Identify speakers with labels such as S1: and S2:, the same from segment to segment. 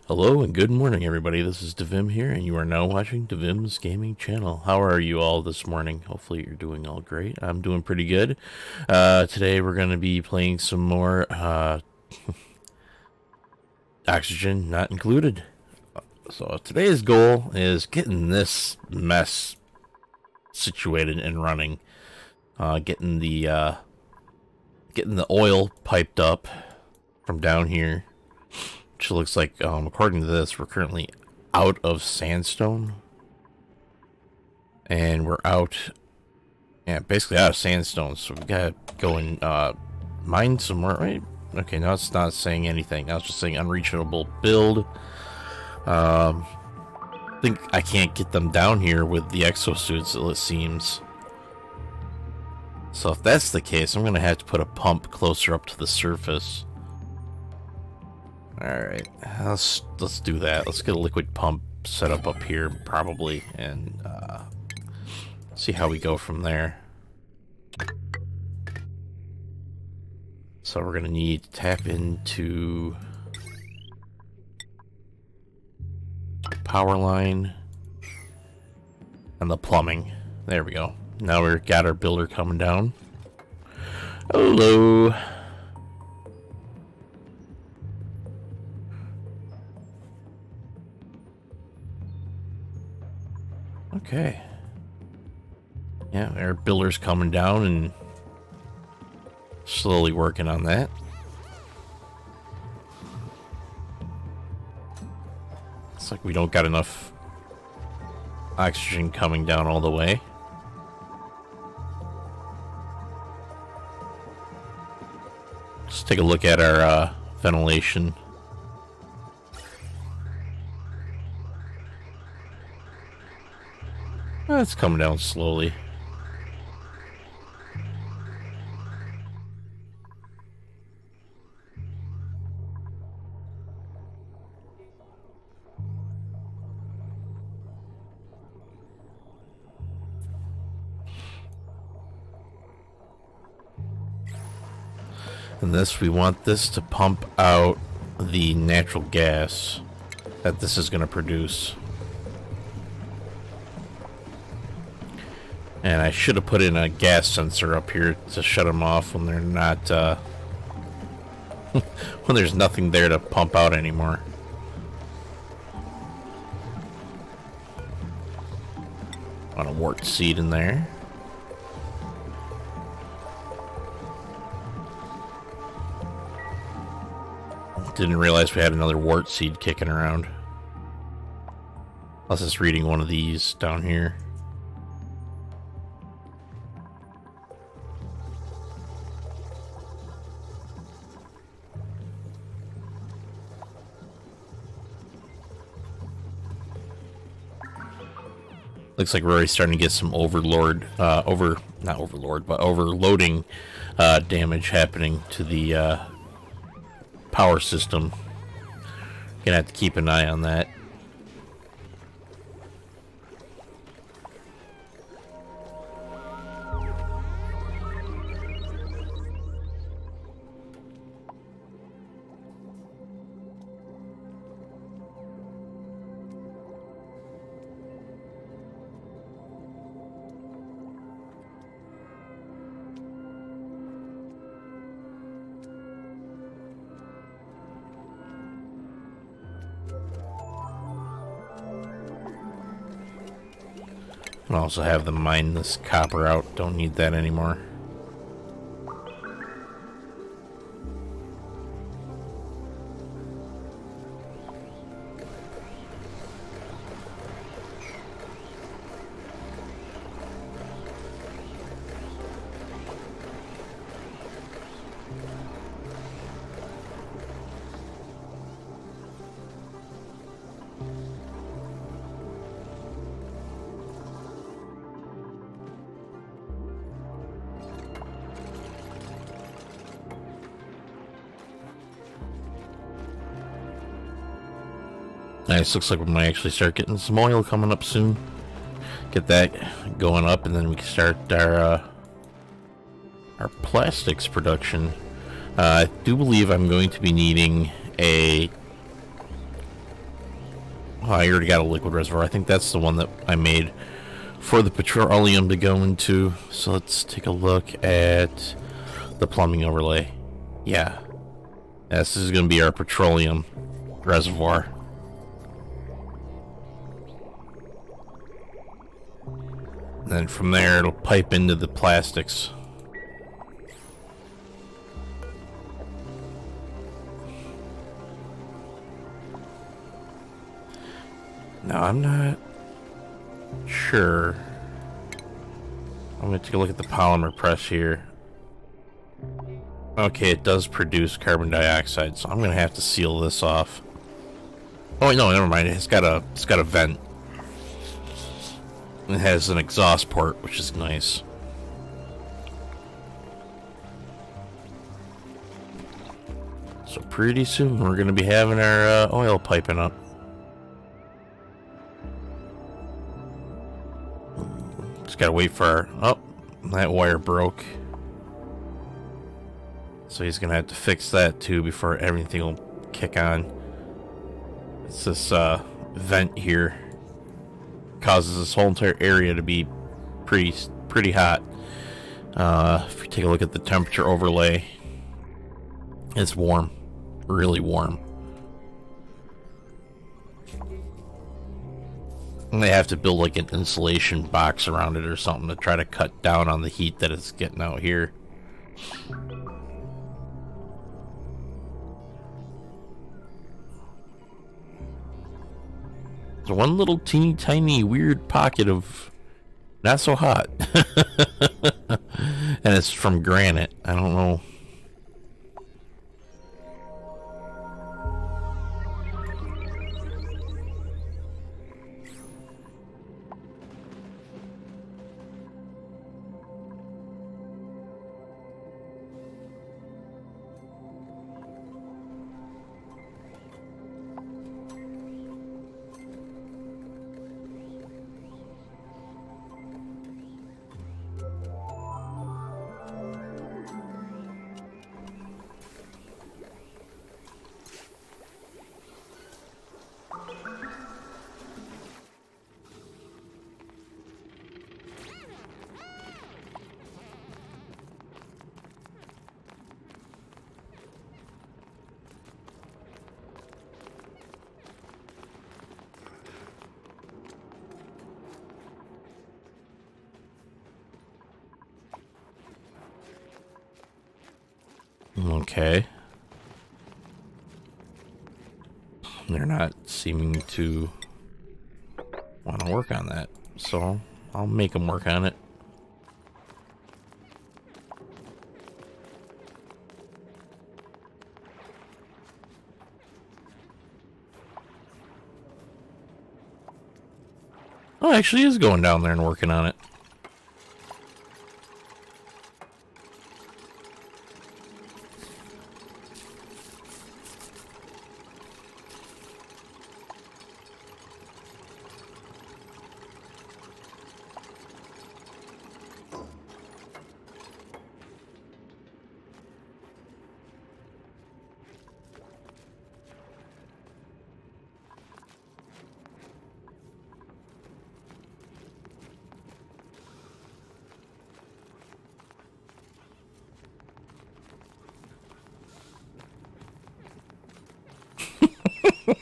S1: Hello and good morning, everybody. This is Divim here, and you are now watching Divim's Gaming Channel. How are you all this morning? Hopefully you're doing all great. I'm doing pretty good. Today we're going to be playing some more Oxygen Not Included. So today's goal is getting this mess situated and running. Getting the oil piped up from down here. Which looks like, according to this, we're currently out of sandstone. And we're out, basically out of sandstone. So we gotta go and mine some more, right? Okay, now it's not saying anything. Now it's just saying unreachable build. I think I can't get them down here with the exosuits, it seems. So if that's the case, I'm gonna have to put a pump closer up to the surface. Alright, let's do that. Let's get a liquid pump set up here, probably, and see how we go from there. So we're gonna need to tap into power line and the plumbing. There we go. Now we've got our builder coming down. Hello. Okay. Yeah, our builder's coming down and slowly working on that. It's like we don't got enough oxygen coming down all the way. Let's take a look at our ventilation. It's coming down slowly. And this, we want this to pump out the natural gas that this is going to produce. And I should have put in a gas sensor up here to shut them off when they're not, when there's nothing there to pump out anymore. Want a wart seed in there. Didn't realize we had another wart seed kicking around. I was just reading one of these down here. Looks like we're already starting to get some overloading damage happening to the power system. Gonna have to keep an eye on that. I'll also have them mine this copper out. Don't need that anymore. Nice, looks like we might actually start getting some oil coming up soon. Get that going up, and then we can start our plastics production. I do believe I'm going to be needing a... Oh, I already got a liquid reservoir. I think that's the one that I made for the petroleum to go into. So let's take a look at the plumbing overlay. Yeah. This is going to be our petroleum reservoir. And then from there, it'll pipe into the plastics. Now, I'm not sure. I'm going to take a look at the polymer press here. Okay, it does produce carbon dioxide, so I'm going to have to seal this off. Oh, wait, no, never mind. It's got a vent. It has an exhaust port, which is nice. So pretty soon we're going to be having our oil piping up. Just got to wait for our... Oh, that wire broke. So he's going to have to fix that too before everything will kick on. It's this vent here. Causes this whole entire area to be pretty hot. If you take a look at the temperature overlay, it's warm, really warm. And they have to build like an insulation box around it or something to try to cut down on the heat that it's getting out here. There's one little teeny tiny weird pocket of not so hot. And it's from granite. I don't know. Okay. They're not seeming to want to work on that, so I'll make them work on it. Oh, it actually is going down there and working on it.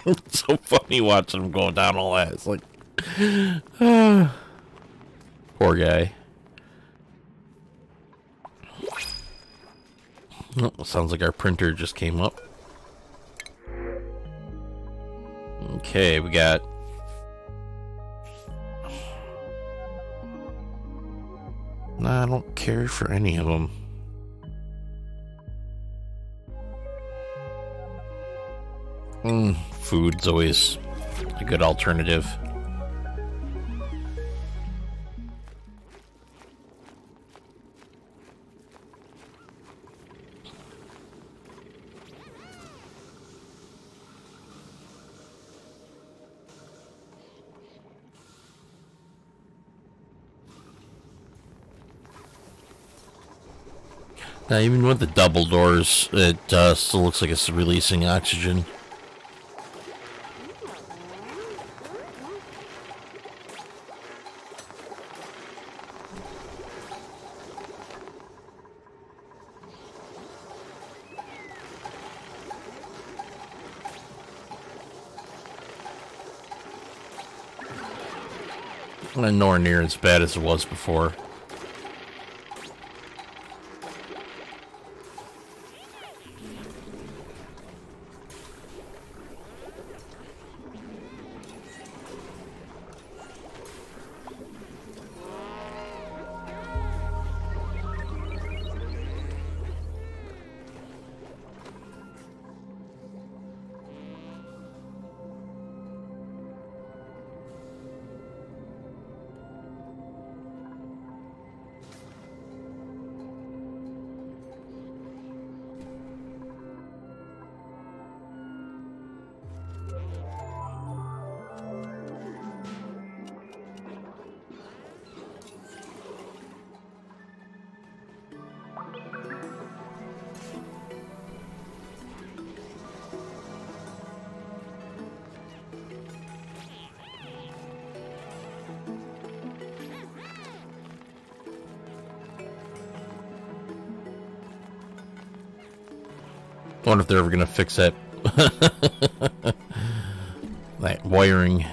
S1: It's so funny watching him go down all that. It's like, poor guy. Oh, sounds like our printer just came up. Okay, we got... Nah, I don't care for any of them. Food's always a good alternative. Now, even with the double doors, it still looks like it's releasing oxygen. And nowhere near as bad as it was before. I wonder if they're ever gonna fix that that wiring.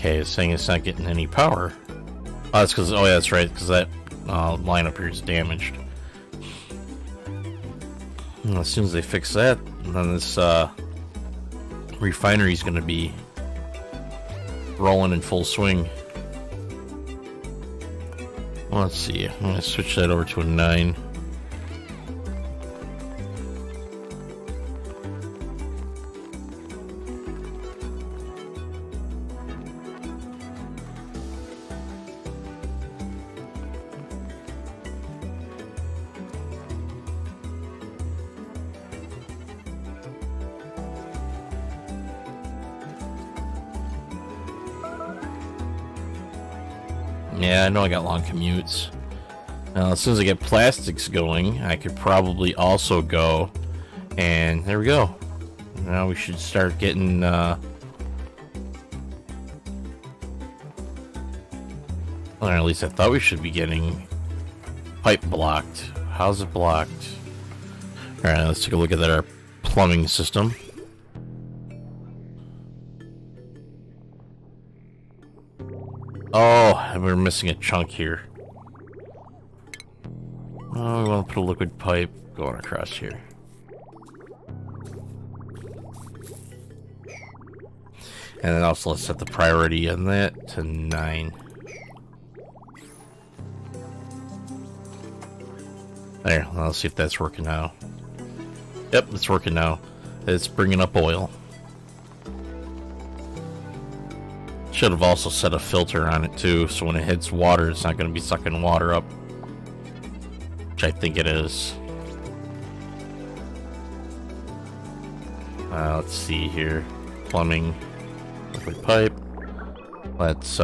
S1: Okay, it's saying it's not getting any power. Oh, that's because, oh yeah, that's right, because that line up here is damaged. And as soon as they fix that, then this refinery is going to be rolling in full swing. Well, let's see, I'm going to switch that over to a 9. Yeah, I know I got long commutes. Now, as soon as I get plastics going, I could probably also go, and there we go. Now we should start getting, or at least I thought we should be getting pipe blocked. How's it blocked? Alright, let's take a look at our plumbing system. Oh, we're missing a chunk here. Oh, we want to put a liquid pipe going across here. And then also let's set the priority on that to 9. There, let's see if that's working now. Yep, it's working now. It's bringing up oil. Should have also set a filter on it too, so when it hits water, it's not going to be sucking water up. Which I think it is. Let's see here. Plumbing. Liquid pipe. Let's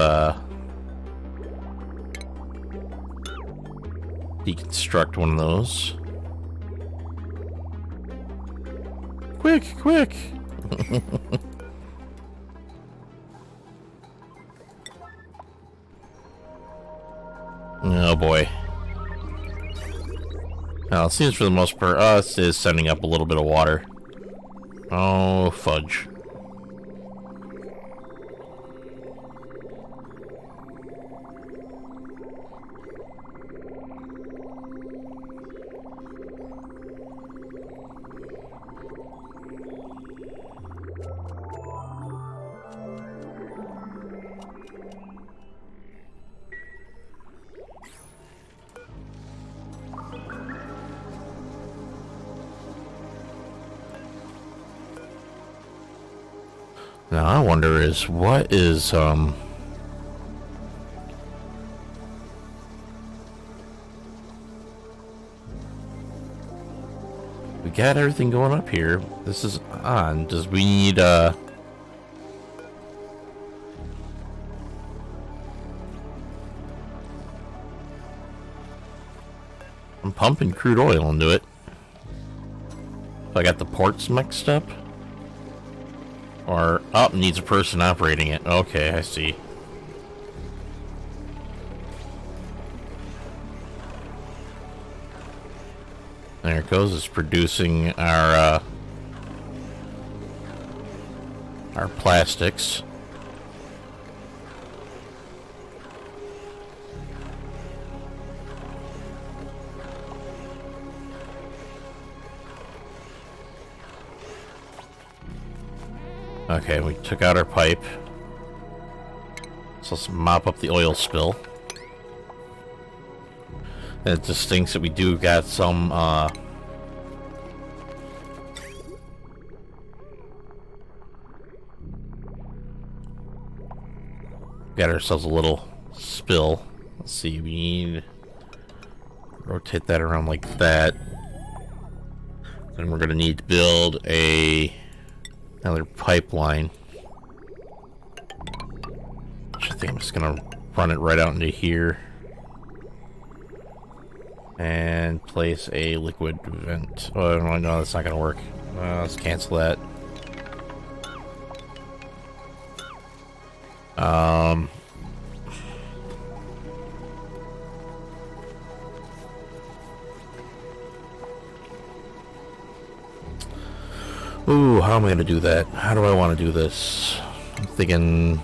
S1: deconstruct one of those. Quick, quick! Oh boy. Now it seems for the most part us is sending up a little bit of water. Oh fudge. Now I wonder is what is we got everything going up here. This is on. Does we need I'm pumping crude oil into it. I got the ports mixed up. Or, oh, needs a person operating it. Okay, I see. There it goes. It's producing our plastics. Okay, we took out our pipe. So let's mop up the oil spill. And it just stinks that we do got some, got ourselves a little spill. Let's see, we need rotate that around like that. Then we're gonna need to build another pipeline. Which I think I'm just gonna run it right out into here. And place a liquid vent. Oh, no, that's not gonna work. Let's cancel that. Ooh, how am I gonna do that? How do I want to do this? I'm thinking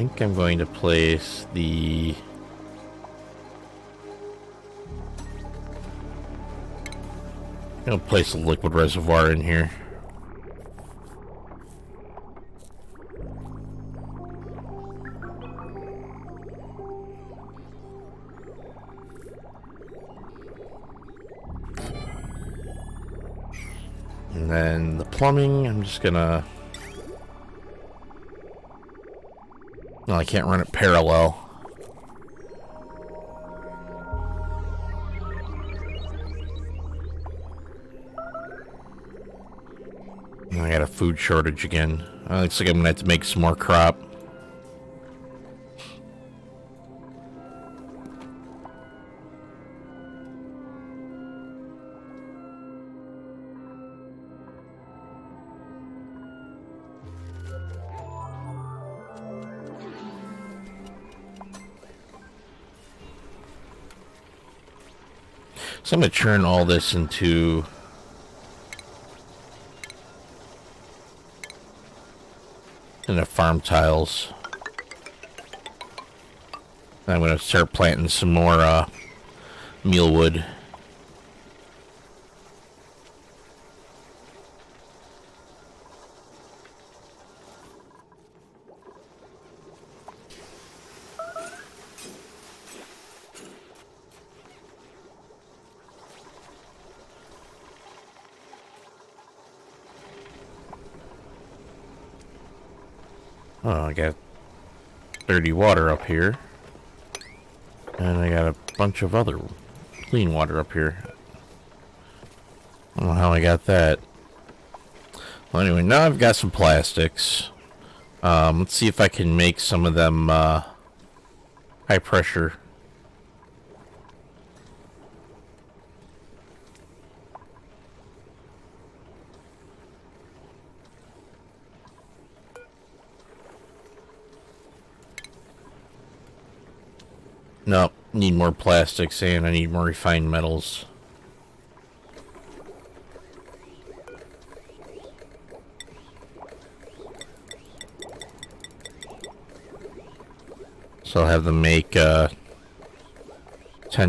S1: think I'm going to place the... I'm going to place a liquid reservoir in here. And then the plumbing, I'm just gonna... No, I can't run it parallel. And I got a food shortage again. Looks like I'm gonna have to make some more crop. So I'm going to turn all this into farm tiles. I'm going to start planting some more mealwood. Oh, I got dirty water up here. And I got a bunch of other clean water up here. I don't know how I got that. Well, anyway, now I've got some plastics. Let's see if I can make some of them high pressure. Nope, need more plastics and I need more refined metals. So I'll have them make 10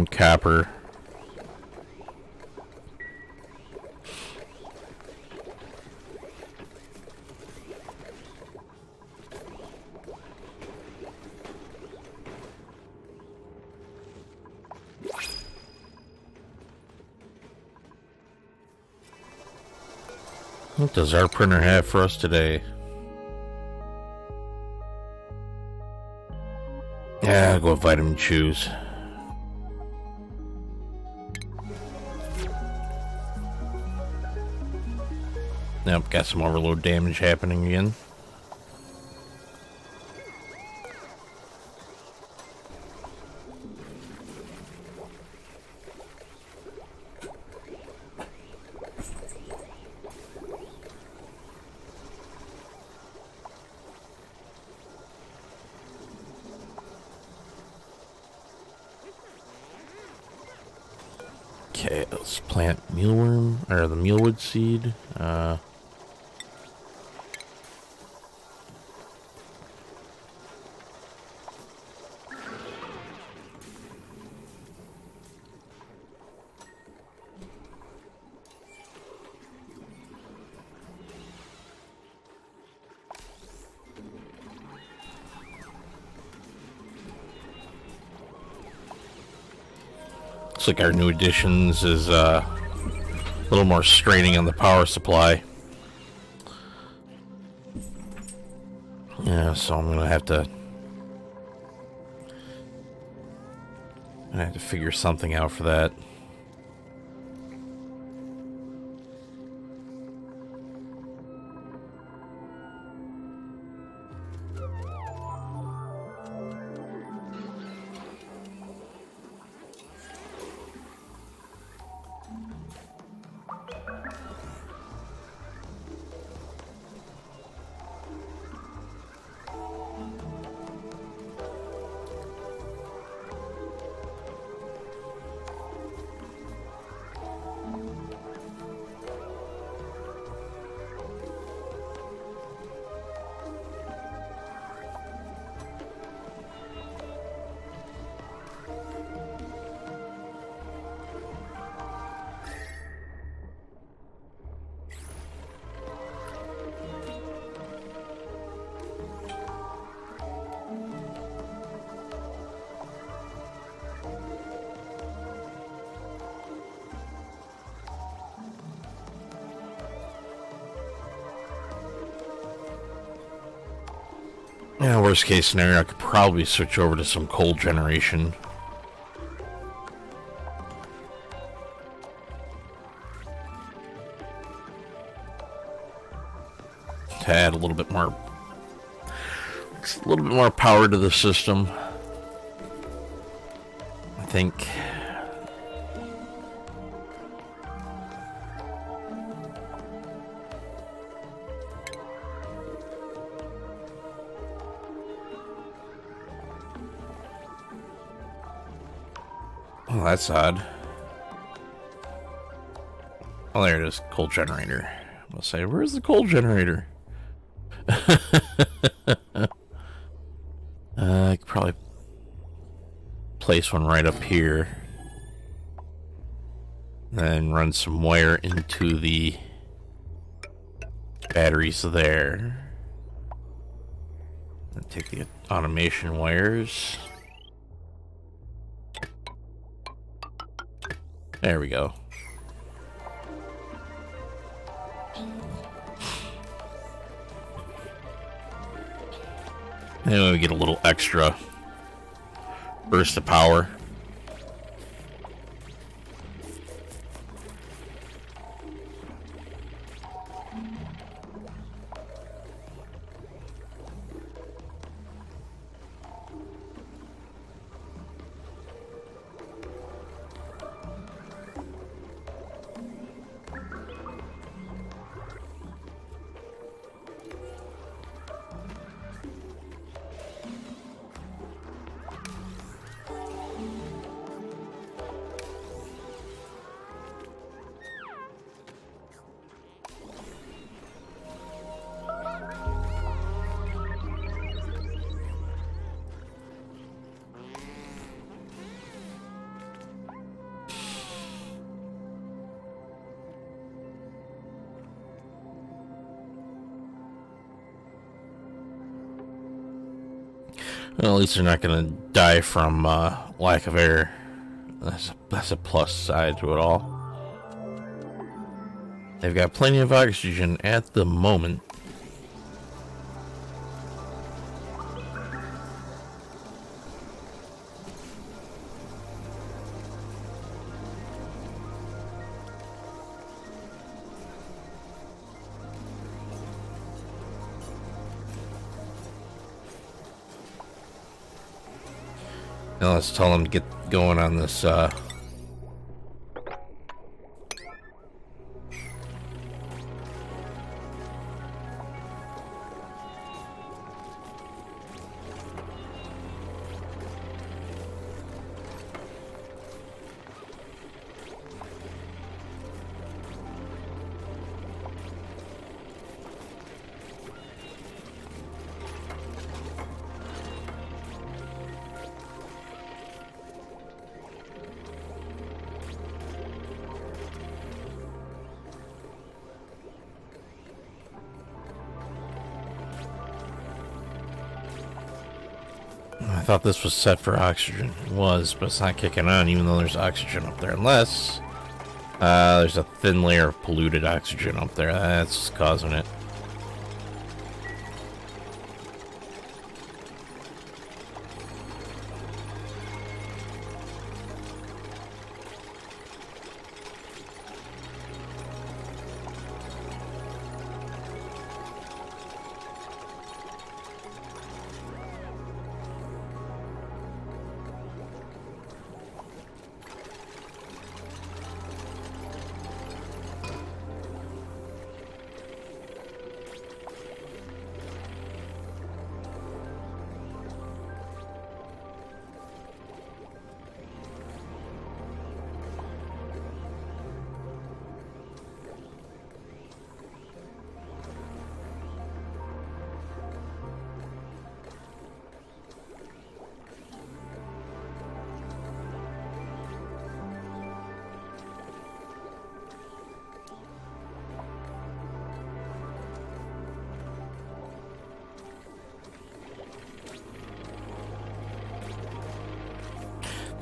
S1: copper. What does our printer have for us today? Yeah, I'll go with vitamin chews. Yep, got some overload damage happening again. Okay, let's plant mealworm, or the mealwood seed. Looks like our new additions is a little more straining on the power supply. Yeah, so I'm gonna have to figure something out for that. Yeah, worst case scenario, I could probably switch over to some coal generation. To add a little bit more power to the system. I think. Oh, that's odd. Oh, there it is. Coal generator. I'll say, where's the coal generator? I could probably place one right up here. Then run some wire into the batteries there. And take the automation wires. There we go. And we get a little extra burst of power. Well, at least they're not going to die from lack of air. That's a plus side to it all. They've got plenty of oxygen at the moment. Now let's tell them to get going on this, I thought this was set for oxygen. It was, but it's not kicking on even though there's oxygen up there. Unless there's a thin layer of polluted oxygen up there. That's causing it.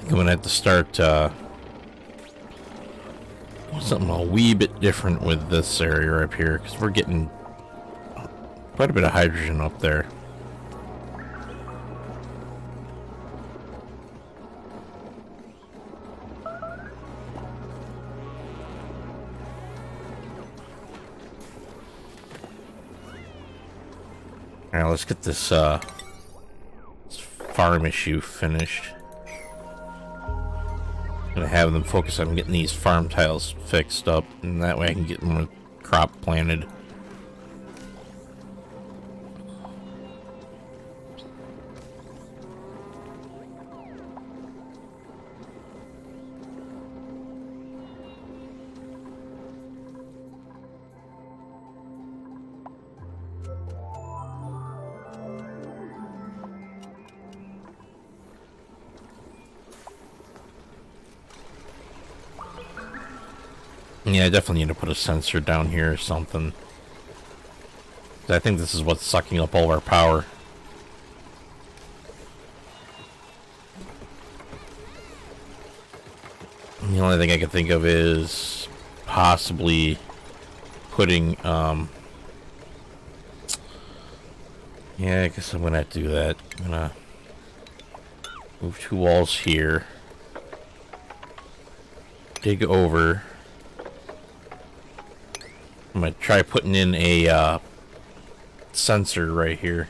S1: I'm gonna have to start something a wee bit different with this area up here because we're getting quite a bit of hydrogen up there. Alright, let's get this farm issue finished. I'm gonna have them focus on getting these farm tiles fixed up, and that way I can get more crop planted. Yeah, I definitely need to put a sensor down here or something. I think this is what's sucking up all of our power. The only thing I can think of is possibly putting, yeah, I guess I'm gonna have to do that. I'm gonna move 2 walls here. Dig over. I'm gonna try putting in a sensor right here.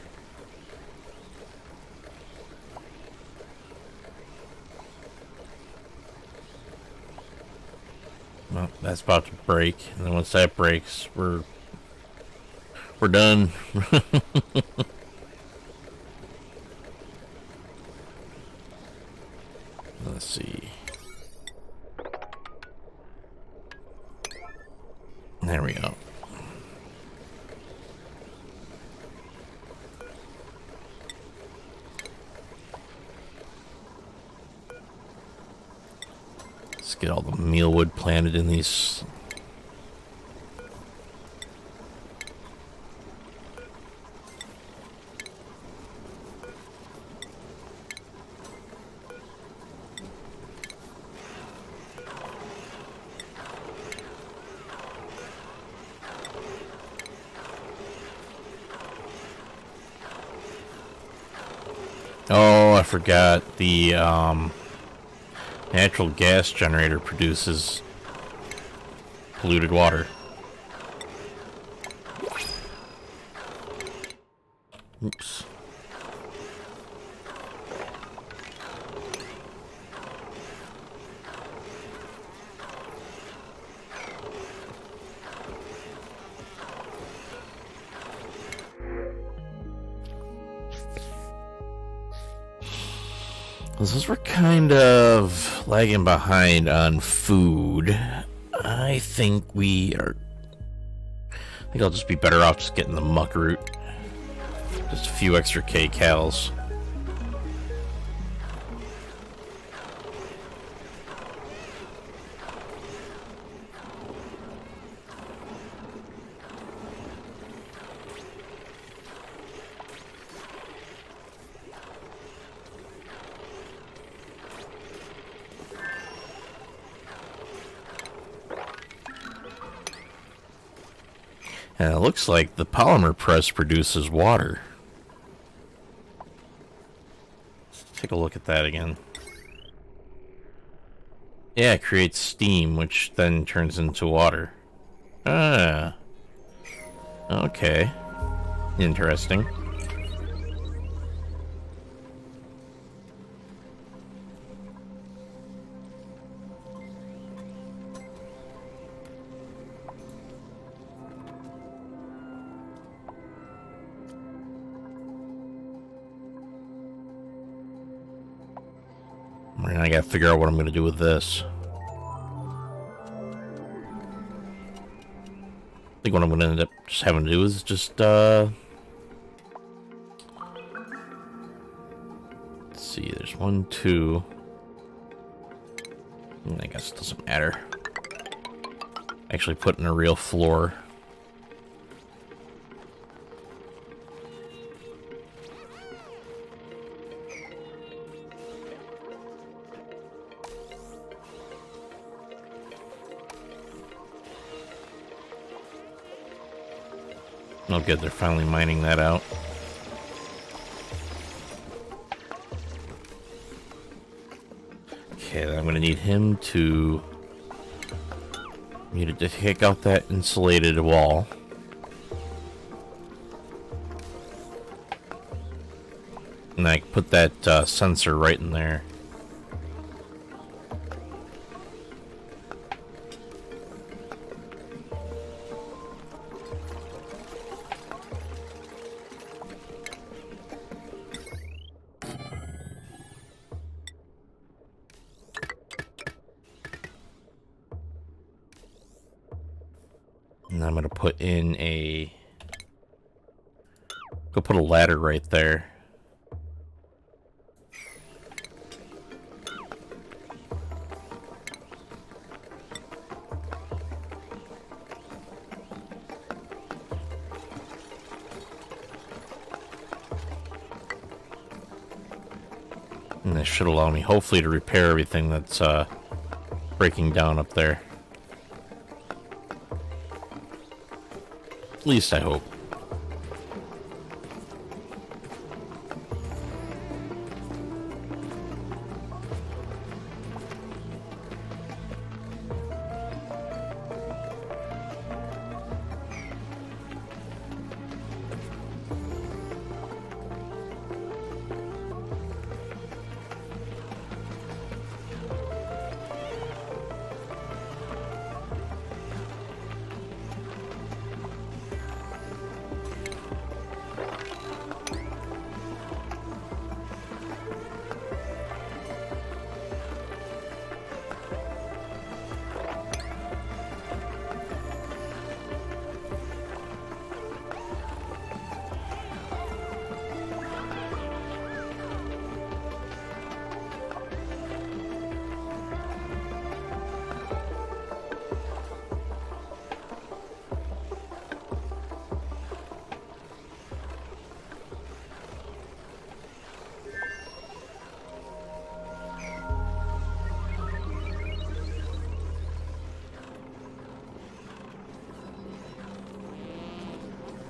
S1: Well, that's about to break, and then once that breaks, we're done. Let's see. There we go. Let's get all the mealwood planted in these. Oh, I forgot the natural gas generator produces polluted water. Oops. Since we're kind of lagging behind on food, I think I'll just be better off just getting the muck root. Just a few extra kcals. And it looks like the polymer press produces water. Let's take a look at that again. Yeah, it creates steam, which then turns into water. Ah. Okay. Interesting. And I gotta figure out what I'm gonna do with this. I think what I'm gonna end up just having to do is just let's see, there's 1, 2. I guess it doesn't matter. Actually put in a real floor. Oh good, they're finally mining that out. Okay, then I'm gonna need him to take out that insulated wall. And I can put that sensor right in there. And I'm gonna put in put a ladder right there. And this should allow me, hopefully, to repair everything that's breaking down up there. At least I hope.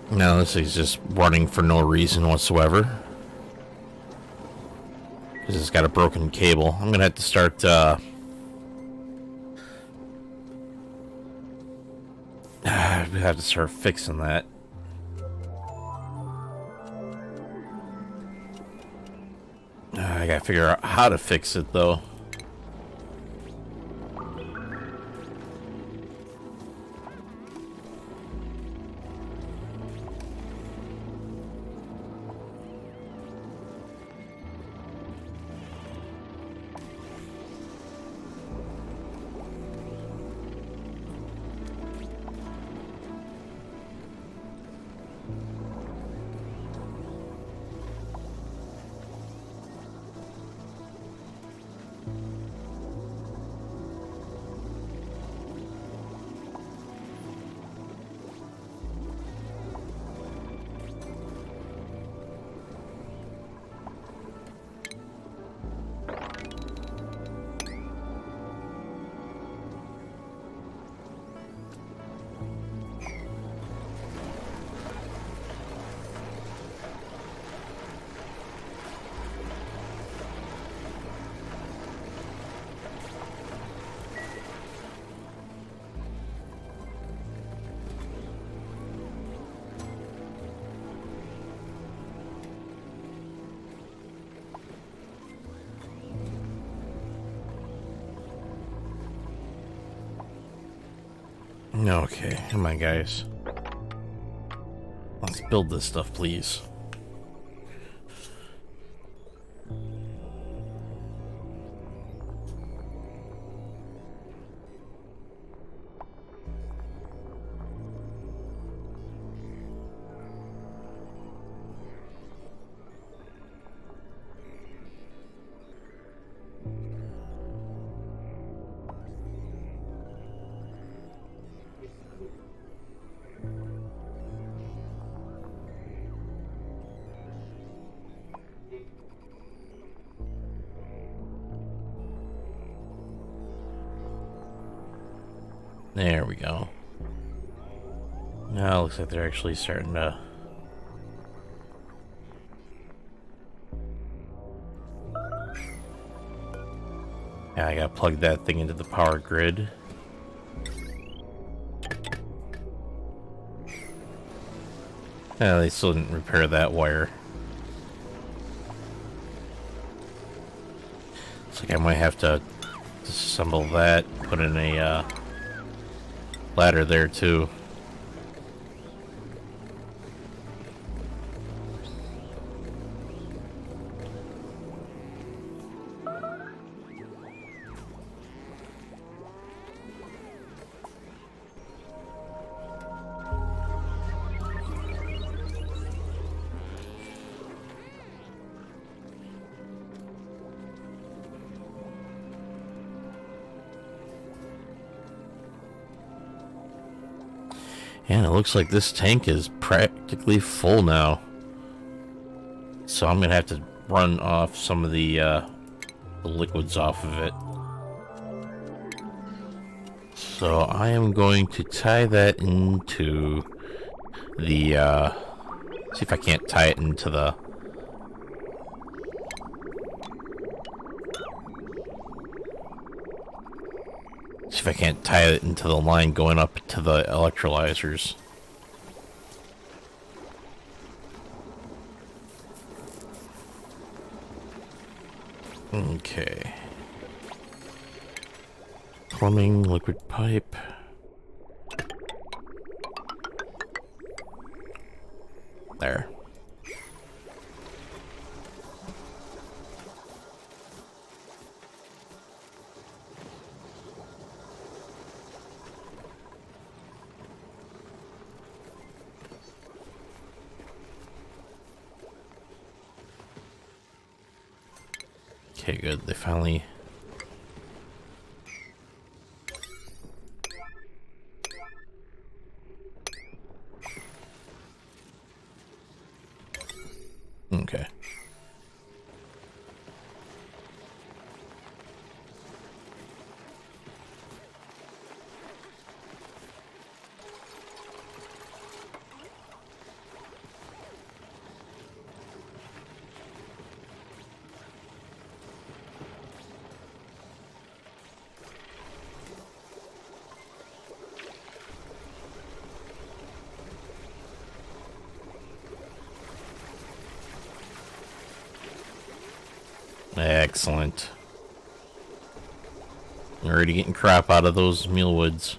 S1: Now this is just running for no reason whatsoever. Because it's got a broken cable. I'm gonna have to start we have to start fixing that. I gotta figure out how to fix it though. Okay, come on, guys. Let's build this stuff, please. There we go. Now it looks like they're actually starting to... Yeah, I gotta plug that thing into the power grid. Yeah, they still didn't repair that wire. Looks like I might have to disassemble that, put in a ladder there too. And it looks like this tank is practically full now. So I'm gonna have to run off some of the liquids off of it. So I am going to tie that into the, see if I can't tie it into the... See if I can't tie it into the line going up to the electrolyzers. Okay. Plumbing, liquid pipe. There. Okay, good. They finally... Okay. Excellent. Already getting crap out of those mealwoods.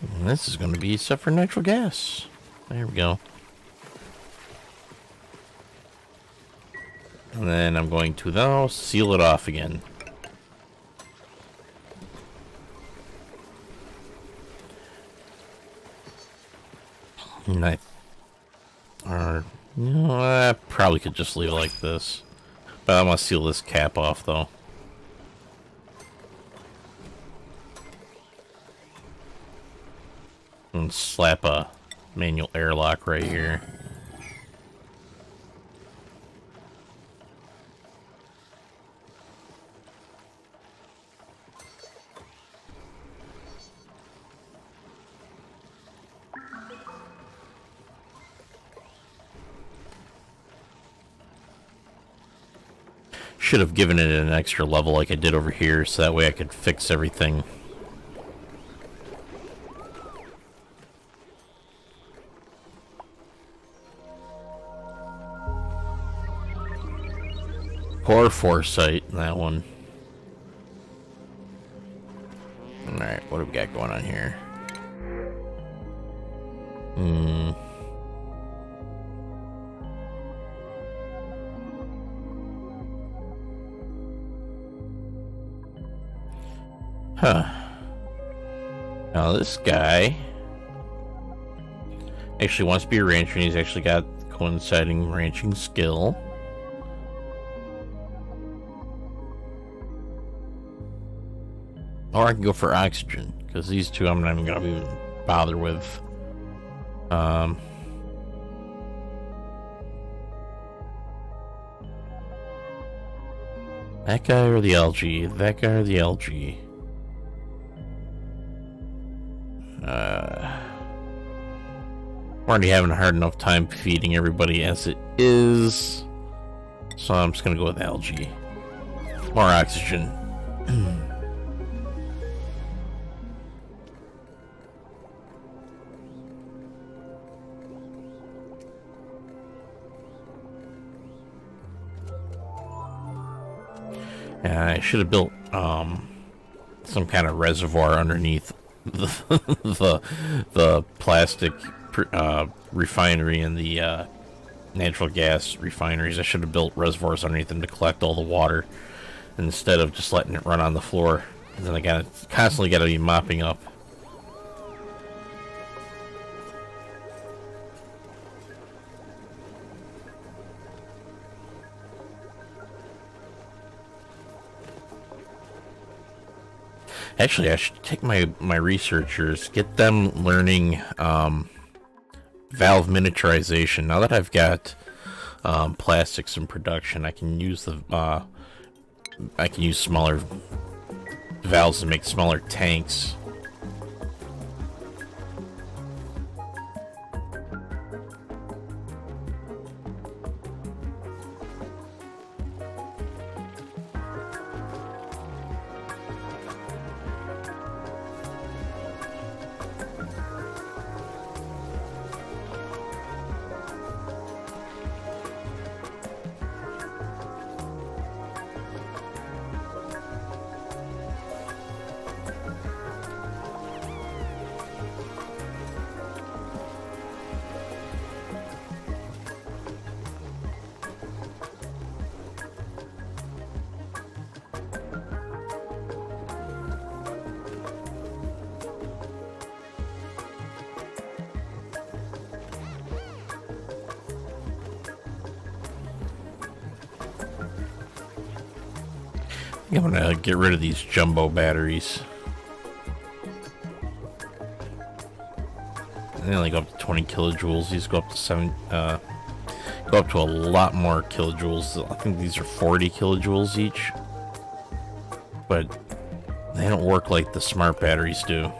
S1: And this is going to be set for natural gas. There we go. And then I'm going to now seal it off again. And I probably could just leave it like this. But I'm going to seal this cap off, though. And slap a manual airlock right here. Should have given it an extra level like I did over here, so that way I could fix everything. Poor foresight, that one. Alright, what do we got going on here? Huh. Now this guy actually wants to be a rancher, and he's actually got coinciding ranching skill. Or I can go for oxygen, because these two I'm not even going to even bother with. That guy or the algae? That guy or the algae? We're already having a hard enough time feeding everybody as it is. So I'm just going to go with algae. More oxygen. And I should have built some kind of reservoir underneath the plastic refinery and the natural gas refineries. I should have built reservoirs underneath them to collect all the water instead of just letting it run on the floor. And then I constantly gotta be mopping up. Actually, I should take my researchers, get them learning valve miniaturization. Now that I've got plastics in production, I can use smaller valves to make smaller tanks. I'm gonna get rid of these jumbo batteries. They only go up to 20 kilojoules. These go up to go up to a lot more kilojoules. I think these are 40 kilojoules each, but they don't work like the smart batteries do.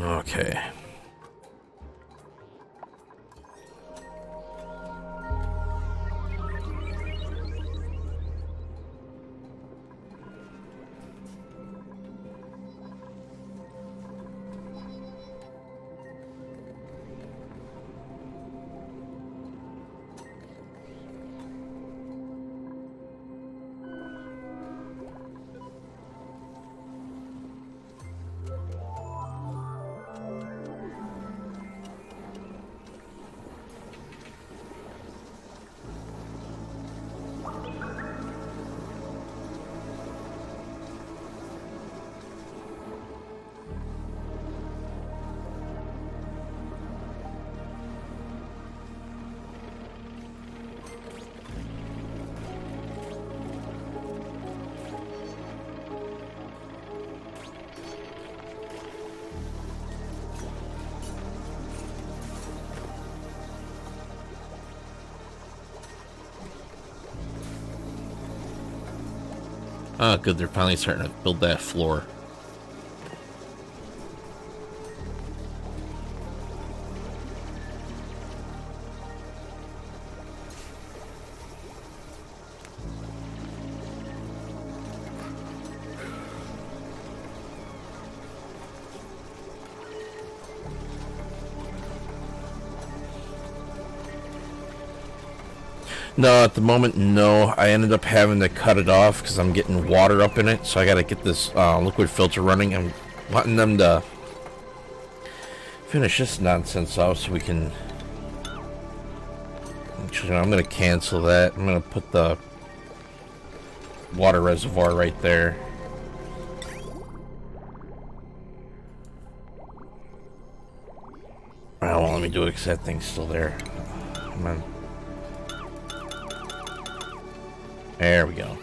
S1: Okay. Oh, good, they're finally starting to build that floor. No, at the moment, no. I ended up having to cut it off because I'm getting water up in it, so I gotta get this liquid filter running. I'm wanting them to finish this nonsense off so we can... Actually, I'm gonna cancel that. I'm gonna put the water reservoir right there. Oh, well, let me do it because that thing's still there. Come on. There we go.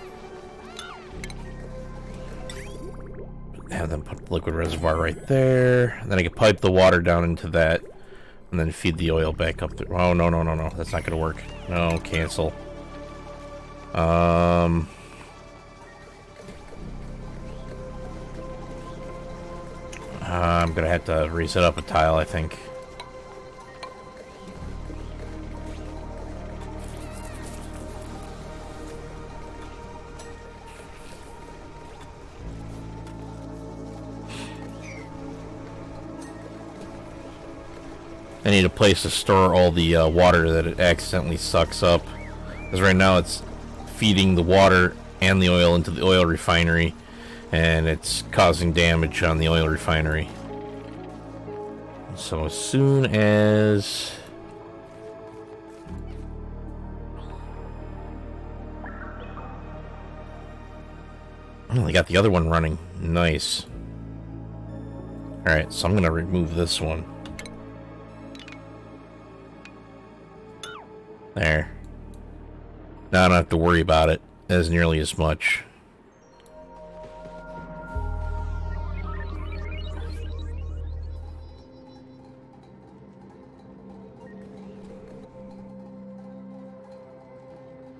S1: Have them put the liquid reservoir right there. And then I can pipe the water down into that. And then feed the oil back up there. Oh, no, no, no, no. That's not going to work. No, cancel. I'm going to have to reset up a tile, I think. I need a place to store all the water that it accidentally sucks up. Because right now it's feeding the water and the oil into the oil refinery, and it's causing damage on the oil refinery. So as soon as... Oh, I got the other one running. Nice. Alright, so I'm going to remove this one. There. Now I don't have to worry about it as nearly as much.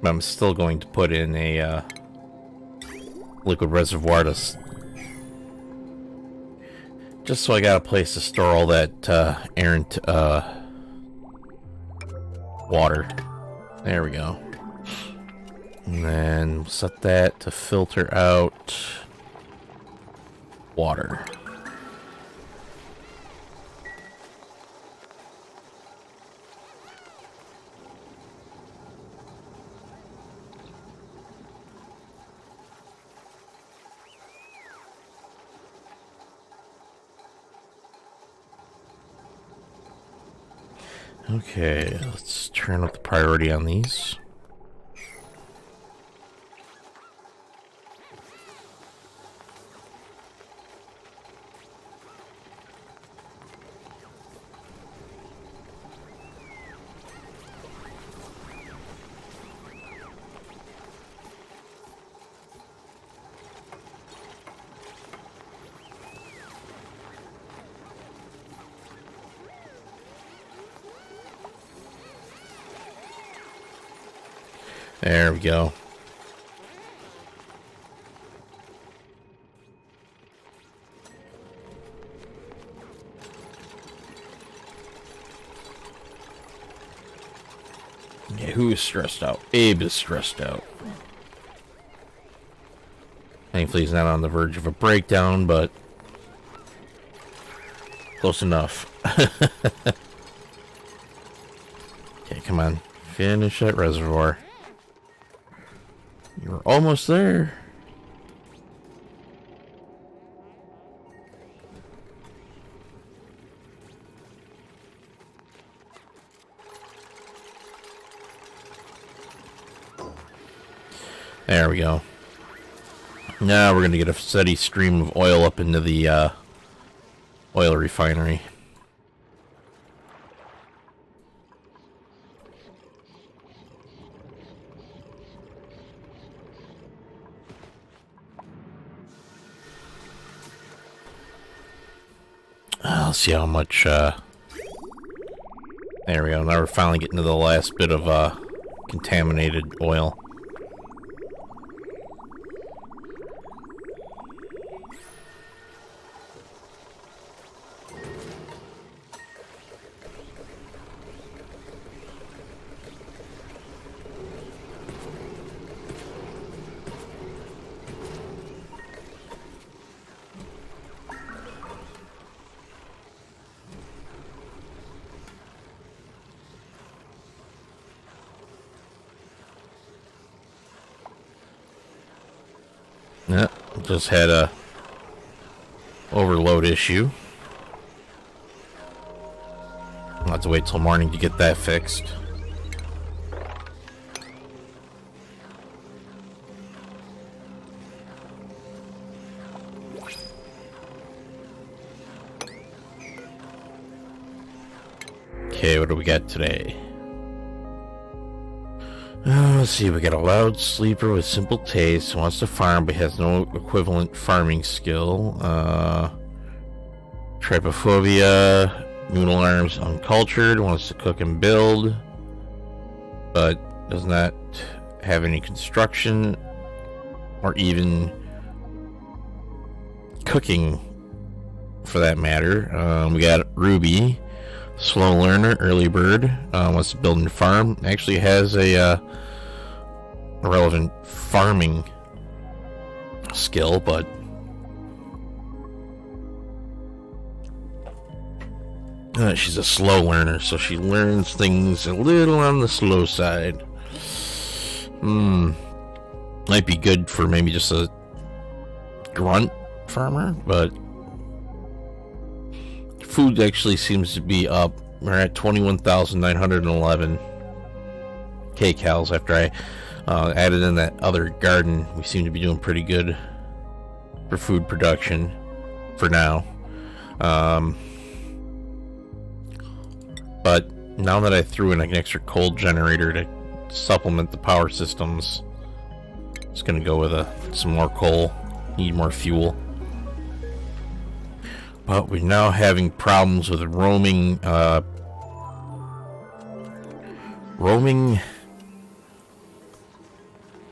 S1: But I'm still going to put in a liquid reservoir to just so I got a place to store all that errant water. There we go. And then set that to filter out water. Okay, let's turn up the priority on these. There we go. Yeah, who is stressed out? Abe is stressed out. Thankfully he's not on the verge of a breakdown, but close enough. Okay, come on. Finish that reservoir. You're almost there. There we go. Now we're going to get a steady stream of oil up into the oil refinery. Let's see how much, there we go. Now we're finally getting to the last bit of, contaminated oil. Yeah, just had a overload issue. I'll have to wait till morning to get that fixed. Okay, what do we got today? Let's see, we got a loud sleeper with simple taste, wants to farm but has no equivalent farming skill. Trypophobia, noodle arms, uncultured, wants to cook and build, but does not have any construction or even cooking for that matter. We got Ruby, slow learner, early bird, wants to build and farm, actually has a relevant farming skill, but she's a slow learner, so she learns things a little on the slow side. Might be good for maybe just a grunt farmer, but food actually seems to be up. We're at 21,911 kcals after I added in that other garden. We seem to be doing pretty good for food production for now. But now that I threw in an extra coal generator to supplement the power systems, I'm just gonna go with some more coal. Need more fuel. But we're now having problems with roaming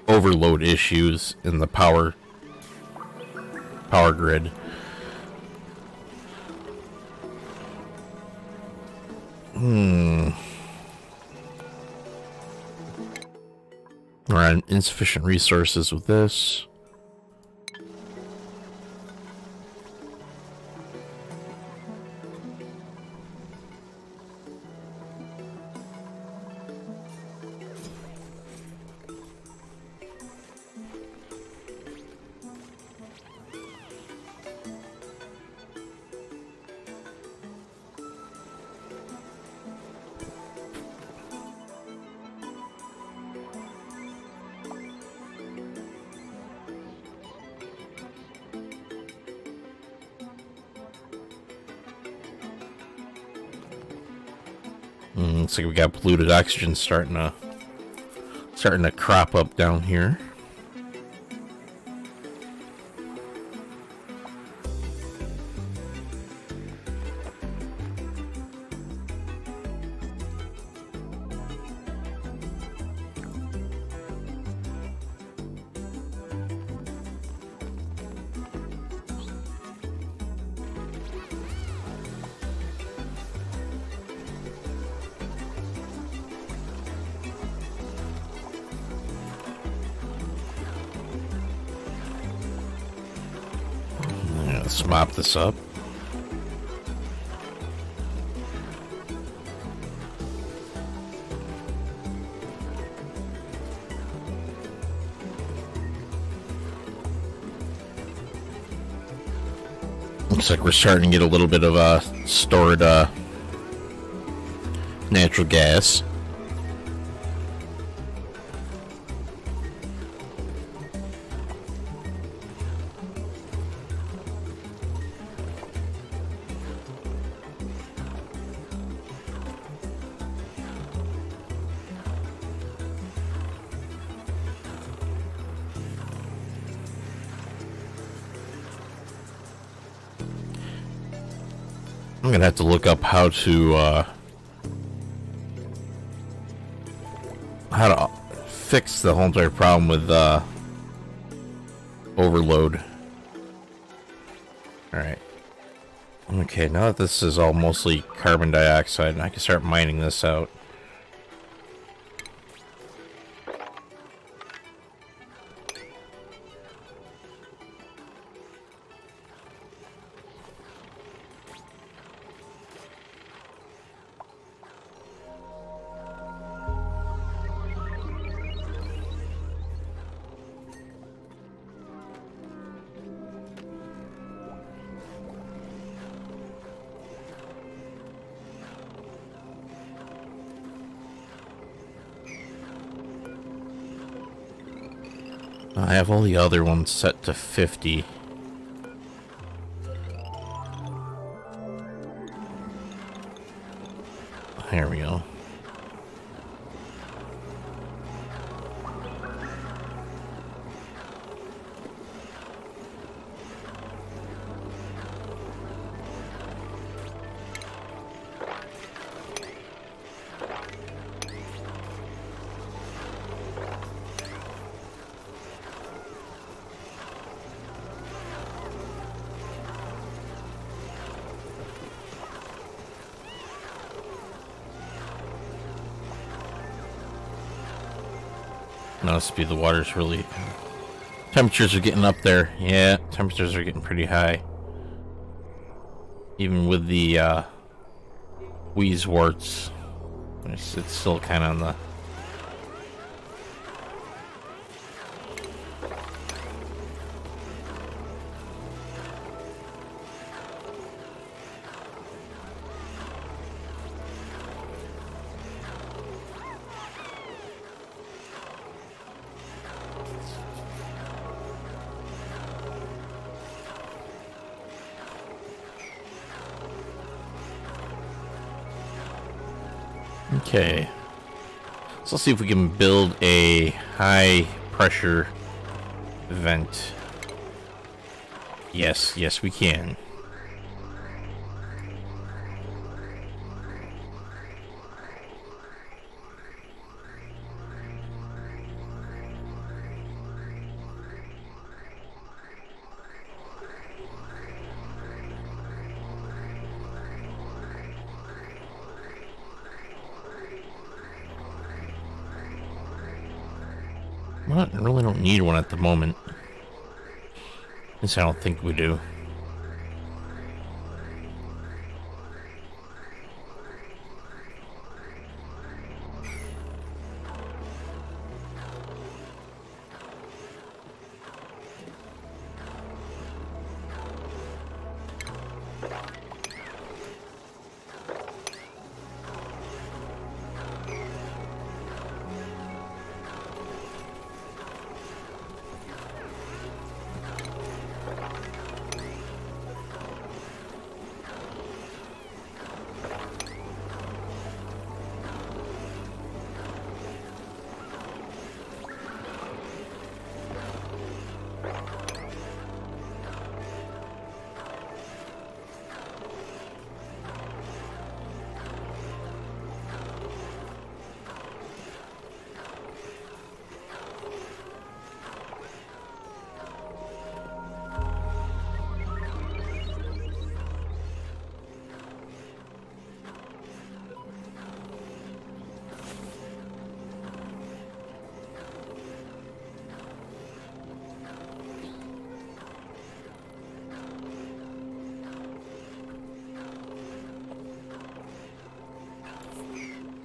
S1: overload issues in the power grid. We're on insufficient resources with this. Looks like we got polluted oxygen starting to crop up down here. Let's mop this up. Looks like we're starting to get a little bit of stored natural gas. I'm gonna have to look up how to fix the whole entire problem with overload. Alright. Okay, now that this is all mostly carbon dioxide, I can start mining this out. I have all the other ones set to 50. There we go. Must be the water's really... Temperatures are getting up there. Yeah, temperatures are getting pretty high. Even with the wheeze warts, it's still kind of on the... Okay, so let's see if we can build a high pressure vent. Yes, we can. Well, I really don't need one at the moment. At least I don't think we do.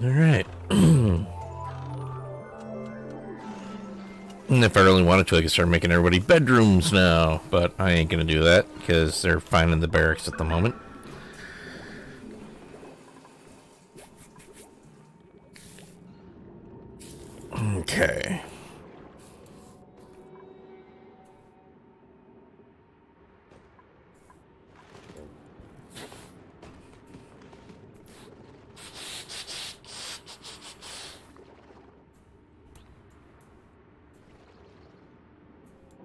S1: Alright. And if I really wanted to, I could start making everybody bedrooms now. But I ain't gonna do that, because they're fine in the barracks at the moment. Okay.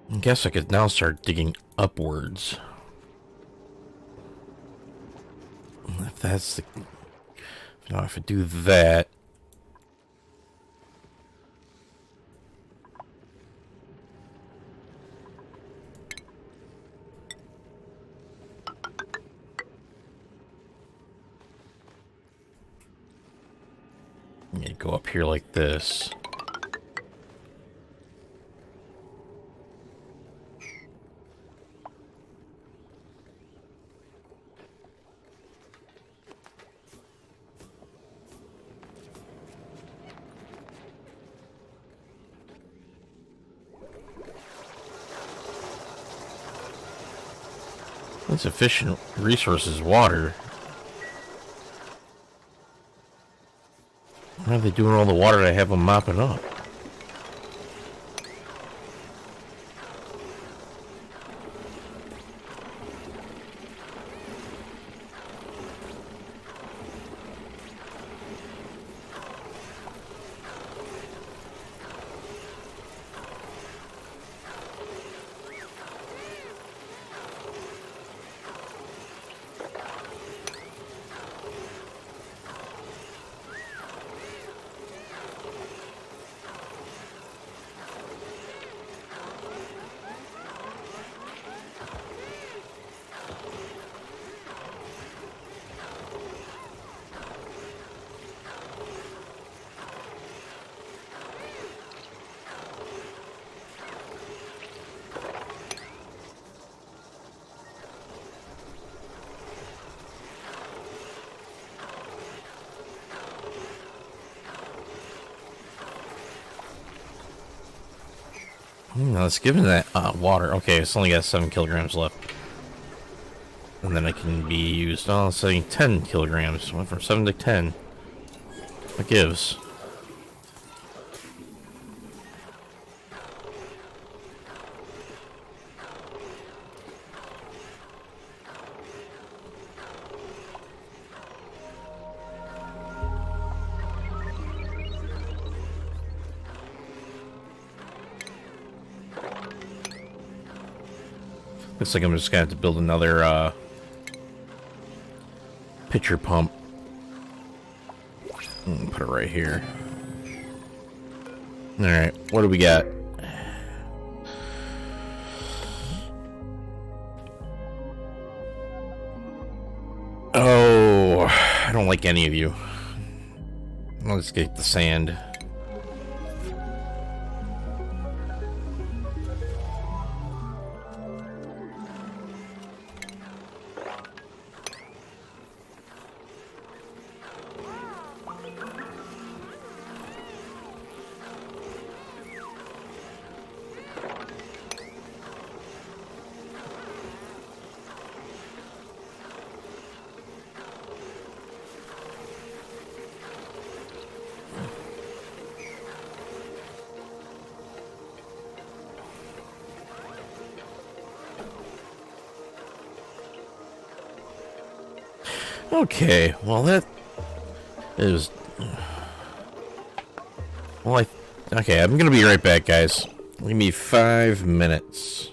S1: I guess I could now start digging upwards. If that's the... Now if I do that... You go up here like this. Insufficient resources, water. Why are they doing all the water I have them mopping up? Let's give it that water. Okay, it's only got 7 kilograms left. And then it can be used. Oh, it's saying 10 kilograms. Went from 7 to 10. What gives? Looks like I'm just gonna have to build another pitcher pump. Put it right here. Alright, what do we got? Oh, I don't like any of you. Let's get the sand. Okay, well that is... Well, okay, I'm gonna be right back, guys. Give me 5 minutes.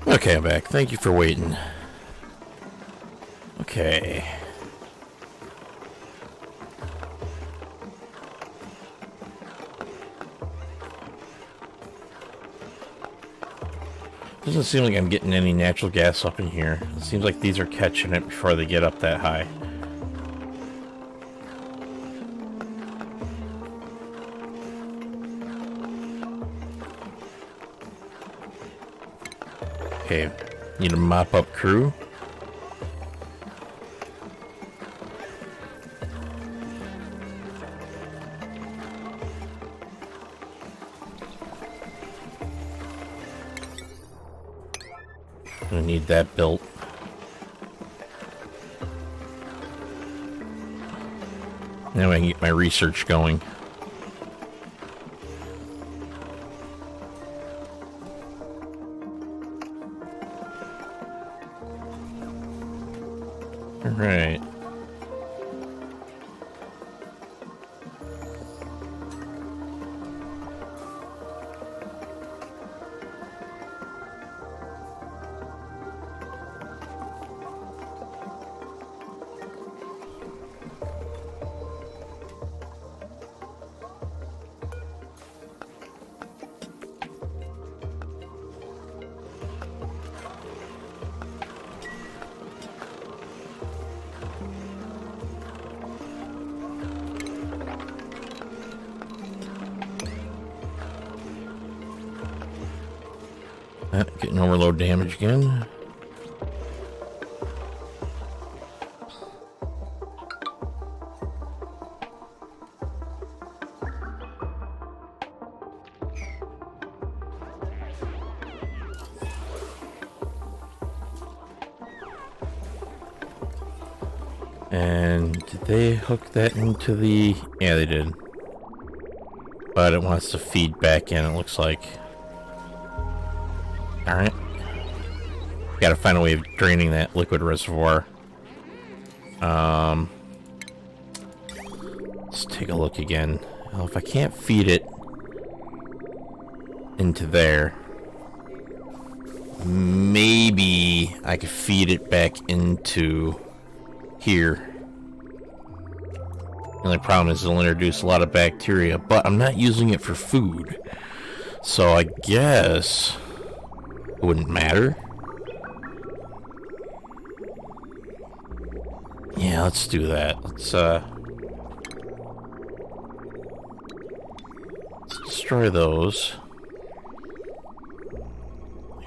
S1: Okay, I'm back. Thank you for waiting. Okay. Doesn't seem like I'm getting any natural gas up in here. It seems like these are catching it before they get up that high. Okay, need a mop-up crew. Gonna need that built. Now I can get my research going. Right. Getting overload damage again. And did they hook that into the... Yeah, they did. But it wants to feed back in, it looks like. Alright. Gotta find a way of draining that liquid reservoir. Let's take a look again. Well, if I can't feed it into there, maybe I could feed it back into here. The only problem is it'll introduce a lot of bacteria, but I'm not using it for food. So I guess it wouldn't matter. Yeah, let's do that. Let's destroy those.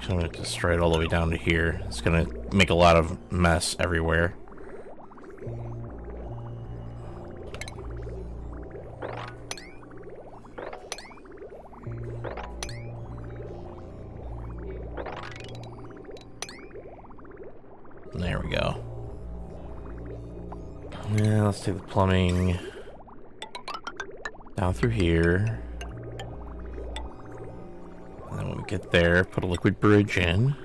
S1: I'm going to destroy it all the way down to here. It's going to make a lot of mess everywhere. There we go. Now let's take the plumbing down through here. And then when we get there, put a liquid bridge in.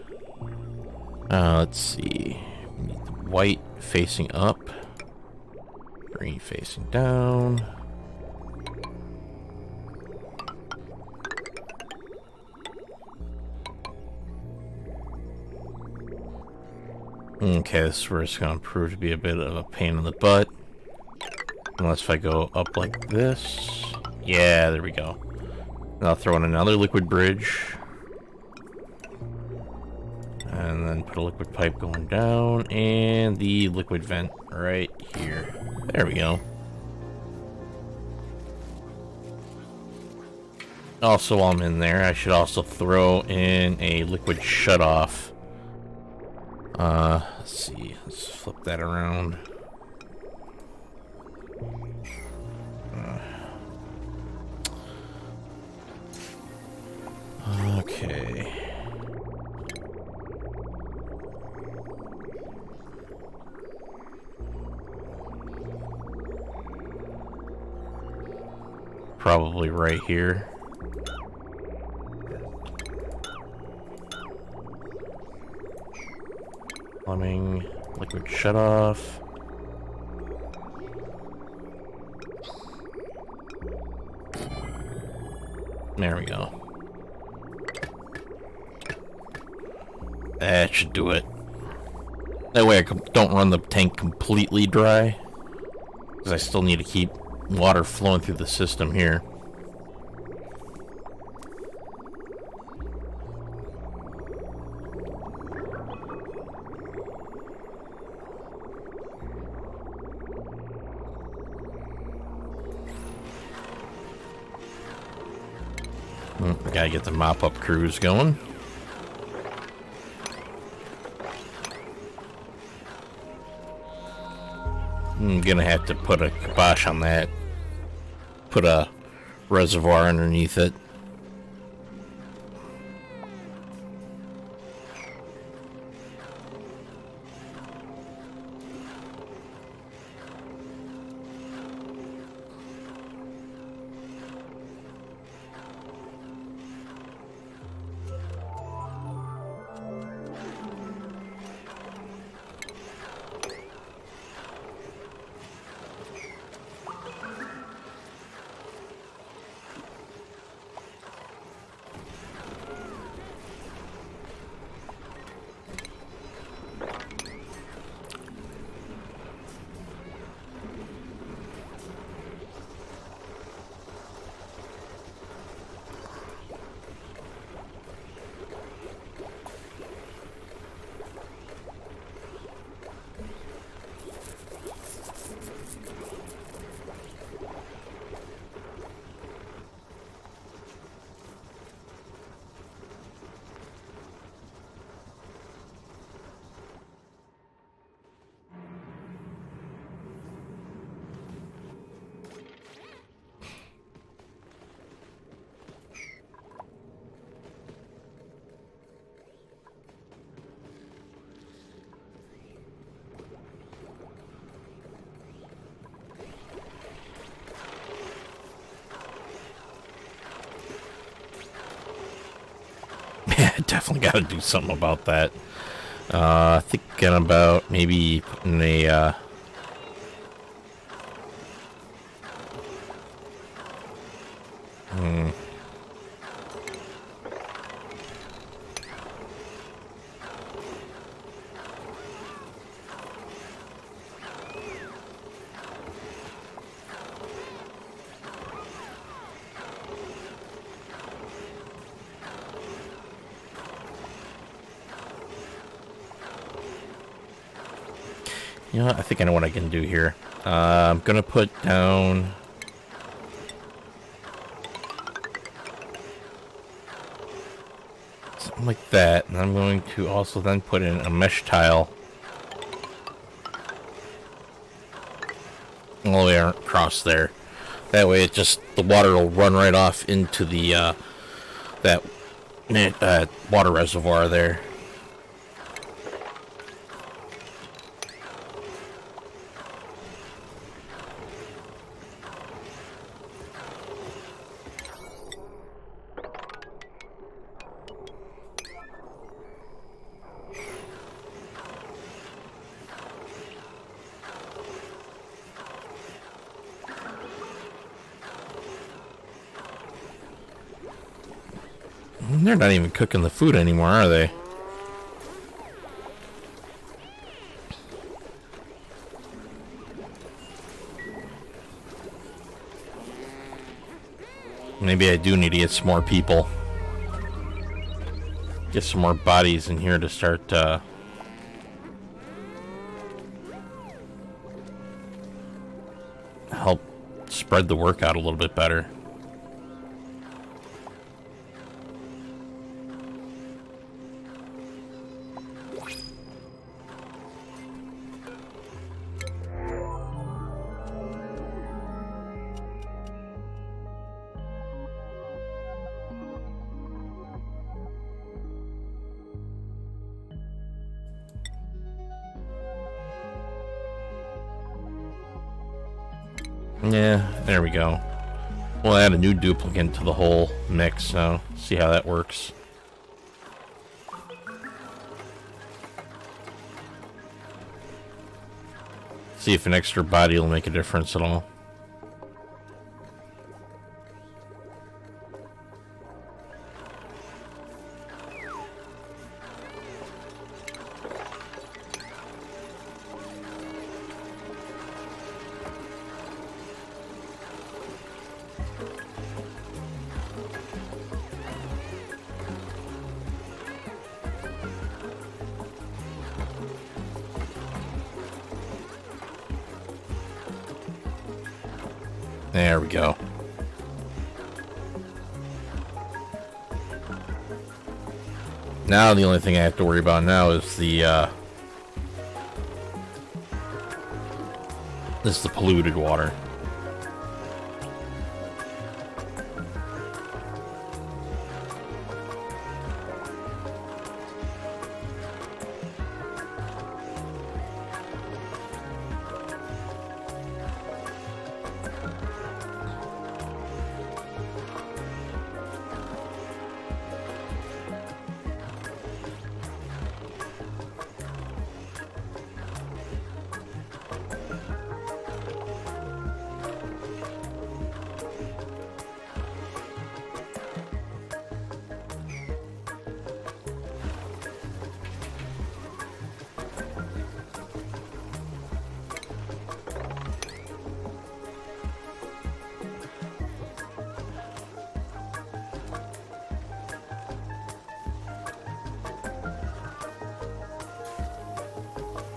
S1: Let's see. We need the white facing up, green facing down. Okay, this is where it's going to prove to be a bit of a pain in the butt. Unless if I go up like this. Yeah, there we go. And I'll throw in another liquid bridge. And then put a liquid pipe going down. And the liquid vent right here. There we go. Also, while I'm in there, I should also throw in a liquid shutoff. Let's see. Let's flip that around. Okay. Probably right here. Plumbing, liquid shutoff. There we go. That should do it. That way I don't run the tank completely dry, because I still need to keep water flowing through the system here. Gotta get the mop-up crews going. I'm gonna have to put a kibosh on that. Put a reservoir underneath it. Definitely got to do something about that. Thinking about maybe putting a you know what? I think I know what I can do here. I'm gonna put down something like that, and I'm going to also then put in a mesh tile all the way across there. That way, it just the water will run right off into the that water reservoir there. They're not even cooking the food anymore, are they? Maybe I do need to get some more people. Get some more bodies in here to start, help spread the work out a little bit better. Yeah, there we go. We'll add a new duplicate to the whole mix, so see how that works. See if an extra body will make a difference at all. There we go. Now the only thing I have to worry about now is the polluted water.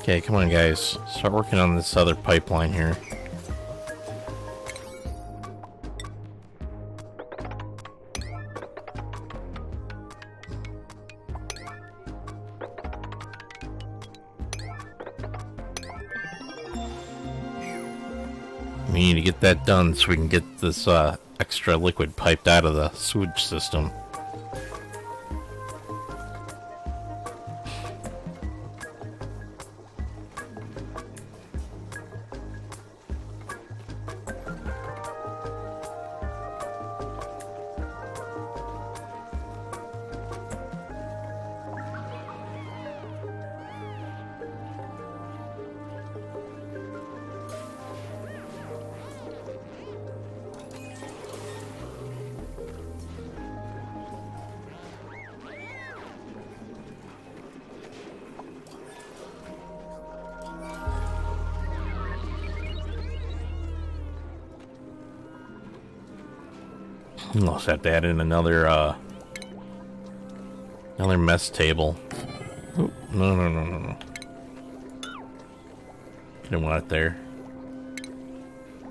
S1: Okay, come on guys, start working on this other pipeline here. We need to get that done so we can get this extra liquid piped out of the sewage system. I'll also have to add in another mess table. Oh, no. Didn't want it there.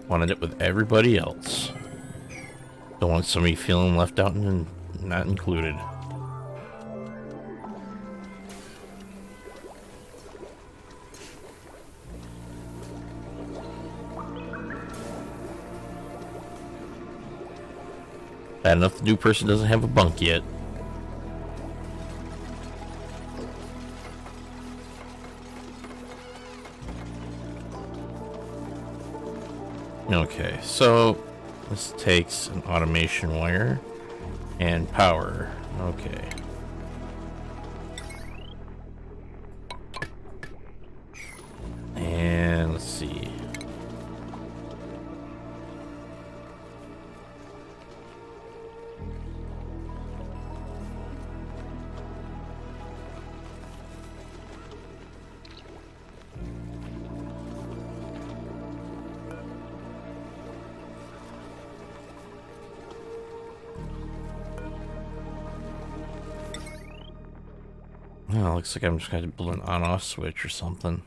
S1: Wanted it with everybody else. Don't want somebody feeling left out and not included. Bad enough the new person doesn't have a bunk yet. Okay, so this takes an automation wire and power. Okay. And let's see. Oh, looks like I'm just going to blow an on-off switch or something.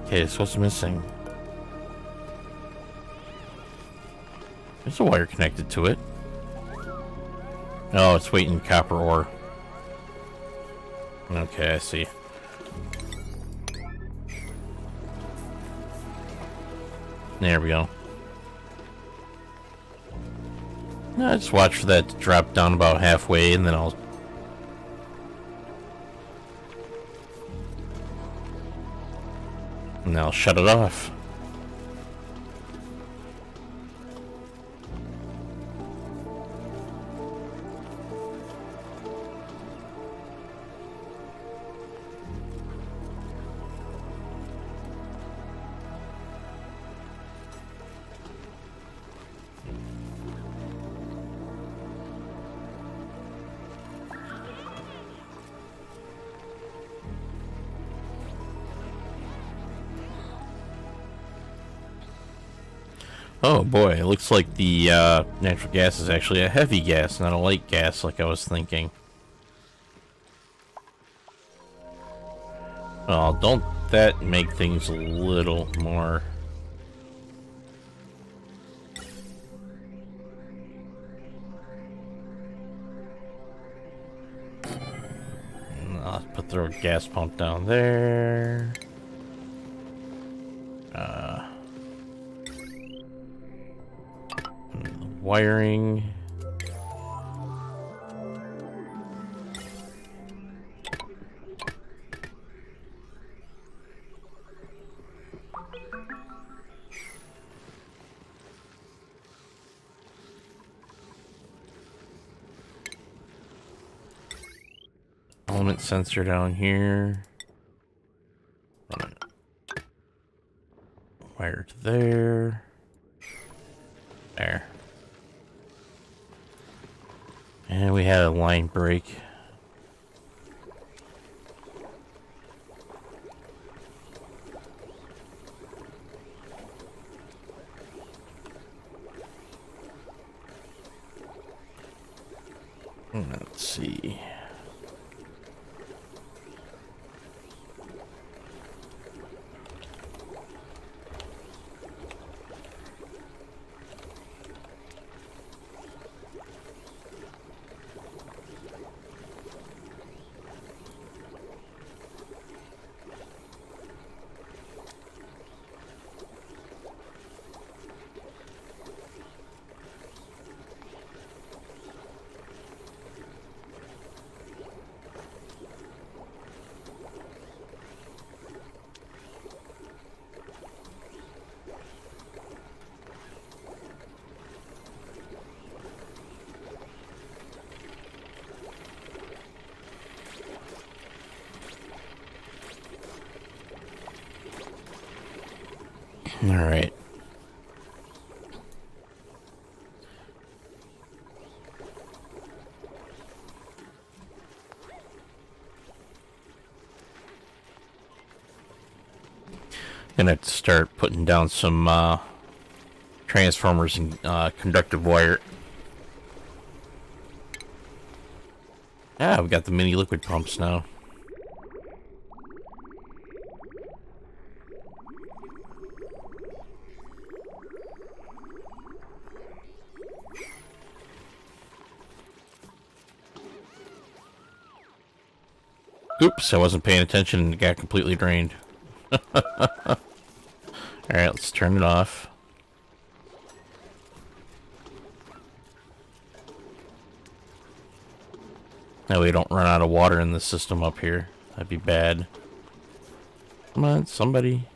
S1: Okay, so what's missing? There's a wire connected to it. Oh, it's waiting copper ore. Okay, I see. There we go. I just watch for that to drop down about halfway, and then I'll... and I'll shut it off. Oh boy, it looks like the natural gas is actually a heavy gas, not a light gas like I was thinking. Oh, don't that make things a little more... I'll put the gas pump down there. Wiring. Element sensor down here. Wire to there. There. And we had a line break. Let's see. All right. Gonna have to start putting down some transformers and conductive wire. Yeah, we got the mini liquid pumps now. Oops, I wasn't paying attention and it got completely drained. Alright, let's turn it off. That way we don't run out of water in the system up here. That'd be bad. Come on, somebody.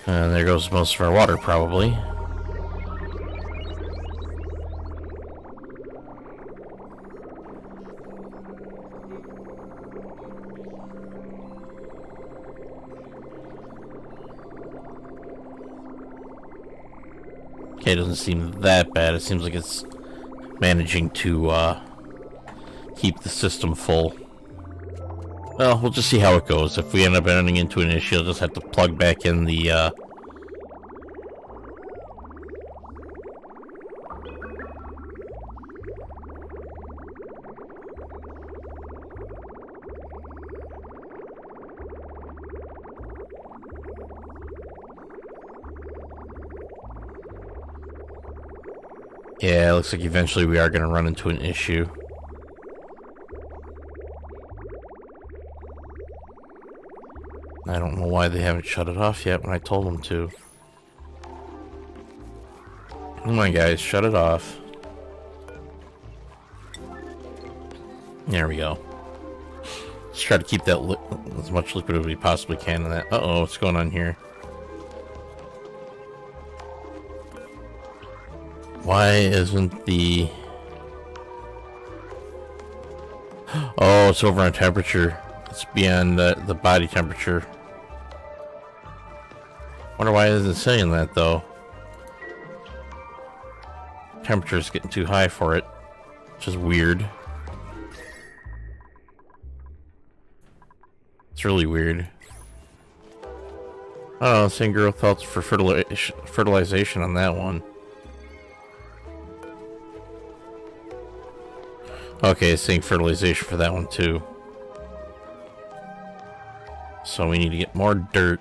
S1: And there goes most of our water, probably. Okay, it doesn't seem that bad. It seems like it's managing to keep the system full. Well, we'll just see how it goes. If we end up running into an issue, I'll just have to plug back in the yeah, it looks like eventually we are going to run into an issue. I don't know why they haven't shut it off yet when I told them to. Come on, guys, shut it off. There we go. Let's try to keep that as much liquid as we possibly can in that. Uh-oh, what's going on here? Why isn't the... Oh, it's over on temperature. It's beyond the body temperature. Wonder why it isn't saying that, though. Temperature's getting too high for it. Which is weird. It's really weird. I don't know, same growth thoughts for fertilization on that one. Okay, it's saying fertilization for that one too. So we need to get more dirt.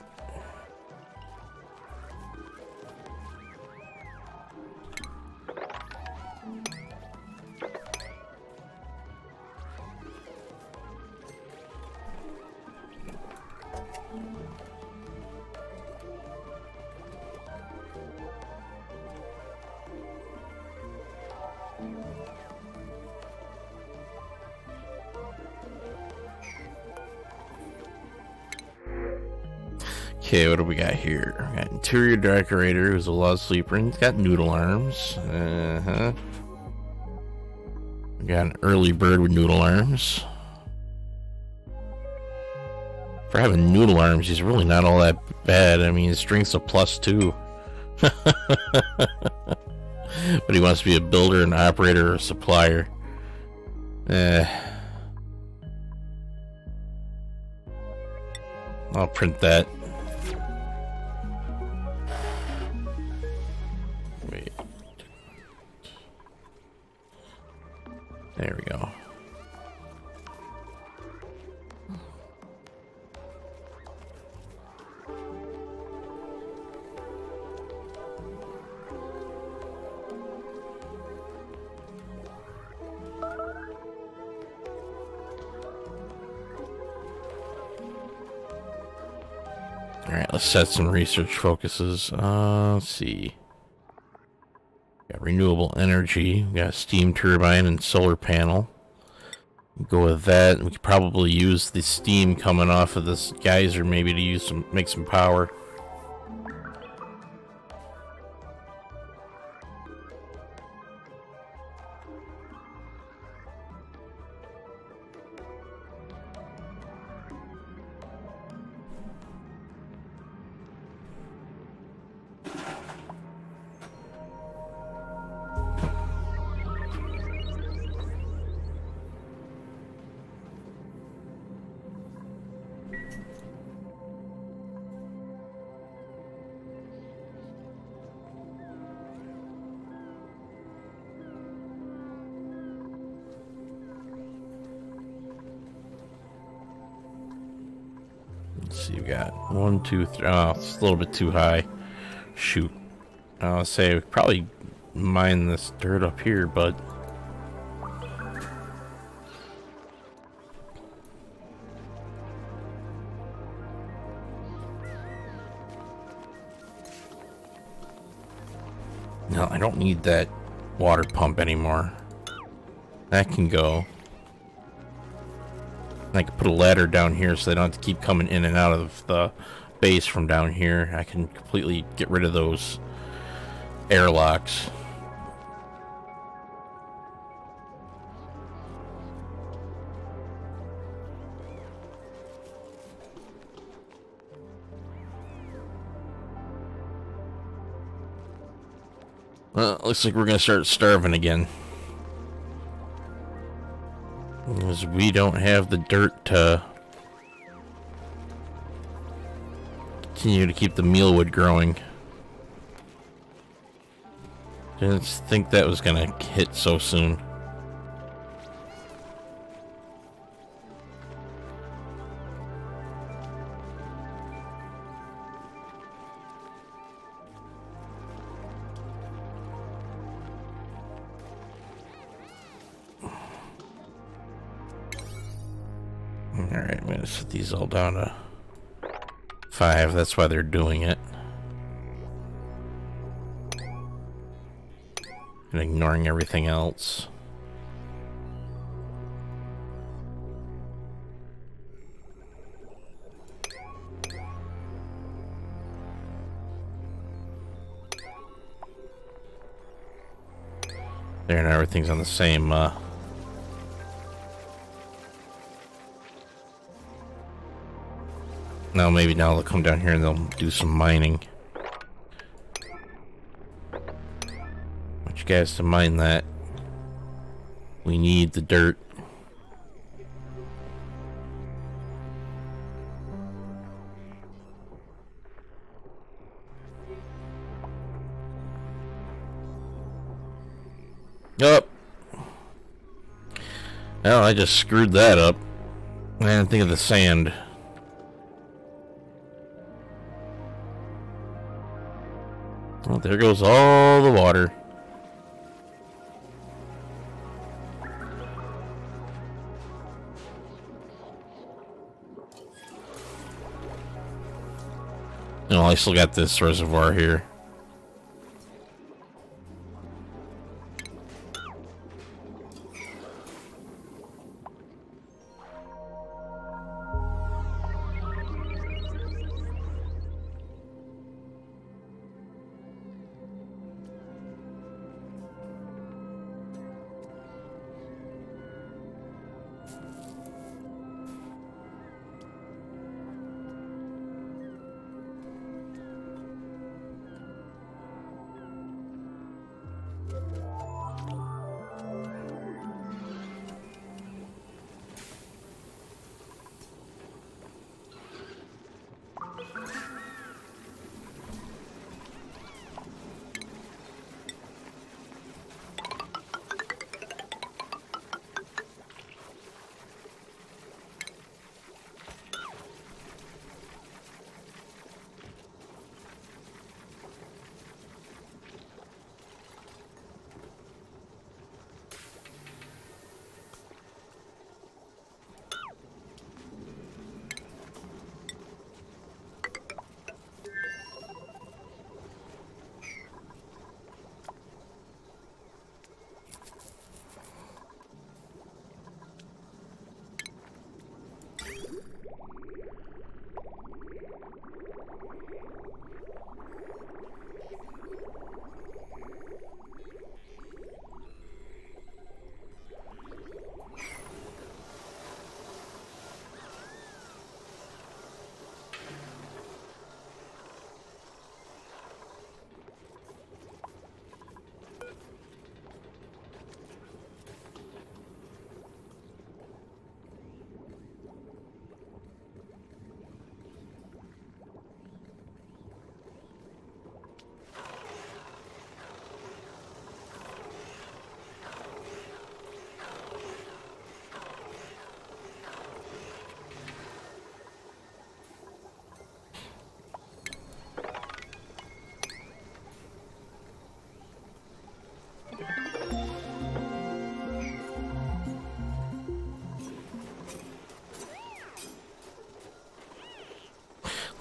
S1: Okay, what do we got here? We got interior decorator who's a lot sleeper and he's got noodle arms. We got an early bird with noodle arms. For having noodle arms, he's really not all that bad. I mean, his strength's a +2. But he wants to be a builder, an operator, or a supplier. I'll print that. Wait. There we go. Alright, let's set some research focuses. Let's see. We got renewable energy. We got a steam turbine and solar panel. Go with that. We could probably use the steam coming off of this geyser maybe to use make some power. Let's see, we got 1, 2, 3. Oh, it's a little bit too high. Shoot. I'll say we probably mine this dirt up here, but no, I don't need that water pump anymore. That can go. I can put a ladder down here so they don't have to keep coming in and out of the base from down here. I can completely get rid of those airlocks. Well, looks like we're gonna start starving again. Because we don't have the dirt to continue to keep the mealwood growing. Didn't think that was gonna hit so soon. Alright, I'm gonna set these all down to 5. That's why they're doing it. And ignoring everything else. There, and everything's on the same, Now maybe now they'll come down here and they'll do some mining. Want you guys to mine that. We need the dirt. Up. Oh, I just screwed that up. I didn't think of the sand. Well, there goes all the water. No, I still got this reservoir here.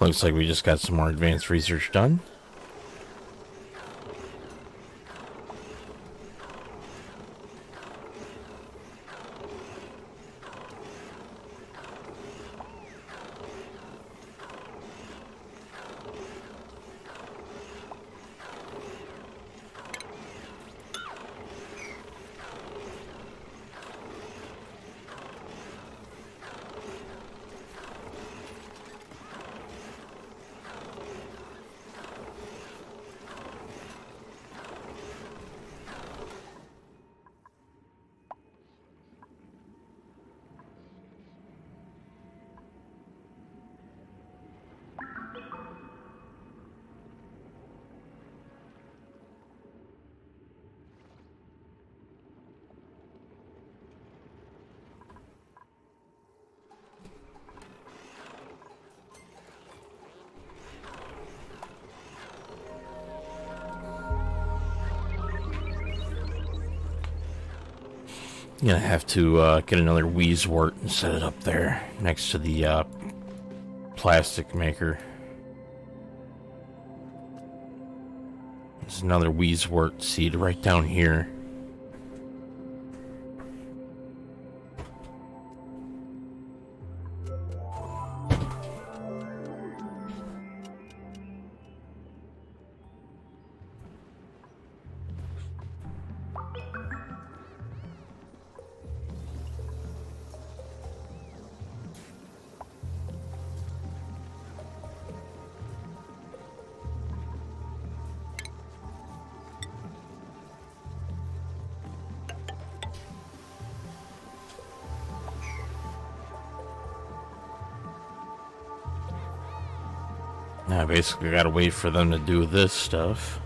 S1: Looks like we just got some more advanced research done. I'm gonna have to get another Weezewort and set it up there next to the plastic maker. There's another Weezewort seed right down here. I basically gotta wait for them to do this stuff.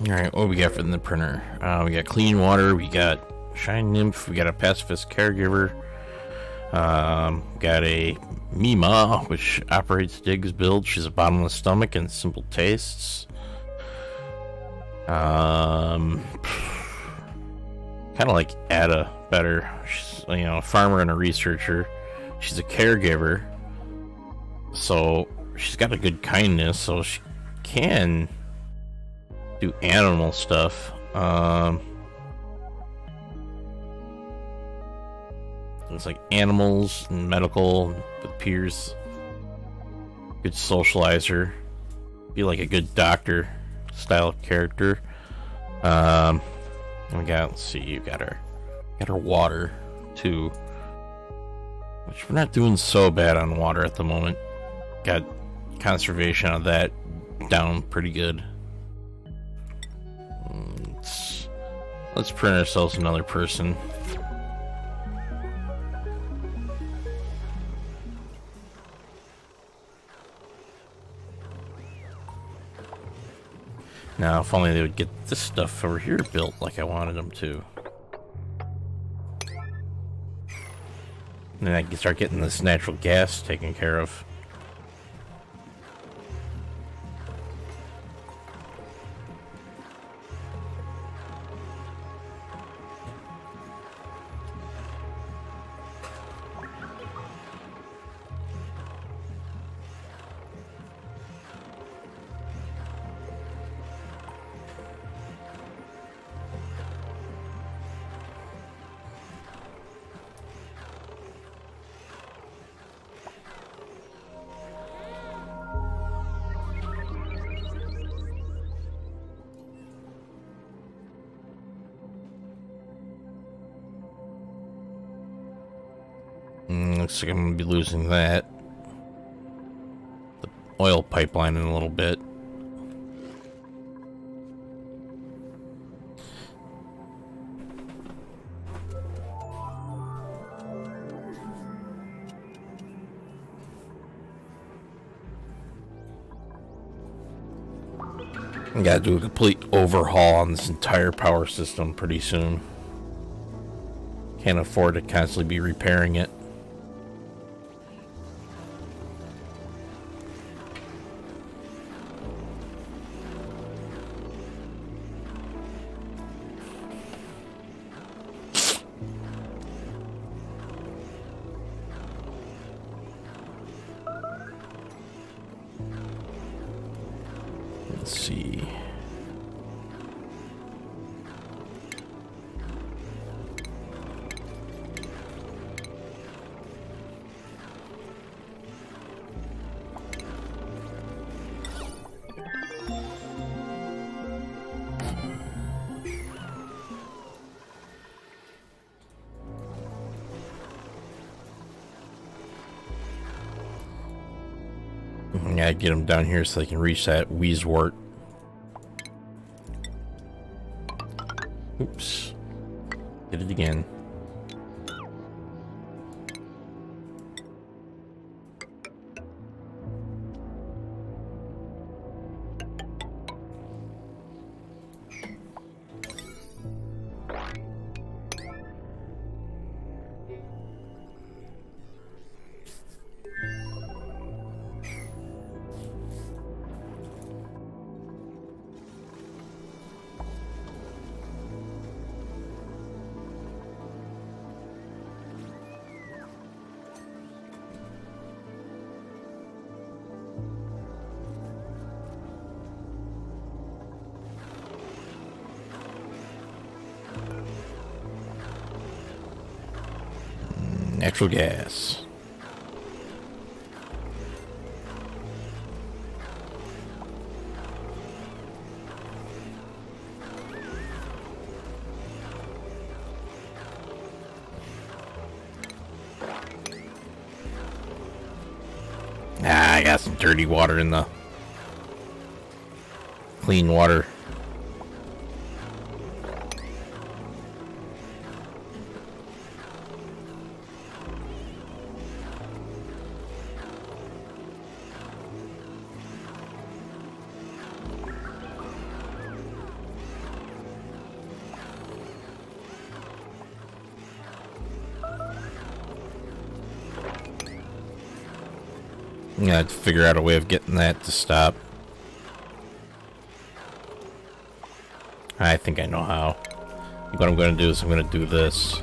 S1: Alright, what we got from the printer? We got clean water, we got shine nymph, we got a pacifist caregiver, got a Mima, which operates Dig's build. She's a bottomless stomach and simple tastes. Kind of like Ada better. She's, you know, a farmer and a researcher. She's a caregiver, so she's got a good kindness, so she can do animal stuff. It's like animals and medical with peers. Good socializer. Be like a good doctor style of character. We got, let's see, you got our water too, which we're not doing so bad on water at the moment. Got conservation of that down pretty good. Let's print ourselves another person. Now, if only they would get this stuff over here built like I wanted them to. And then I can start getting this natural gas taken care of. Looks like I'm going to be losing that. The oil pipeline in a little bit. I gotta do a complete overhaul on this entire power system pretty soon. Can't afford to constantly be repairing it. Let's see. Yeah, get them down here so they can reach that Wheezewort. Oops. Did it again. Natural gas. Ah, I got some dirty water in the clean water. I'm gonna have to figure out a way of getting that to stop. I think I know how. What I'm gonna do is I'm gonna do this.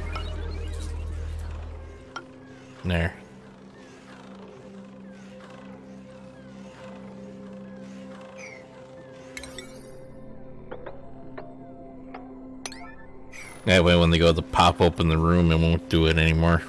S1: There. That way when they go to pop open the room, it won't do it anymore.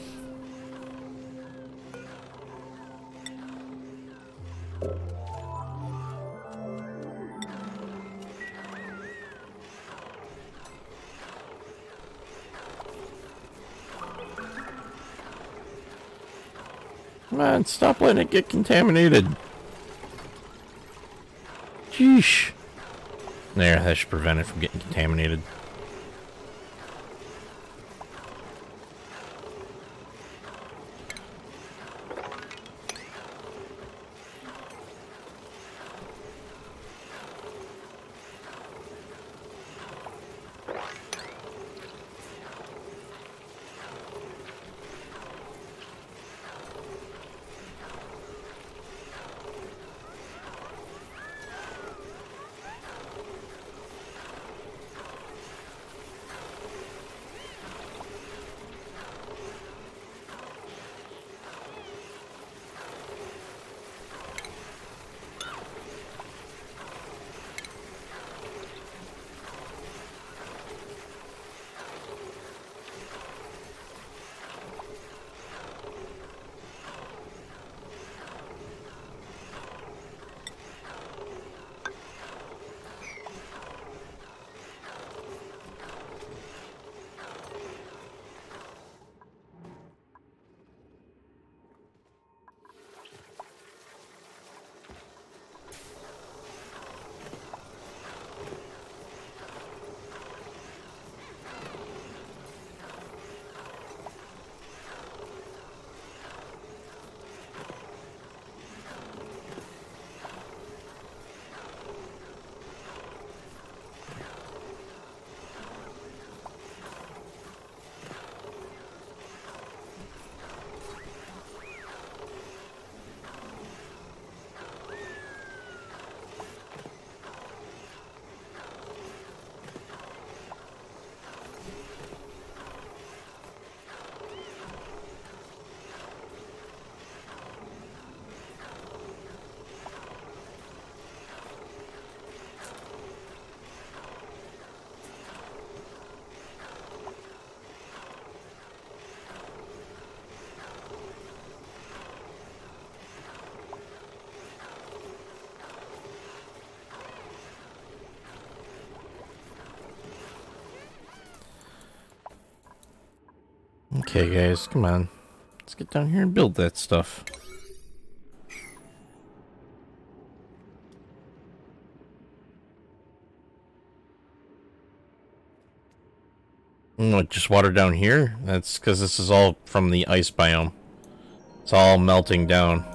S1: Come on, stop letting it get contaminated. Sheesh. There, that should prevent it from getting contaminated. Okay, guys, come on. Let's get down here and build that stuff. What, just water down here? That's because this is all from the ice biome. It's all melting down.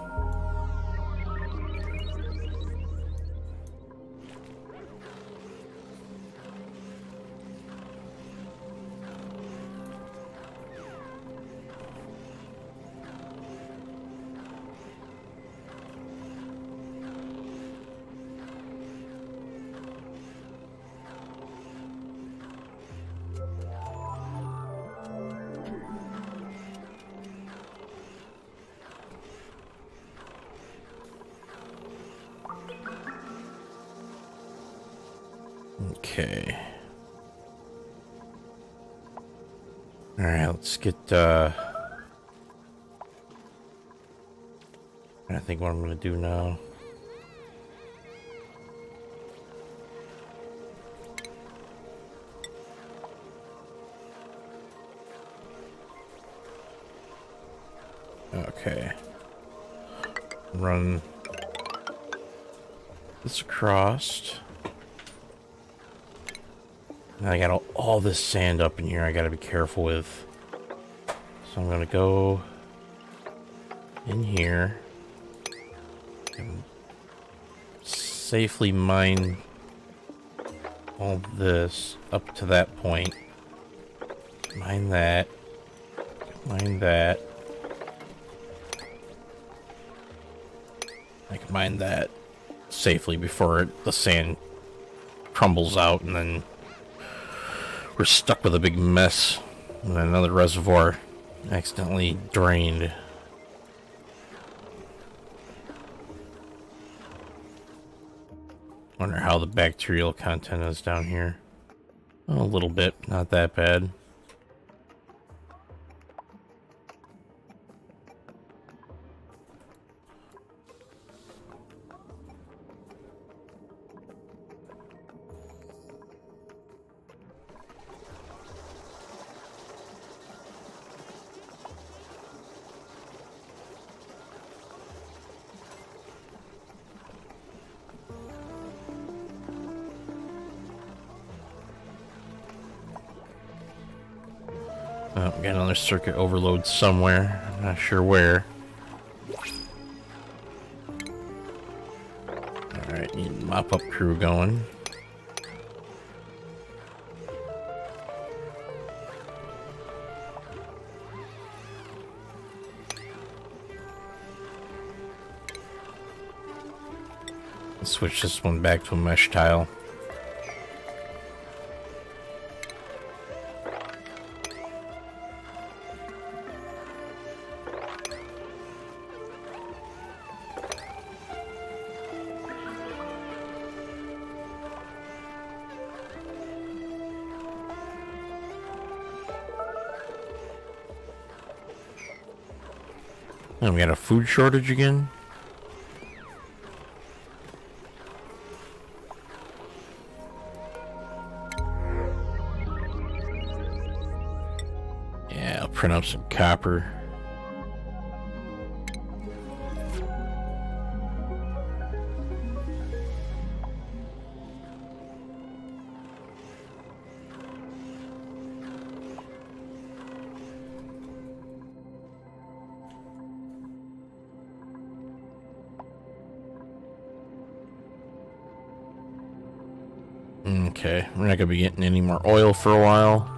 S1: Okay. Alright, let's get, I think what I'm gonna do now. Okay. Run this across. I got all this sand up in here I gotta be careful with. So I'm gonna go in here and safely mine all this up to that point. Mine that. Mine that. I can mine that safely before the sand crumbles out and then we're stuck with a big mess and another reservoir accidentally drained. Wonder how the bacterial content is down here. Oh, a little bit, not that bad. Oh, we got another circuit overload somewhere. I'm not sure where. Alright, need a mop-up crew going. Let's switch this one back to a mesh tile. And we got a food shortage again. Yeah, I'll print up some copper. Okay, we're not gonna be getting any more oil for a while.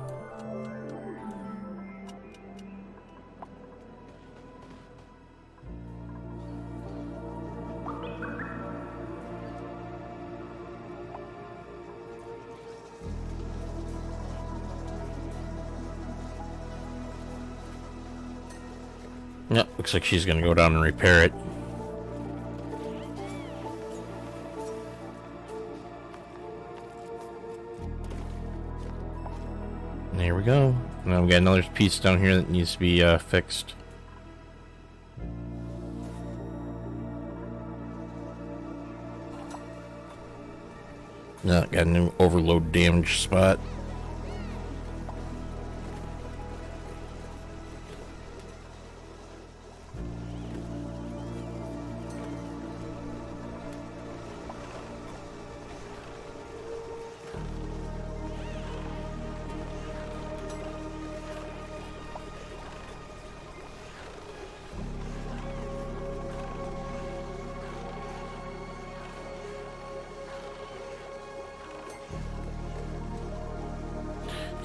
S1: Yep, looks like she's gonna go down and repair it. There we go. Now we got another piece down here that needs to be fixed. Now got a new overload damage spot.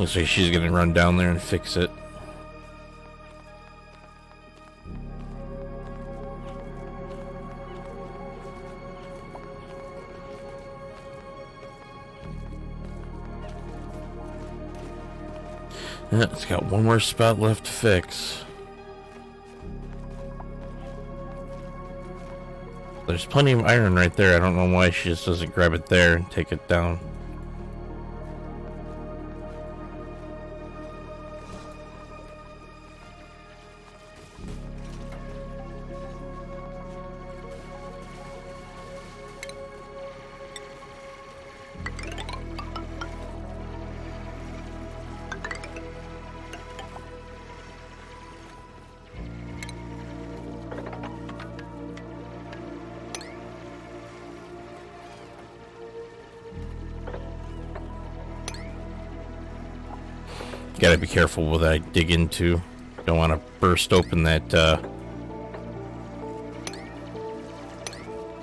S1: Looks like she's gonna run down there and fix it. Yeah, it's got one more spot left to fix. There's plenty of iron right there. I don't know why she just doesn't grab it there and take it down. Gotta be careful what I dig into. Don't want to burst open that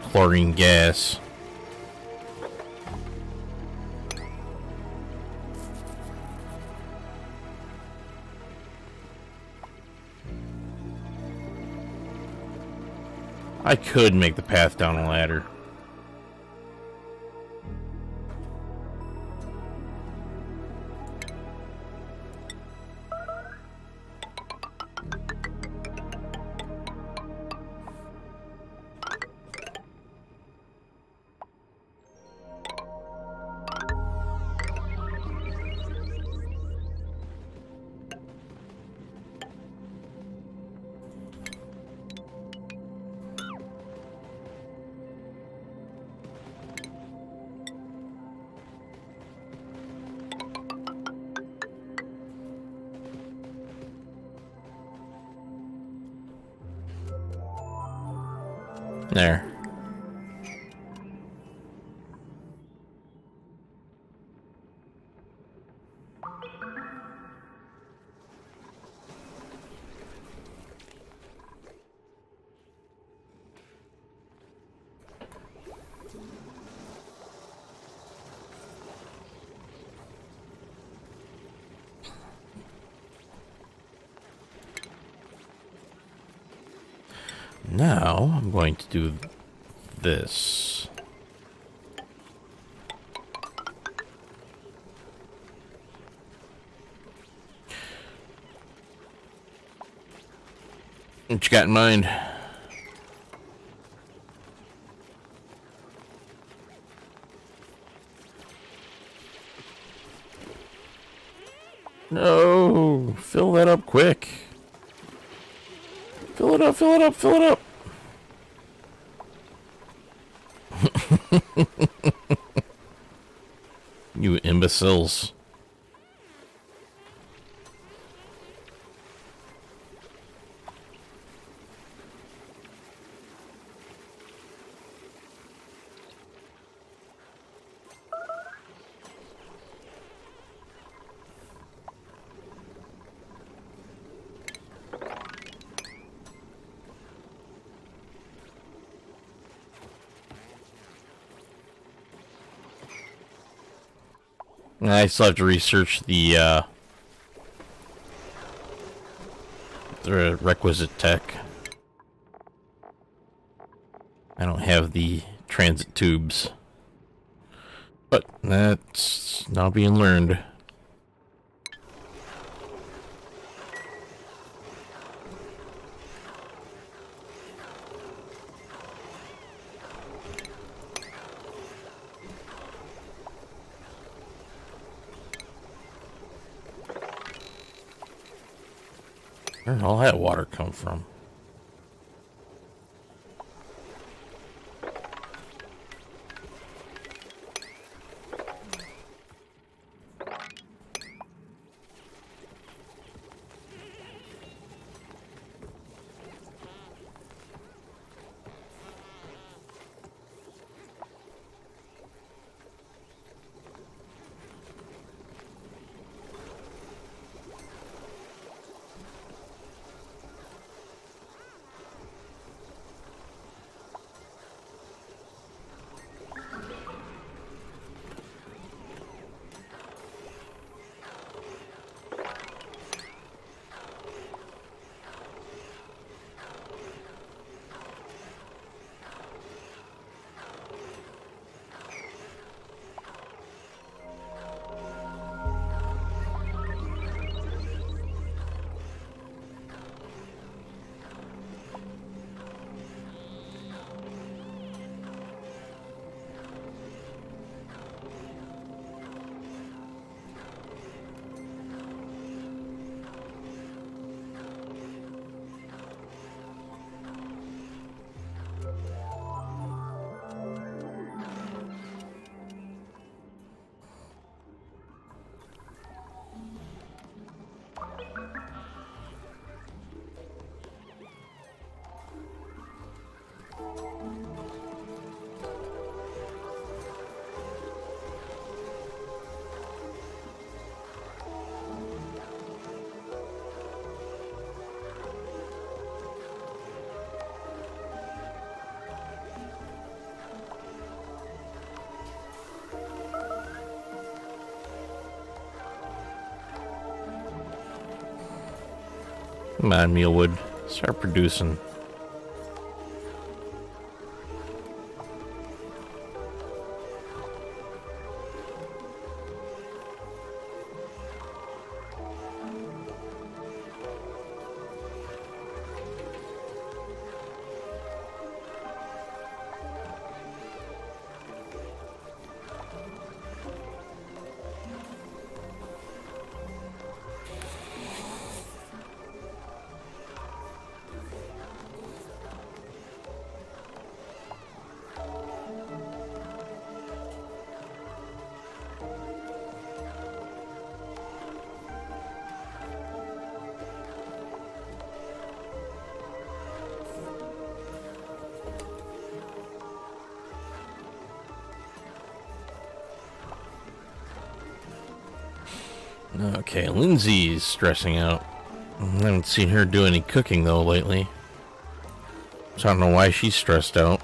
S1: chlorine gas. I could make the path down a ladder. There. Now I'm going to do this. What you got in mind? No, fill that up quick. Fill it up, fill it up, fill it up. You imbeciles. I still have to research the requisite tech. I don't have the transit tubes, but that's now being learned. Where'd all that water come from? Come on, Mealwood. Start producing. Okay, Lindsay's stressing out. I haven't seen her do any cooking though lately. So I don't know why she's stressed out.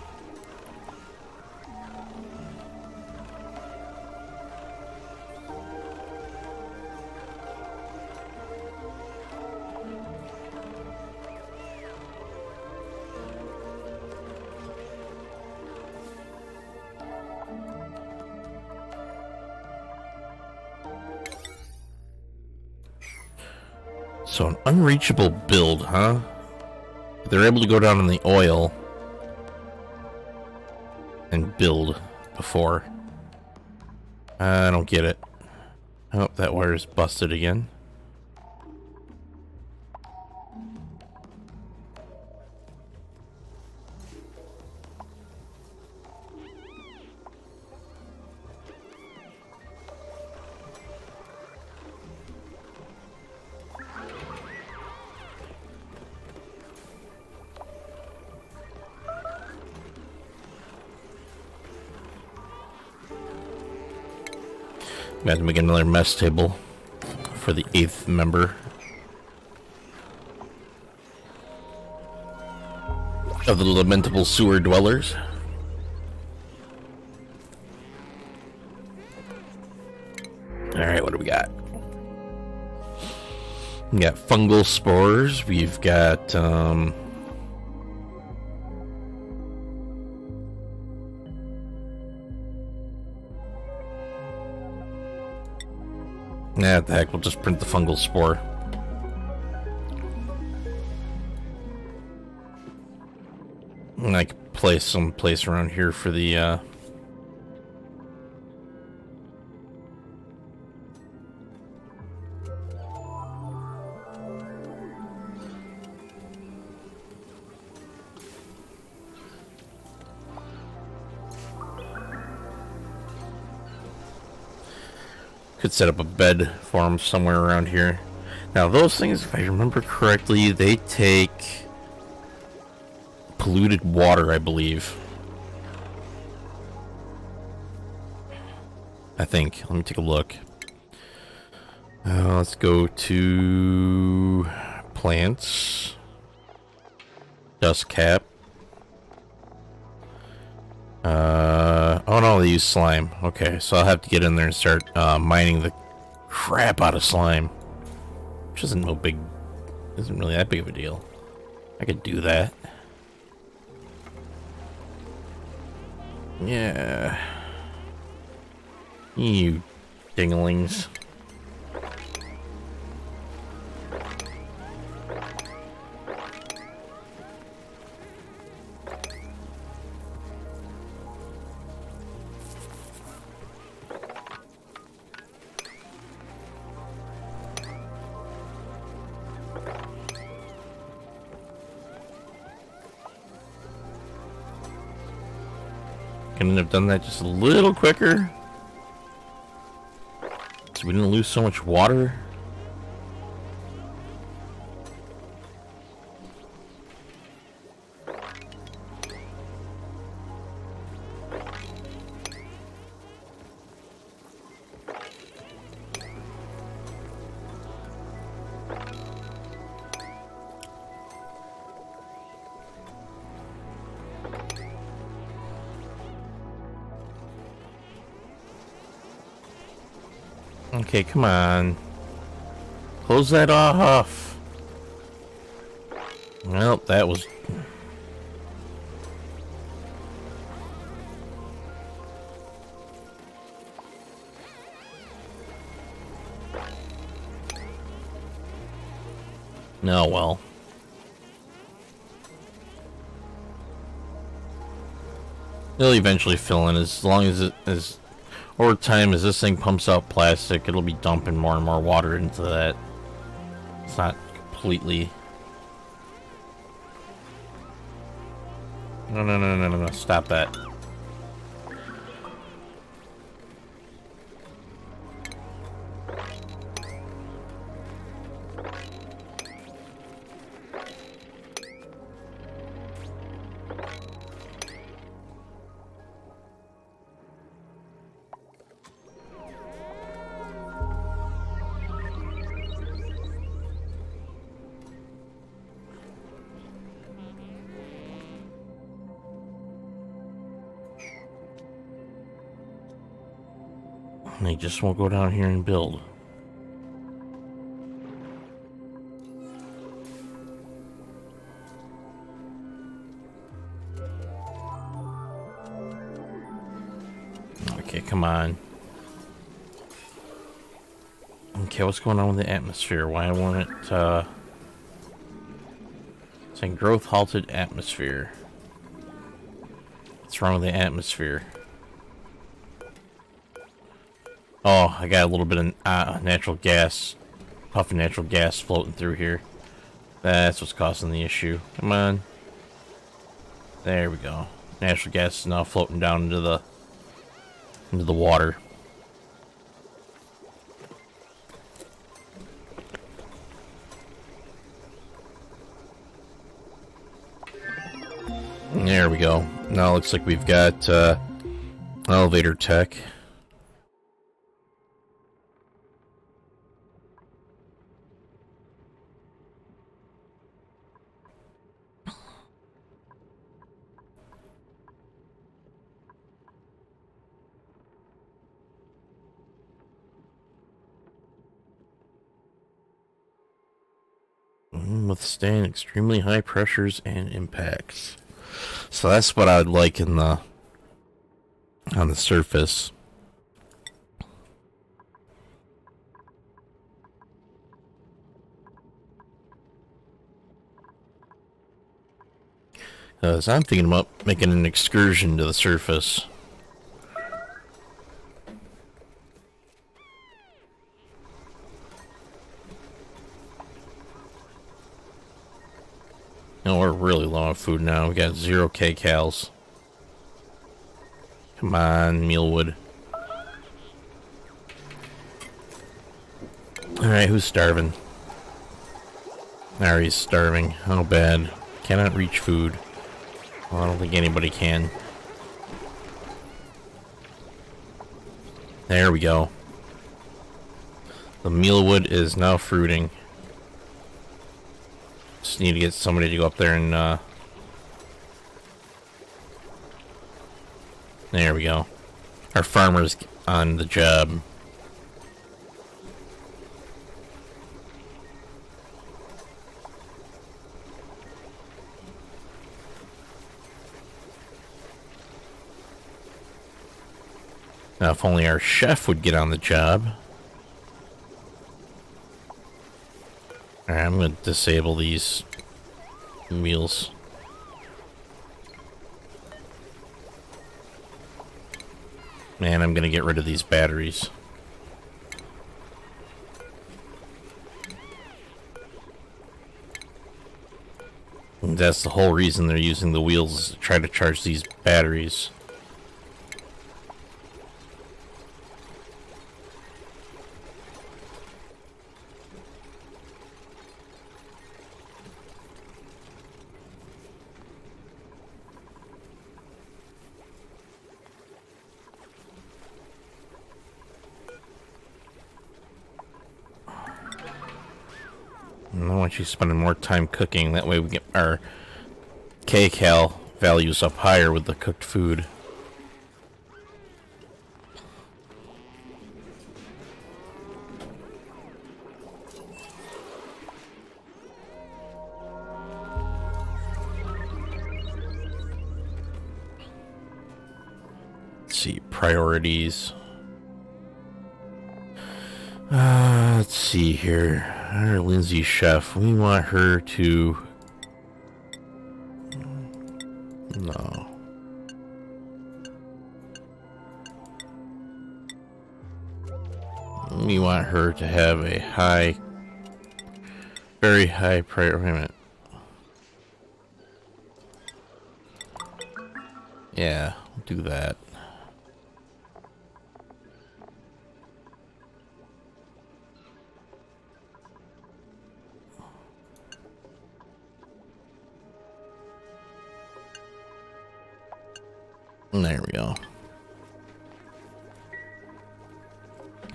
S1: So an unreachable build, huh? They're able to go down in the oil and build before. I don't get it. Oh, that wire's busted again. We have to make another mess table for the 8th member of the lamentable sewer dwellers. Alright, what do we got? We got fungal spores. We've got nah, what the heck, we'll just print the fungal spore. And I could place some place around here for the could set up a bed for them somewhere around here. Now those things, if I remember correctly, they take polluted water, I believe. I think. Let me take a look. Let's go to plants. Dust cap. Oh no, they use slime. Okay, so I'll have to get in there and start mining the crap out of slime. Which isn't really that big of a deal. I could do that. Yeah. You dinglings. Couldn't have done that just a little quicker, so we didn't lose so much water. Okay, come on. Close that off. Well, that was... No, well. It'll eventually fill in as long as it is... Over time, as this thing pumps out plastic, it'll be dumping more and more water into that. It's not completely... No, stop that. They just won't go down here and build. Okay, come on. Okay, what's going on with the atmosphere? Why won't it, saying growth halted atmosphere. What's wrong with the atmosphere? Oh, I got a little bit of natural gas, puff of natural gas floating through here. That's what's causing the issue. Come on. There we go. Natural gas is now floating down into the water. There we go. Now it looks like we've got elevator tech. Withstand extremely high pressures and impacts. So that's what I would like in on the surface. So I'm thinking about making an excursion to the surface. No, we're really low on food now. We got 0 kcals. Come on, mealwood. Alright, who's starving? Ari's starving. How bad? Cannot reach food. Well, I don't think anybody can. There we go. The mealwood is now fruiting. Just need to get somebody to go up there and, there we go. Our farmer's on the job. Now, if only our chef would get on the job. Alright, I'm going to disable these wheels. And I'm going to get rid of these batteries. And that's the whole reason they're using the wheels, is to try to charge these batteries. I want you spending more time cooking. That way we get our kcal values up higher with the cooked food. see, priorities. Let's see here. Our Lindsay Chef, we want her to... No. We want her to have a high, very high priority. Wait a minute. Yeah, we'll do that. There we go.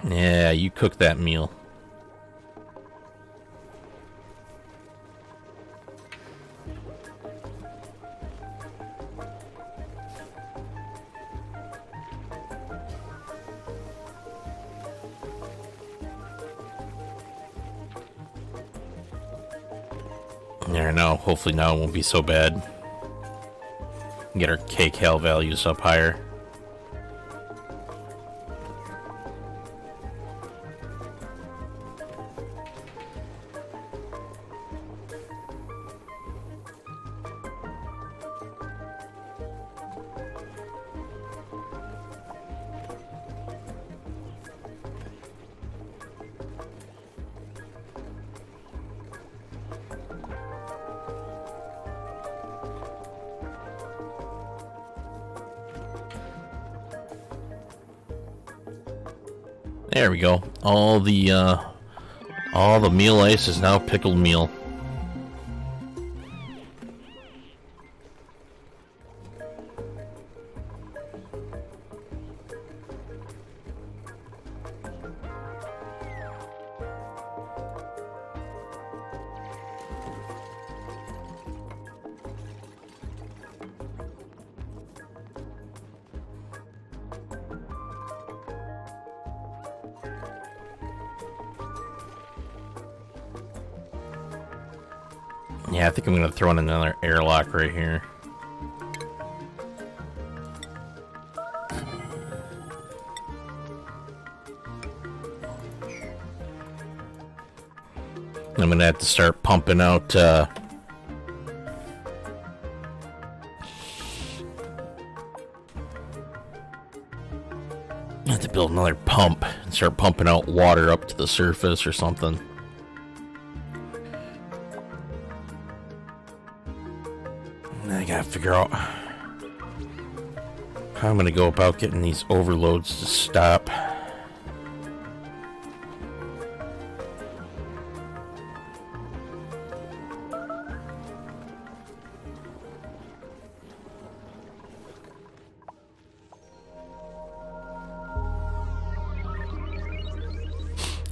S1: Yeah, you cook that meal. There, now, hopefully now it won't be so bad. Get our kcal values up higher. There we go. All the meal ice is now pickled meal. Yeah, I think I'm gonna throw in another airlock right here. I'm gonna have to start pumping out I have to build another pump and start pumping out water up to the surface or something. I gotta figure out how I'm gonna go about getting these overloads to stop.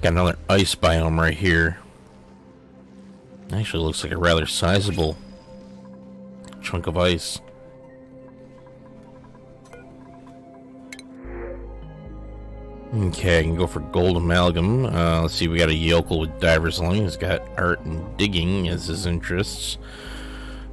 S1: Got another ice biome right here. Actually looks like a rather sizable chunk of ice. Okay, I can go for gold amalgam. Let's see, we got a yokel with diver's lung. He's got art and digging as his interests.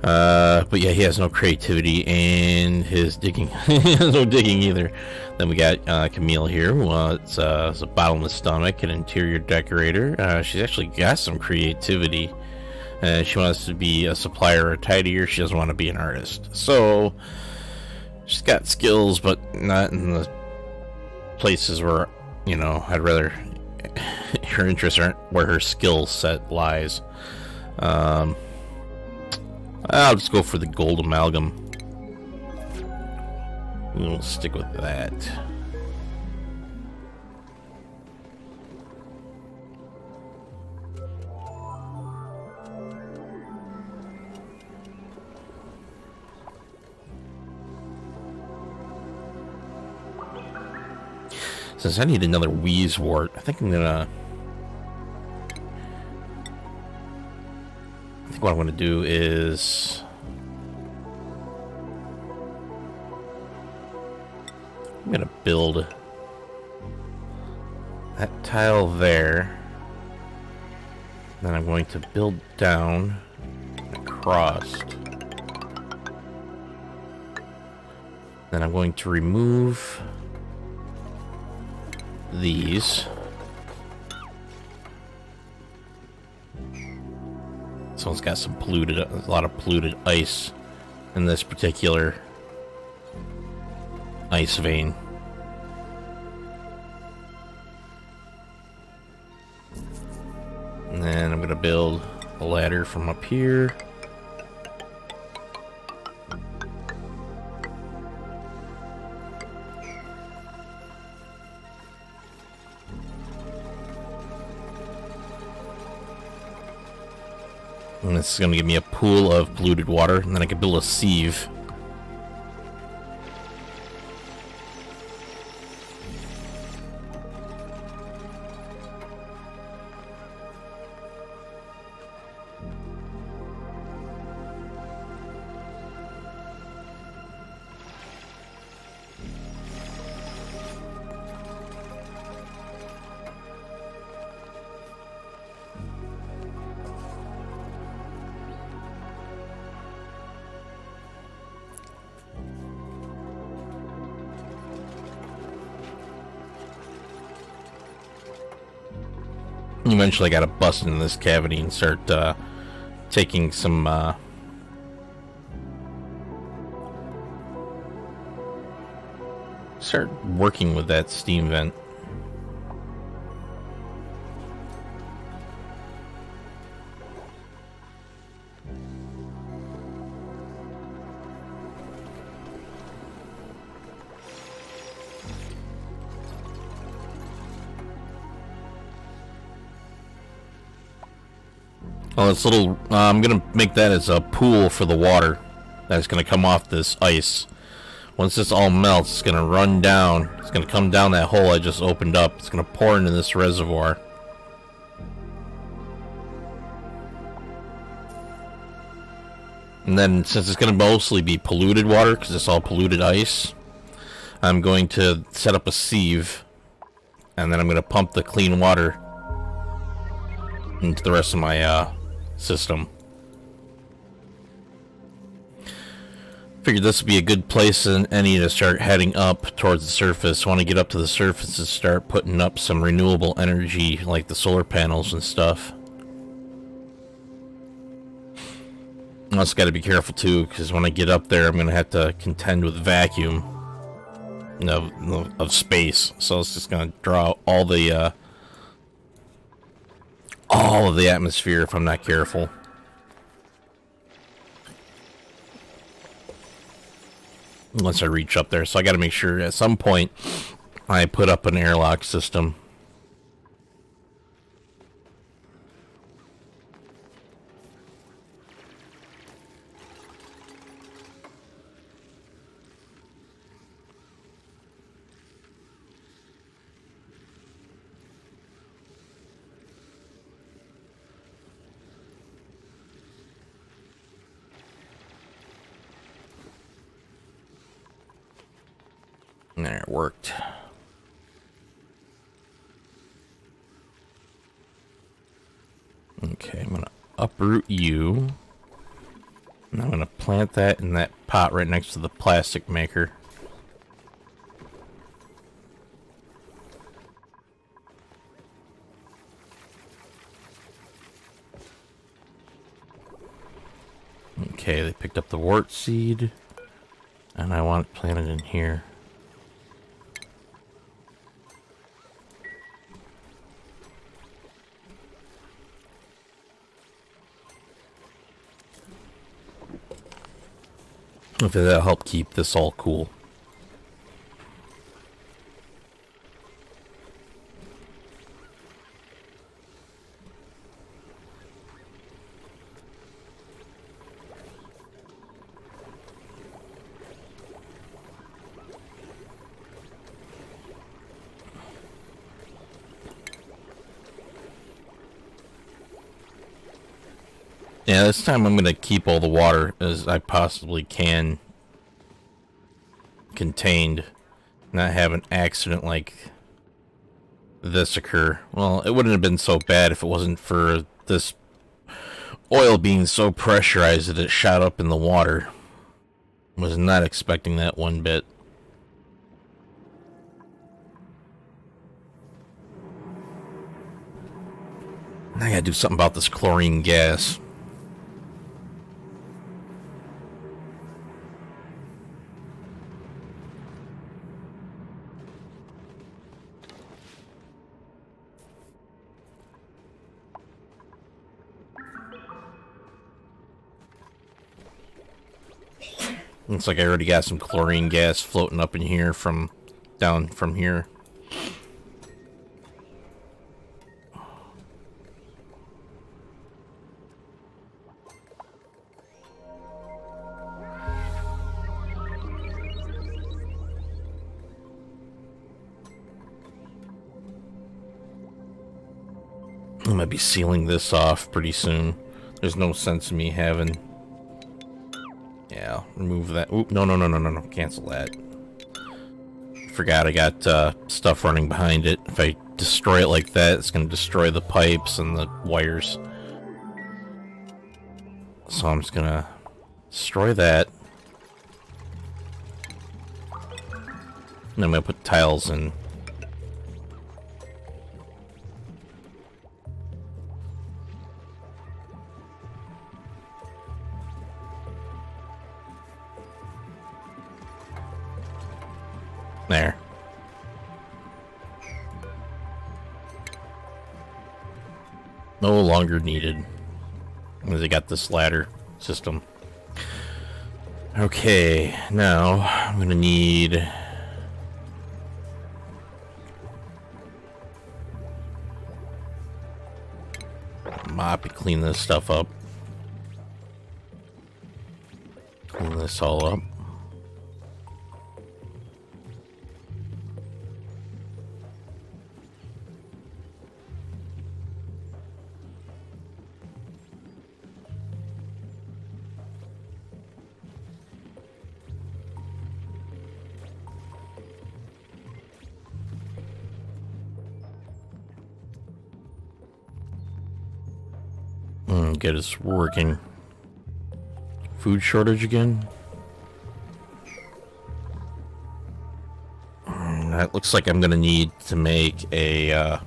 S1: But yeah, he has no creativity, and his digging, he has no digging either. Then we got Camille here. It's a bottomless stomach, an interior decorator. She's actually got some creativity. She wants to be a supplier or a tidier. She doesn't want to be an artist. So she's got skills, but not in the places where, you know, I'd rather her interests aren't where her skill set lies. I'll just go for the gold amalgam. We'll stick with that. Since I need another Wheezewort, I think what I'm gonna do is I'm gonna build that tile there. Then I'm going to build down and across Then I'm going to remove these. This one's got some polluted, a lot of polluted ice in this particular ice vein. And then I'm gonna build a ladder from up here. And this is going to give me a pool of polluted water, and then I can build a sieve. Eventually I gotta bust into this cavity and start taking some start working with that steam vent. Oh, this little, I'm gonna make that as a pool for the water that's gonna come off this ice. Once this all melts, it's gonna run down. It's gonna come down that hole I just opened up. It's gonna pour into this reservoir. And then, since it's gonna mostly be polluted water, because it's all polluted ice, I'm going to set up a sieve, and then I'm gonna pump the clean water into the rest of my system. Figured this would be a good place in any to start heading up towards the surface. I want to get up to the surface and start putting up some renewable energy like the solar panels and stuff. I also got to be careful too, because when I get up there I'm going to have to contend with vacuum of space, so it's just going to draw all of the atmosphere if I'm not careful. Once I reach up there, so I got to make sure at some point I put up an airlock system. There, it worked. Okay, I'm gonna uproot you. And I'm gonna plant that in that pot right next to the plastic maker. Okay, they picked up the wart seed, and I want it planted in here. Hopefully that'll help keep this all cool. Yeah, this time I'm going to keep all the water as I possibly can contained, not have an accident like this occur. Well, it wouldn't have been so bad if it wasn't for this oil being so pressurized that it shot up in the water. Was not expecting that one bit. I gotta do something about this chlorine gas. Looks like I already got some chlorine gas floating up in here from down from here. I might be sealing this off pretty soon. There's no sense in me having... Yeah, remove that. Oop, no. Cancel that. Forgot I got stuff running behind it. If I destroy it like that, it's going to destroy the pipes and the wires. So I'm just going to destroy that. And I'm going to put tiles in. There. No longer needed. Because I got this ladder system. Okay, now I'm gonna need... mop to clean this stuff up. Clean this all up. Get us working. Food shortage again? That looks like I'm gonna need to make a,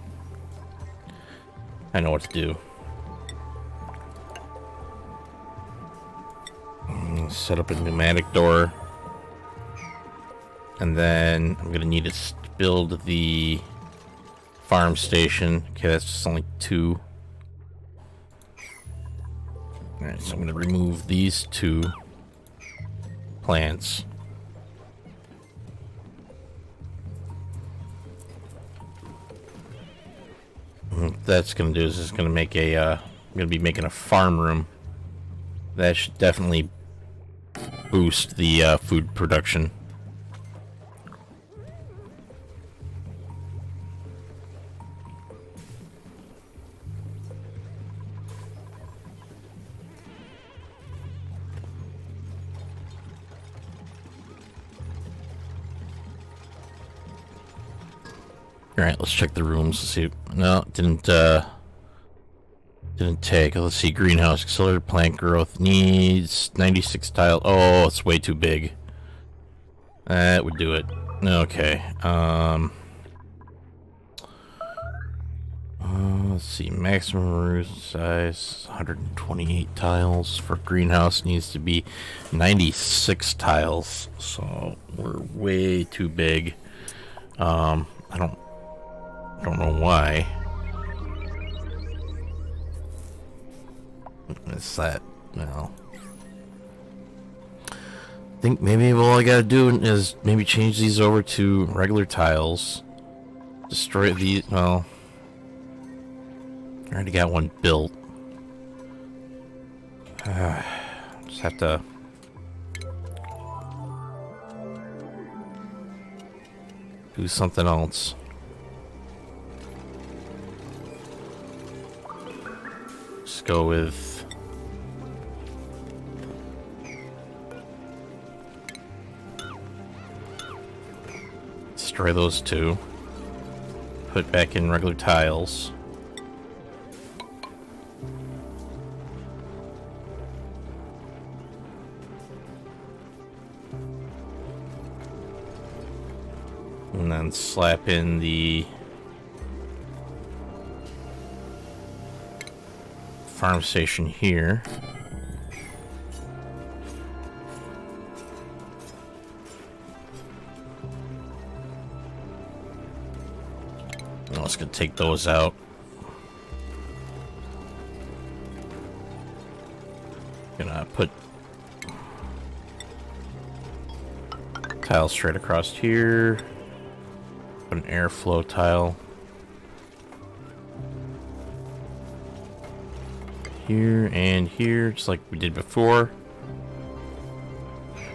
S1: I know what to do. Set up a pneumatic door. And then I'm gonna need to build the farm station. Okay, that's just only 2. Alright, so I'm going to remove these 2 plants. And what that's going to do is it's going to make a, I'm going to be making a farm room. That should definitely boost the food production. Alright, let's check the rooms to see. No, didn't take. Let's see. Greenhouse. Accelerated plant growth needs 96 tiles. Oh, it's way too big. That would do it. Okay. Let's see. Maximum room size 128 tiles. For greenhouse needs to be 96 tiles. So we're way too big. I don't know why. It's that, well. I think maybe all I gotta do is maybe change these over to regular tiles. Destroy these, well. I already got one built. Just have to... do something else. Just go with... destroy those 2. Put back in regular tiles. And then slap in the farm station here. I was gonna take those out. Gonna put tile straight across here. Put an airflow tile here and here, just like we did before.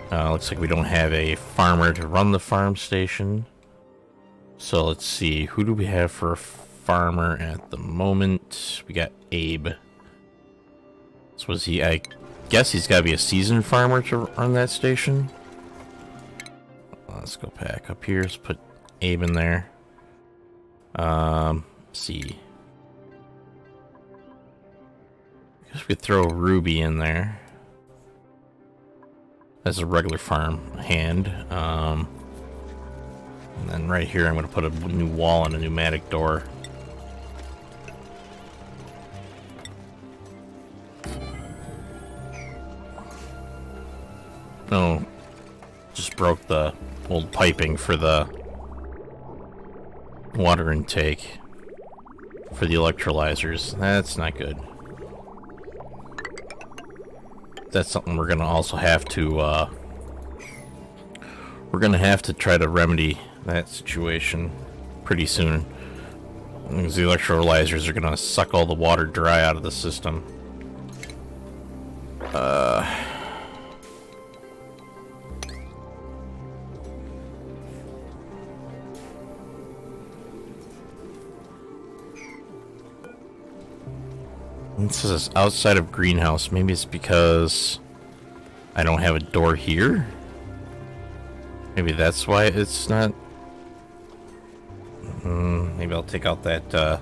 S1: Looks like we don't have a farmer to run the farm station. So let's see, who do we have for a farmer at the moment? We got Abe. So was he, I guess he's gotta be a seasoned farmer to run that station. Let's go back up here, let's put Abe in there. Let's see. I guess we could throw Ruby in there as a regular farm hand. And then right here I'm going to put a new wall and a pneumatic door. Oh, just broke the old piping for the water intake for the electrolyzers. That's not good. That's something we're gonna also have to try to remedy that situation pretty soon, because the electrolyzers are gonna suck all the water dry out of the system. It says outside of greenhouse. Maybe it's because I don't have a door here. Maybe that's why it's not. Maybe I'll take out that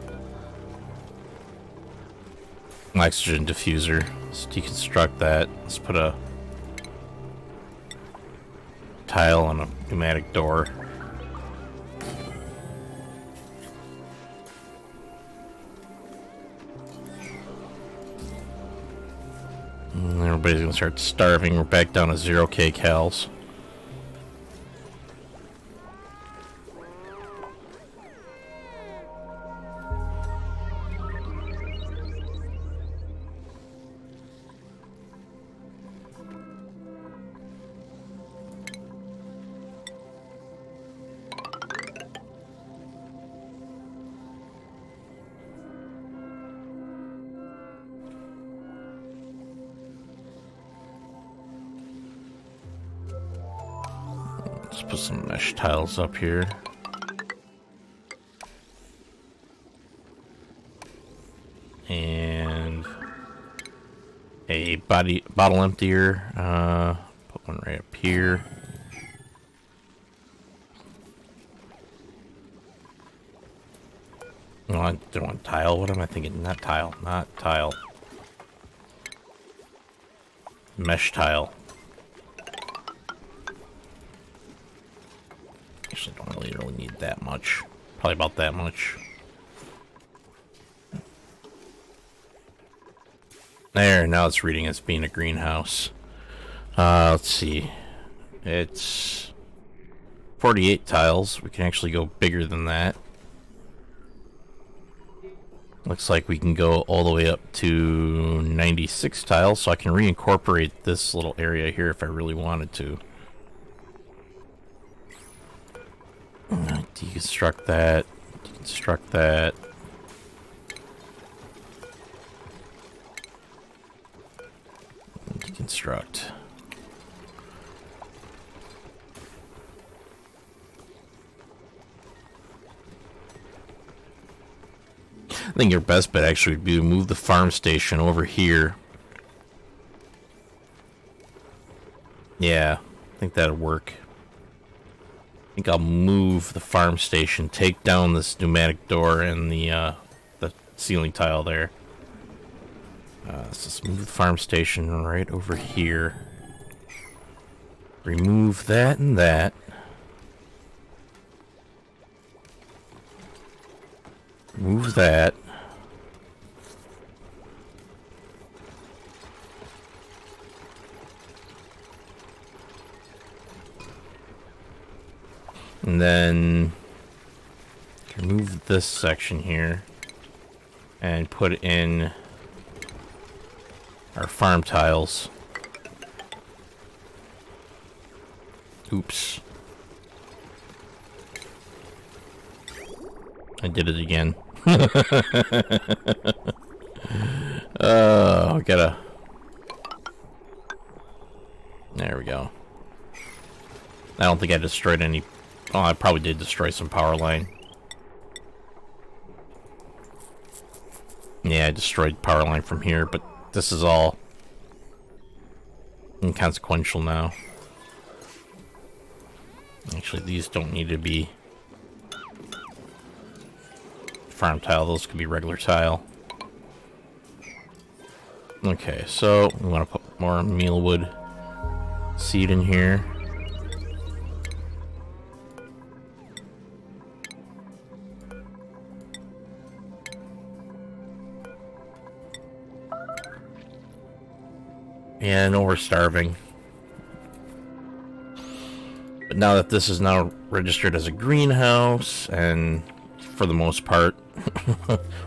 S1: oxygen diffuser. Let's deconstruct that. Let's put a tile on a pneumatic door. Everybody's gonna start starving. We're back down to 0 kcals. Let's put some mesh tiles up here. And a bottle emptier. Put one right up here. No, I don't want tile. What am I thinking? Not tile. Not tile. Mesh tile. Actually, don't really need that much. Probably about that much. There, now it's reading as being a greenhouse. Let's see. It's 48 tiles. We can actually go bigger than that. Looks like we can go all the way up to 96 tiles, so I can reincorporate this little area here if I really wanted to. Deconstruct that. Deconstruct that. Deconstruct. I think your best bet actually would be to move the farm station over here. Yeah, I think that'll work. I think I'll move the farm station, take down this pneumatic door and the ceiling tile there. Let's just move the farm station right over here. Remove that and that. Move that. And then remove this section here and put in our farm tiles. Oops. I did it again. Oh, gotta... There we go. I don't think I destroyed any... Oh, I probably did destroy some power line. Yeah, I destroyed power line from here, but this is all inconsequential now. Actually, these don't need to be farm tile. Those could be regular tile. Okay, so we want to put more mealwood seed in here. Yeah, I know we're starving. But now that this is now registered as a greenhouse, and for the most part,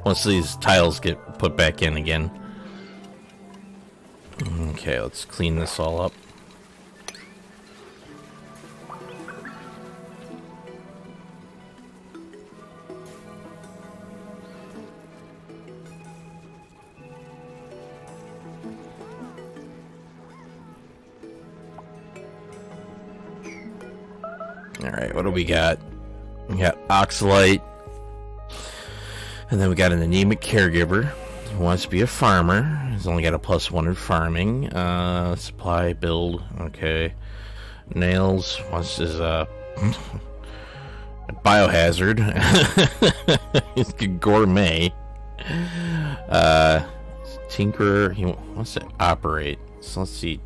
S1: once these tiles get put back in again. Okay, let's clean this all up. Alright, what do we got? We got Oxalite. And then we got an anemic caregiver who wants to be a farmer. He's only got a +1 in farming. Supply, build, okay. Nails wants his a biohazard. He's a gourmet. Tinkerer, he wants to operate. So let's see.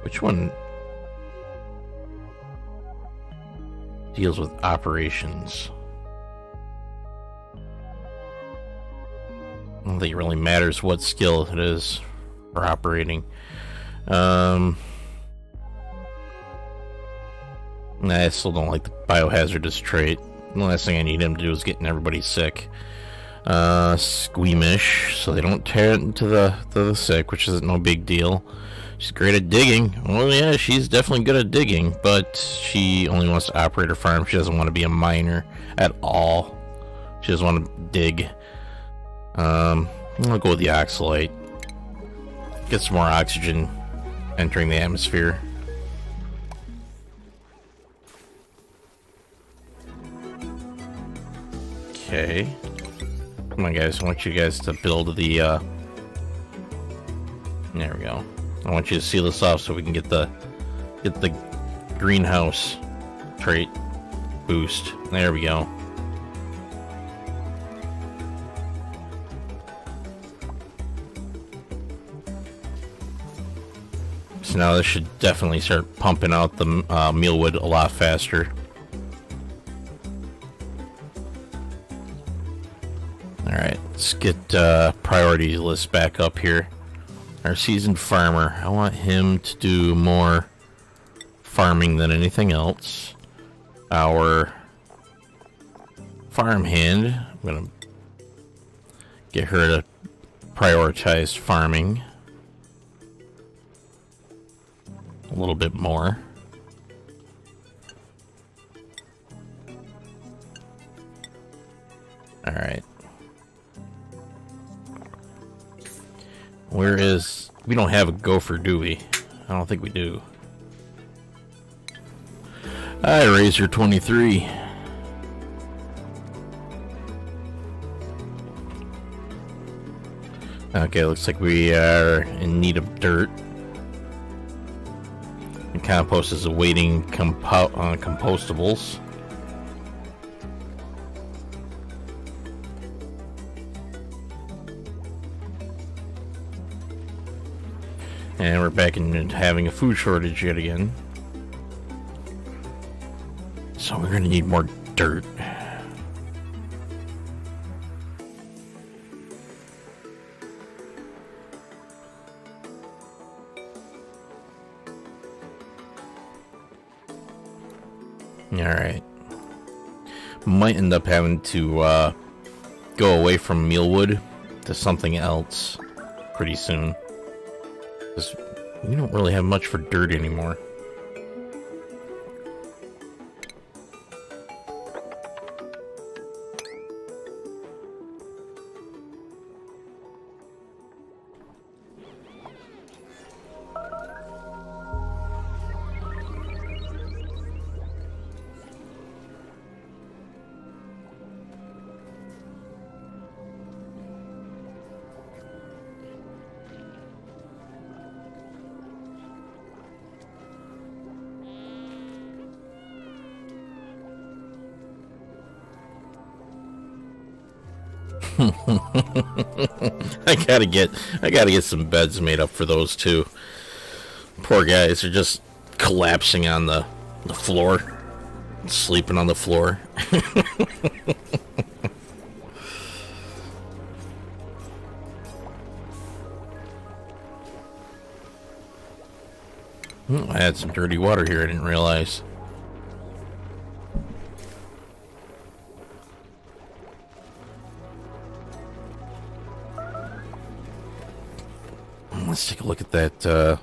S1: Which one deals with operations? I don't think it really matters what skill it is for operating. I still don't like the biohazardous trait. The last thing I need him to do is getting everybody sick. Squeamish, so they don't tear it into the sick, which is no big deal. She's great at digging. Well, yeah, she's definitely good at digging, but she only wants to operate her farm. She doesn't want to be a miner at all. She doesn't want to dig. I'll go with the Oxalite. Get some more oxygen entering the atmosphere. Okay. Come on, guys. I want you guys to build the, there we go. I want you to seal this off so we can get the greenhouse trait boost. There we go. So now this should definitely start pumping out the mealwood a lot faster. Alright, let's get priority list back up here. Our seasoned farmer, I want him to do more farming than anything else. Our farmhand, I'm going to get her to prioritize farming a little bit more. Alright. Where is... We don't have a gopher, do we? I don't think we do. Hi, Razor 23. Okay, looks like we are in need of dirt. And compost is awaiting compostables. And we're back in having a food shortage yet again. So we're gonna need more dirt. Alright. Might end up having to go away from mealwood to something else pretty soon. Because we don't really have much for dirt anymore. I gotta get some beds made up for those two. Poor guys are just collapsing on the floor, sleeping on the floor. I had some dirty water here, I didn't realize. Let's take a look at that,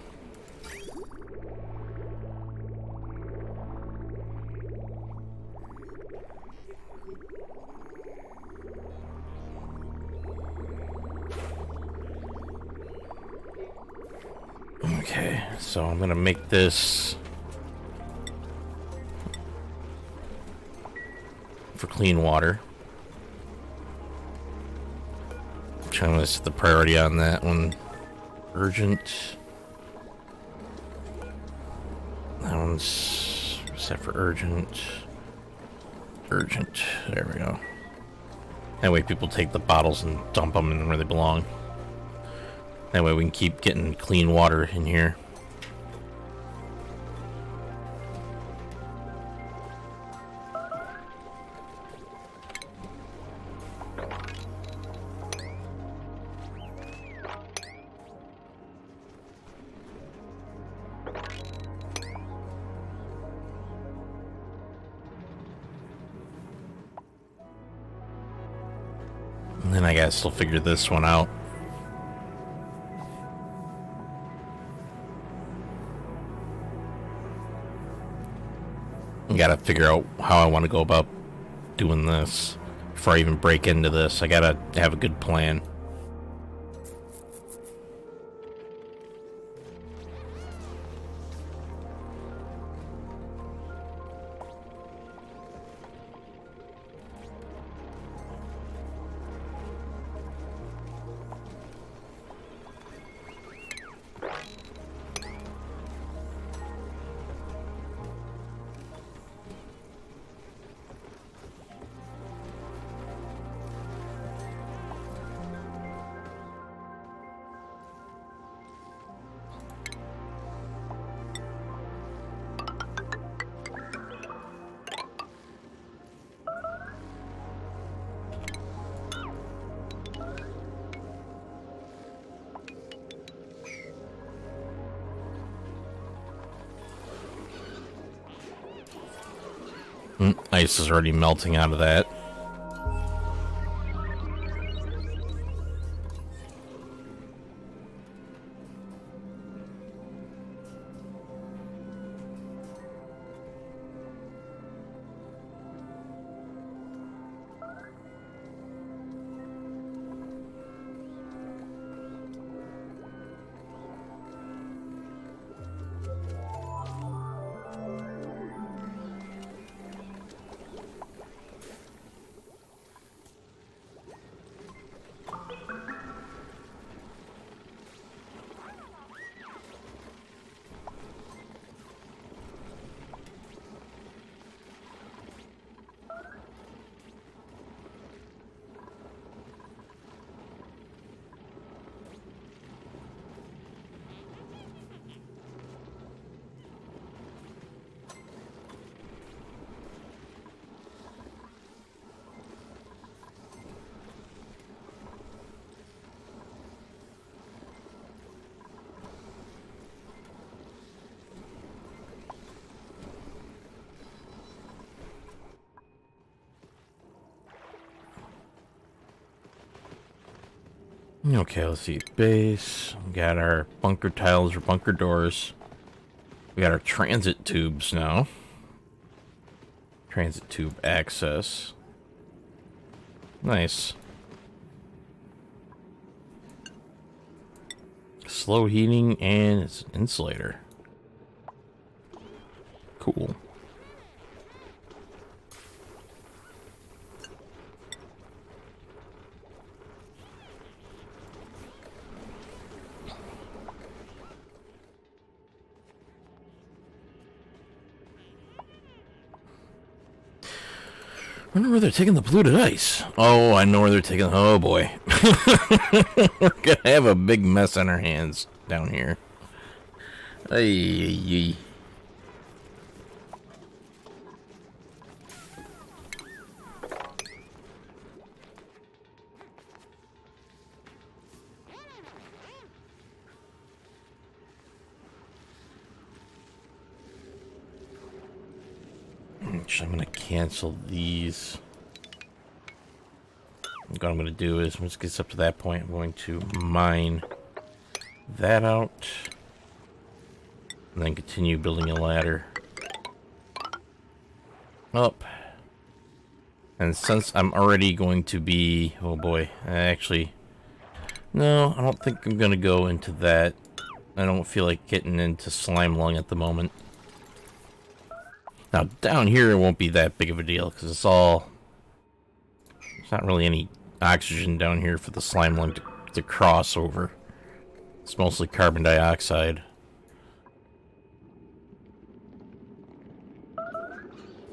S1: Okay, so I'm gonna make this for clean water. I'm trying to set the priority on that one. Urgent. That one's set for urgent. Urgent. There we go. That way people take the bottles and dump them in where they belong. That way we can keep getting clean water in here. And then I gotta still figure this one out. I gotta figure out how I want to go about doing this before I even break into this. I gotta have a good plan. Ice is already melting out of that. Okay, let's see. Base. We got our bunker tiles or bunker doors. We got our transit tubes now. Transit tube access. Nice. Slow heating and it's an insulator. Cool. I wonder where they're taking the polluted ice. Oh, I know where they're taking. Oh boy. We're gonna have a big mess on our hands down here. Ay. I'm gonna cancel these. What I'm gonna do is, once it gets up to that point, I'm going to mine that out, and then continue building a ladder up. And since I'm already going to be, oh boy, actually, no, I don't think I'm gonna go into that. I don't feel like getting into slime lung at the moment. Now, down here, it won't be that big of a deal, because it's all... There's not really any oxygen down here for the slime lung to cross over. It's mostly carbon dioxide.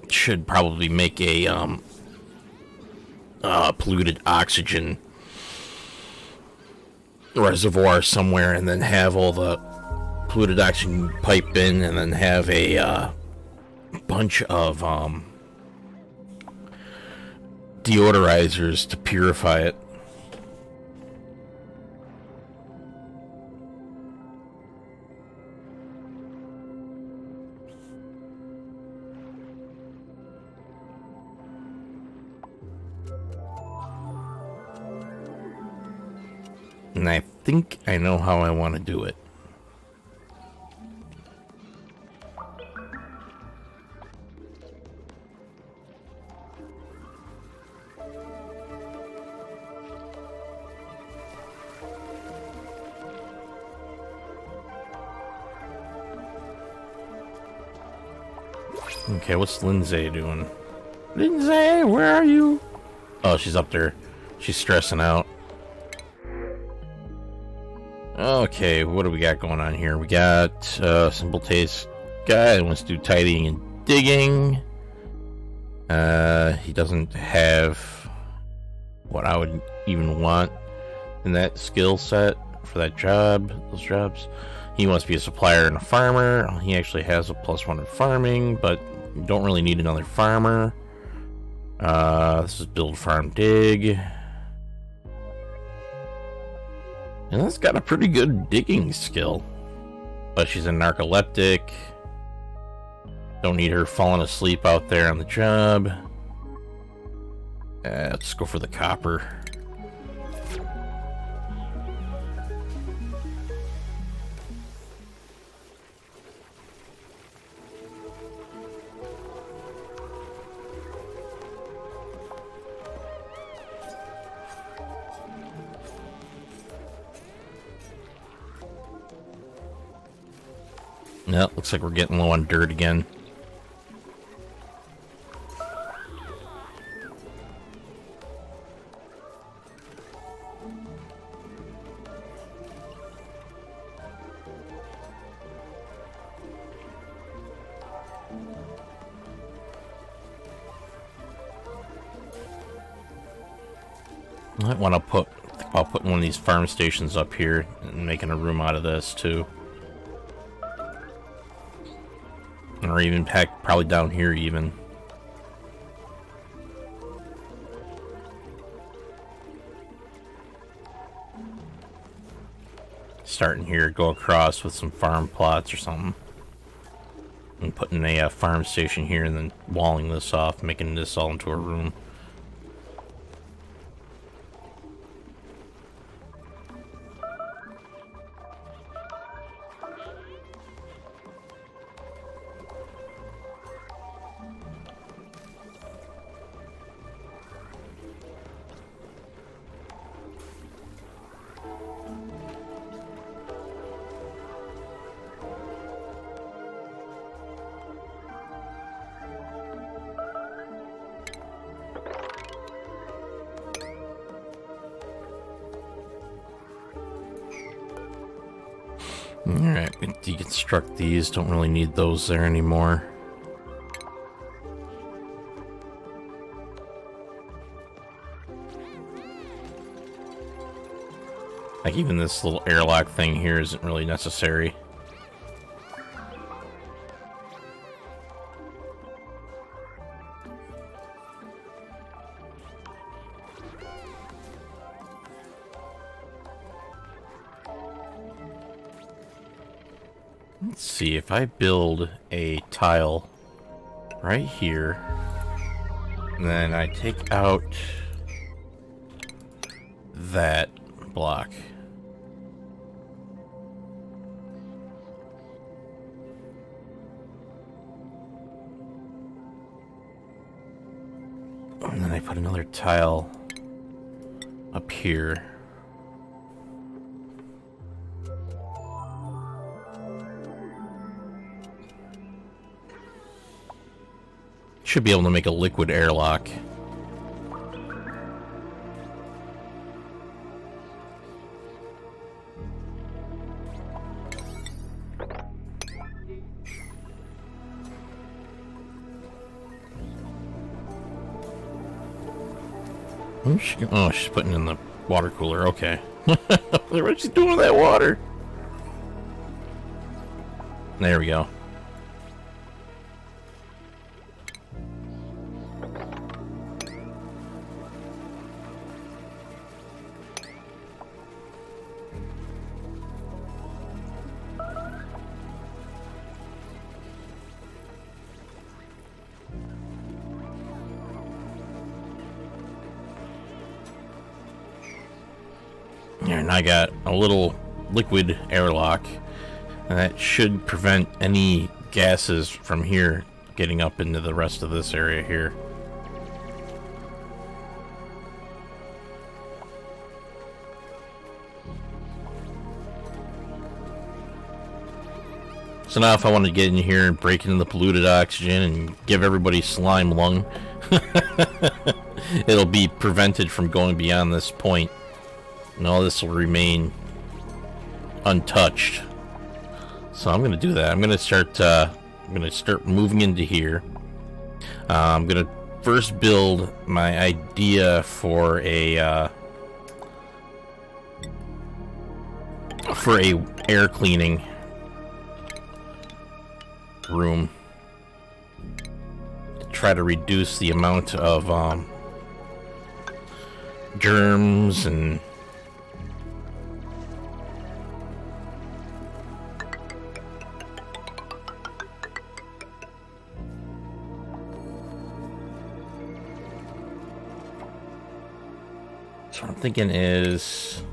S1: Should probably make a, polluted oxygen reservoir somewhere, and then have all the polluted oxygen pipe in, and then have a, bunch of deodorizers to purify it. And I think I know how I want to do it. Okay, what's Lindsay doing? Lindsay, where are you? Oh, she's up there. She's stressing out. Okay, what do we got going on here? We got Simple Taste guy that wants to do tidying and digging. He doesn't have what I would even want in that skill set for that job, those jobs. He wants to be a supplier and a farmer. He actually has a +1 in farming, but you don't really need another farmer. This is build, farm, dig. And that's got a pretty good digging skill. But she's a narcoleptic. Don't need her falling asleep out there on the job. Let's go for the copper. Yeah, looks like we're getting low on dirt again. I might want to think about putting one of these farm stations up here and making a room out of this too. Or even probably down here even. Starting here, go across with some farm plots or something. And putting a farm station here and then walling this off, making this all into a room. Alright, we deconstruct these. Don't really need those there anymore. Like, even this little airlock thing here isn't really necessary. Let's see, if I build a tile right here, and then I take out that block. And then I put another tile up here. Should be able to make a liquid airlock. Oh, she's putting in the water cooler. Okay. What's she doing with that water? There we go. And I got a little liquid airlock, and that should prevent any gases from here getting up into the rest of this area here. So now if I want to get in here and break into the polluted oxygen and give everybody slime lung, it'll be prevented from going beyond this point. And all this will remain untouched. So I'm gonna do that. I'm gonna start moving into here. I'm gonna first build my idea for a air cleaning room. Try to reduce the amount of germs and what I'm thinking is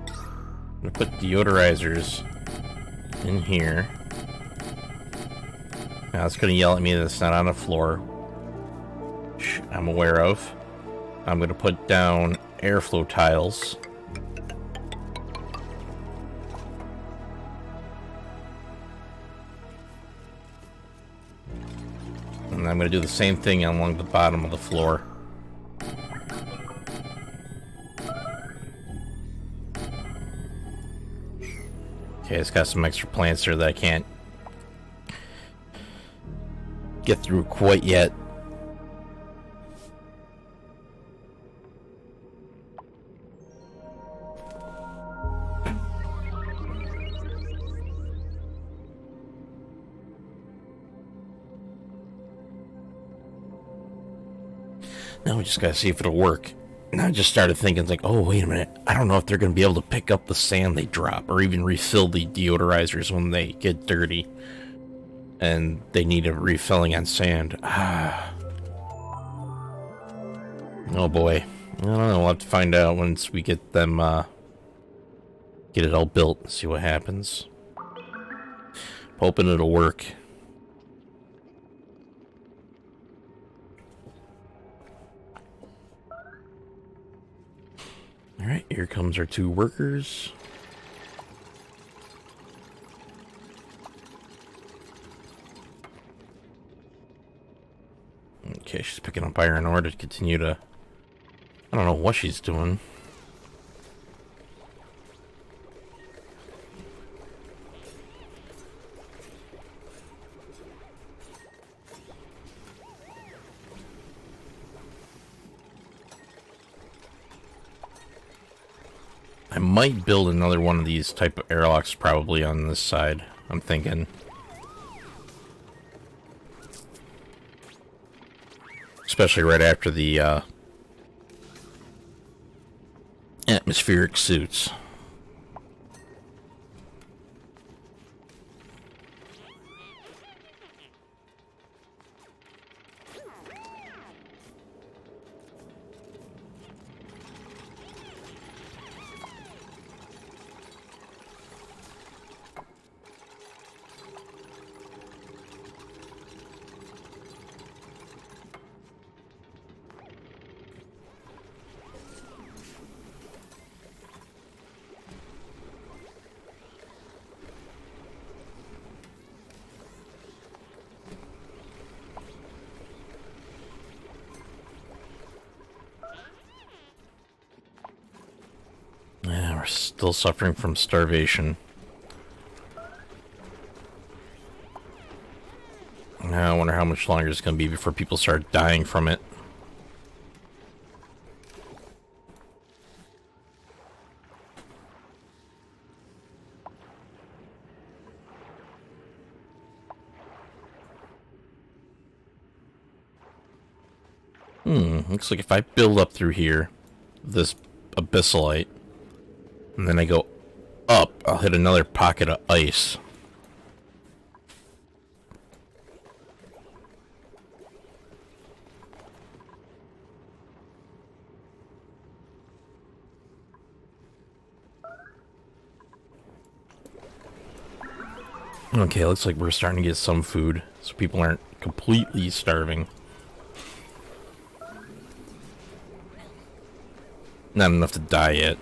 S1: I'm gonna put deodorizers in here. Now it's gonna yell at me that it's not on the floor, which I'm aware of. I'm gonna put down airflow tiles. And I'm gonna do the same thing along the bottom of the floor. Okay, it's got some extra plants there that I can't get through quite yet. Now we just gotta see if it'll work. And I just started thinking, like, oh, wait a minute. I don't know if they're going to be able to pick up the sand they drop or even refill the deodorizers when they get dirty and they need a refilling on sand. Oh, boy. I don't know. We'll have to find out once we get them, get it all built and see what happens. Hoping it'll work. Alright, here comes our two workers. Okay, she's picking up iron ore to continue to... I don't know what she's doing. I might build another one of these type of airlocks probably on this side, I'm thinking. Especially right after the atmospheric suits. Yeah, we're still suffering from starvation. Now I wonder how much longer it's going to be before people start dying from it. Looks like if I build up through here, this abyssalite, and then I go up, I'll hit another pocket of ice. Okay, looks like we're starting to get some food, so people aren't completely starving. Not enough to die yet.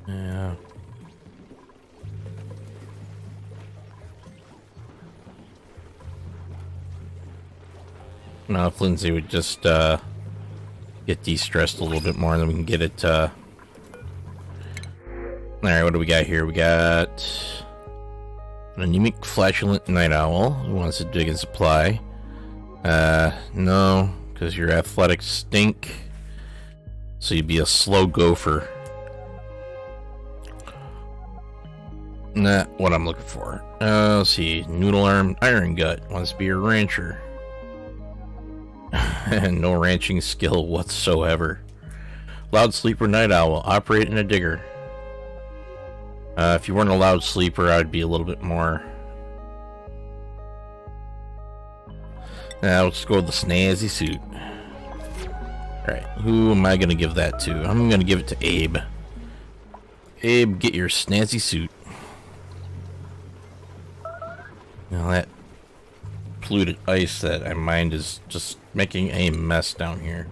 S1: Yeah. Now if Lindsay would just get de-stressed a little bit more, then we can get it alright, what do we got here? We got an anemic flatulent night owl who wants to dig and supply. No, because your athletics stink. So you'd be a slow gopher. Not what I'm looking for. Let's see. Noodle arm iron gut wants to be a rancher. No ranching skill whatsoever. Loud sleeper night owl. Operate in a digger. If you weren't a loud sleeper, I'd be a little bit more. Now let's go with the snazzy suit. Alright, who am I going to give that to? I'm going to give it to Abe. Abe, get your snazzy suit. Now that polluted ice that I mined is just making a mess down here.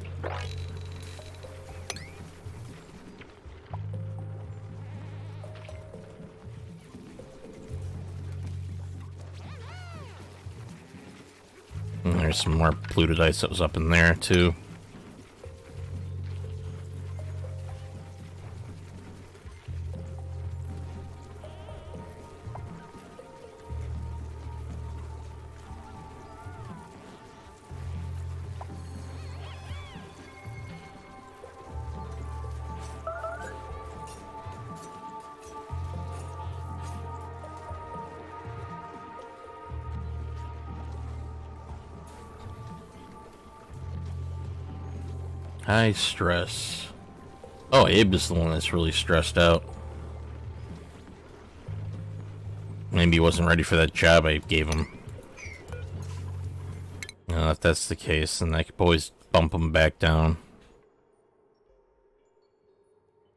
S1: And there's some more polluted ice that was up in there too. High stress. Oh, Abe is the one that's really stressed out. Maybe he wasn't ready for that job I gave him. if that's the case, then I could always bump them back down.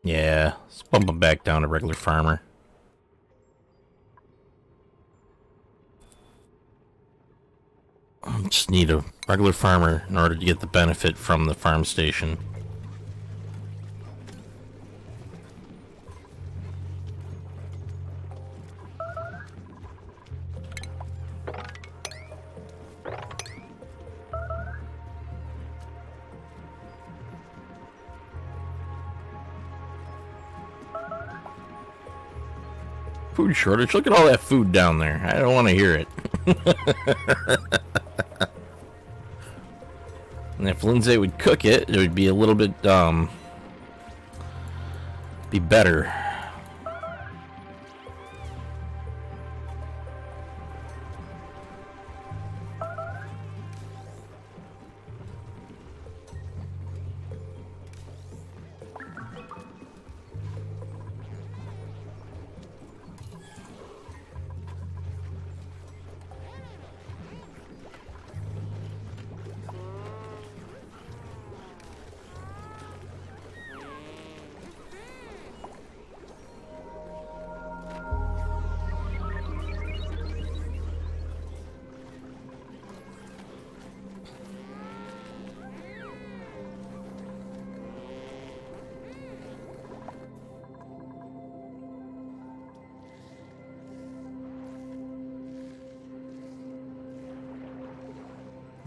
S1: Yeah, let's bump them back down to regular farmer. I just need a regular farmer in order to get the benefit from the farm station. Food shortage? Look at all that food down there. I don't want to hear it. And if Lindsay would cook it, it would be a little bit, be better.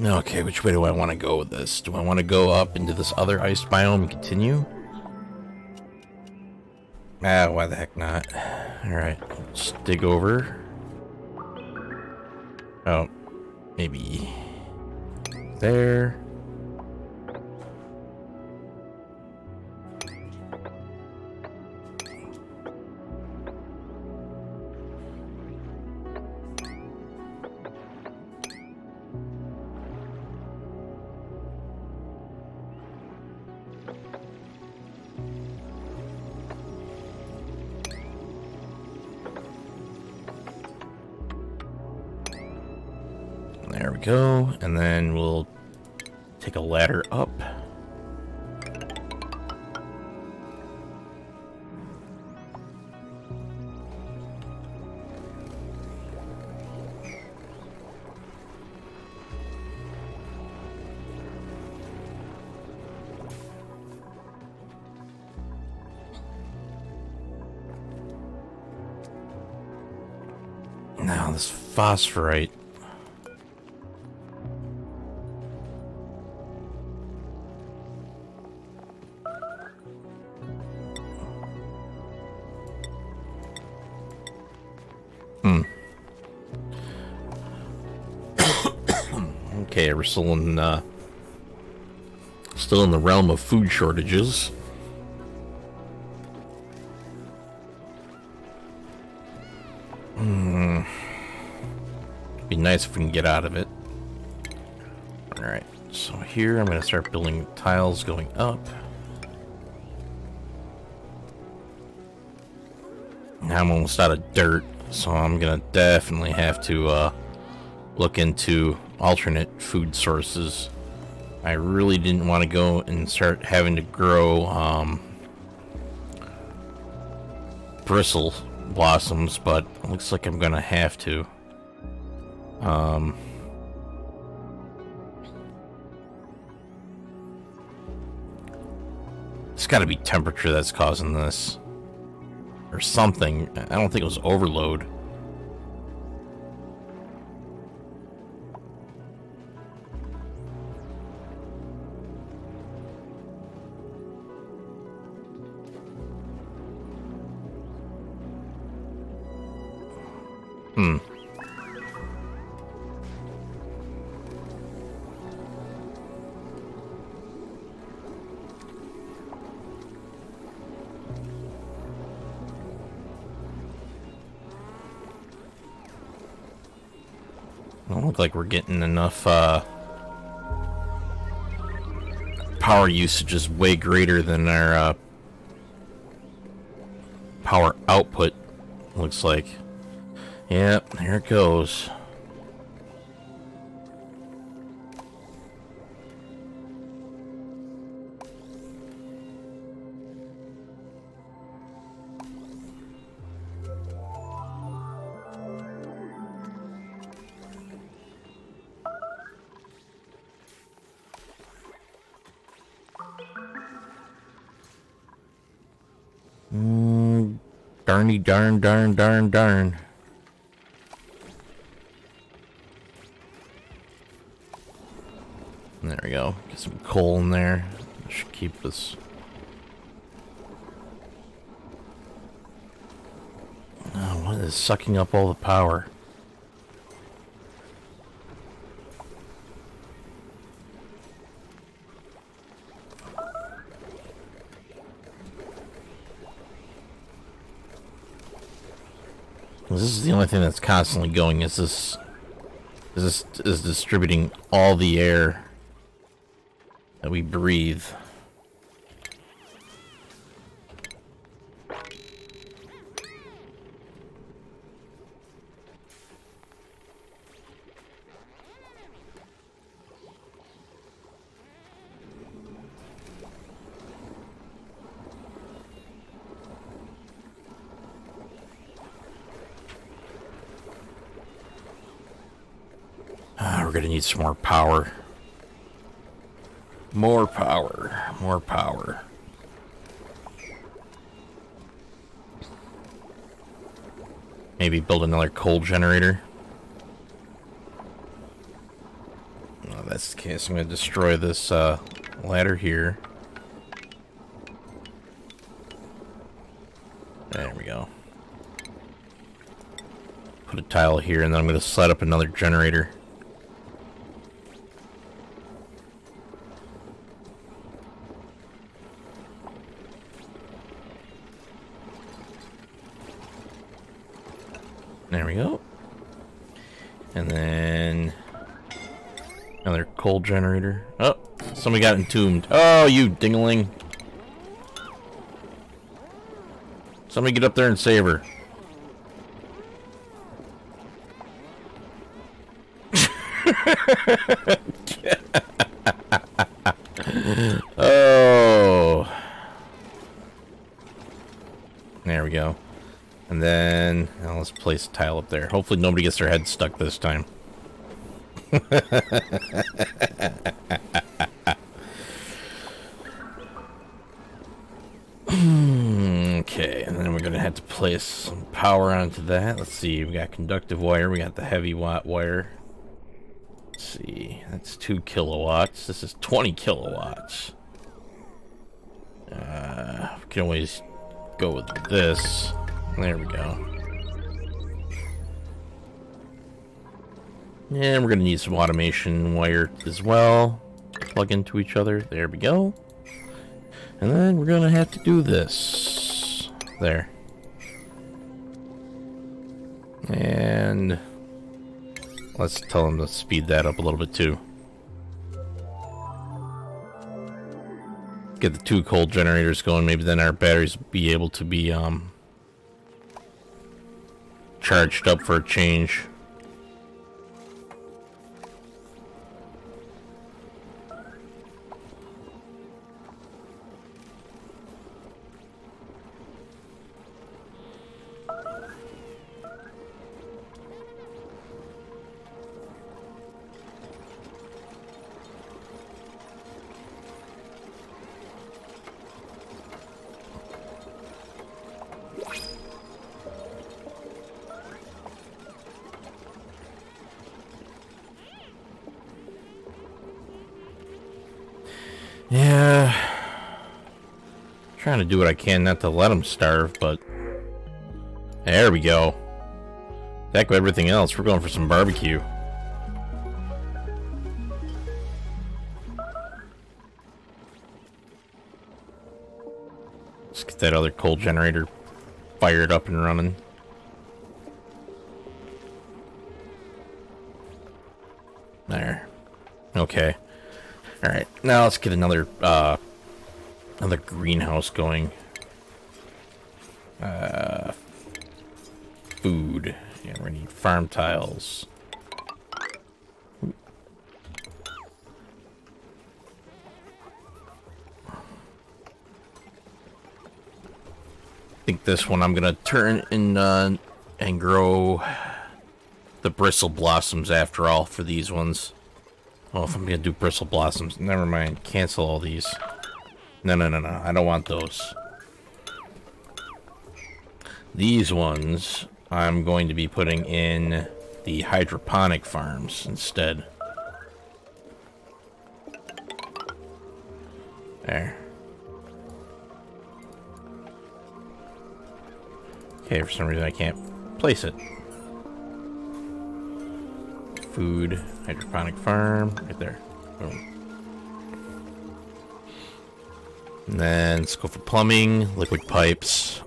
S1: Okay, which way do I want to go with this? Do I want to go up into this other ice biome and continue? Ah, why the heck not? Alright, let's dig over. Oh, maybe there. There we go, and then we'll take a ladder up. Now this phosphorite. Okay, we're still in the realm of food shortages. Be nice if we can get out of it. Alright, so here I'm going to start building tiles going up. Now I'm almost out of dirt, so I'm going to definitely have to look into alternate food sources. I really didn't want to go and start having to grow bristle blossoms, but it looks like I'm gonna have to. It's got to be temperature that's causing this, or something. I don't think it was overload. Don't look like we're getting enough power usage is way greater than our power output, looks like. Yep, here it goes. Darny darn darn darn darn. There we go. Get some coal in there. Should keep us. Oh, what is sucking up all the power? This is the only thing that's constantly going. Is distributing all the air that we breathe. We're gonna need some more power. More power. More power. Maybe build another coal generator. Oh, that's the case. I'm gonna destroy this ladder here. There we go. Put a tile here, and then I'm gonna set up another generator. There we go. And then another coal generator. Oh, somebody got entombed. Oh, you dingling. Somebody get up there and save her. Oh. There we go. And then, now let's place a tile up there. Hopefully nobody gets their head stuck this time. Okay, and then we're going to have to place some power onto that. Let's see, we got conductive wire, we got the heavy watt wire. Let's see, that's 2 kilowatts. This is 20 kilowatts. We can always go with this. There we go. And we're going to need some automation wire as well. Plug into each other. There we go. And then we're going to have to do this. There. And let's tell them to speed that up a little bit too. Get the 2 coal generators going. Maybe then our batteries will be able to be charged up for a change. Yeah, trying to do what I can not to let them starve, but there we go. Heck with everything else, we're going for some barbecue. Let's get that other coal generator fired up and running. There. Okay. Alright, now let's get another greenhouse going. Food. Yeah, we're gonna need farm tiles. I think this one I'm gonna turn in and grow the bristle blossoms after all for these ones. Well, if I'm gonna do bristle blossoms, never mind. Cancel all these. No. I don't want those. These ones I'm going to be putting in the hydroponic farms instead. There. Okay, for some reason I can't place it. Food, hydroponic farm, right there. Boom. And then let's go for plumbing, liquid pipes.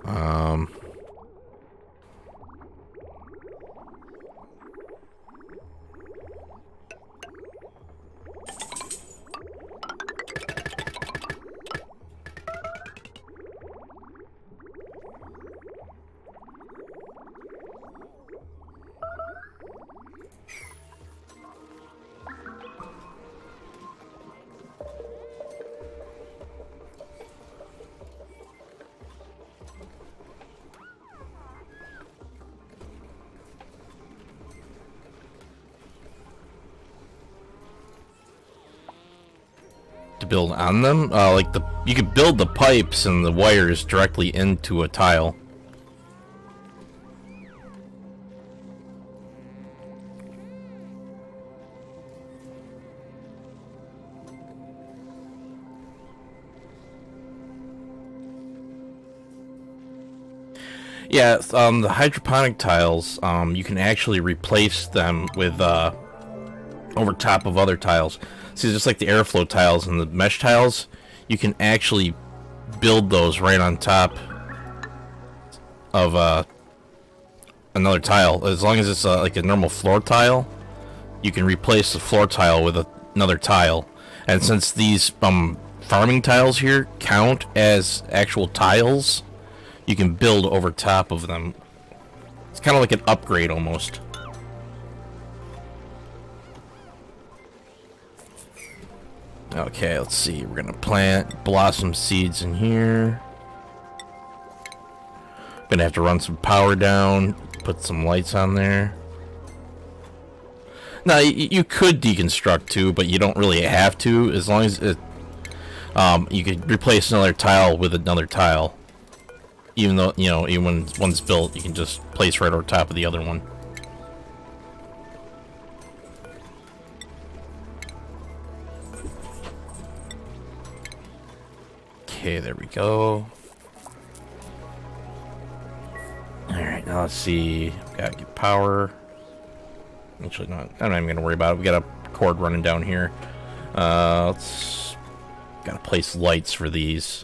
S1: To build on them, like you could build the pipes and the wires directly into a tile. Yeah, the hydroponic tiles, you can actually replace them with over top of other tiles. See, just like the airflow tiles and the mesh tiles, you can actually build those right on top of another tile. As long as it's like a normal floor tile, you can replace the floor tile with another tile. And since these farming tiles here count as actual tiles, you can build over top of them. It's kind of like an upgrade almost. Okay, let's see. We're gonna plant blossom seeds in here. Gonna have to run some power down, put some lights on there. Now, you could deconstruct too, but you don't really have to, as long as it, you could replace another tile with another tile. Even though, you know, even when one's built, you can just place right over top of the other one. Okay, there we go. Alright, now let's see. Gotta get power. Actually, not. I'm not even gonna worry about it. We got a cord running down here. Let's. Gotta place lights for these.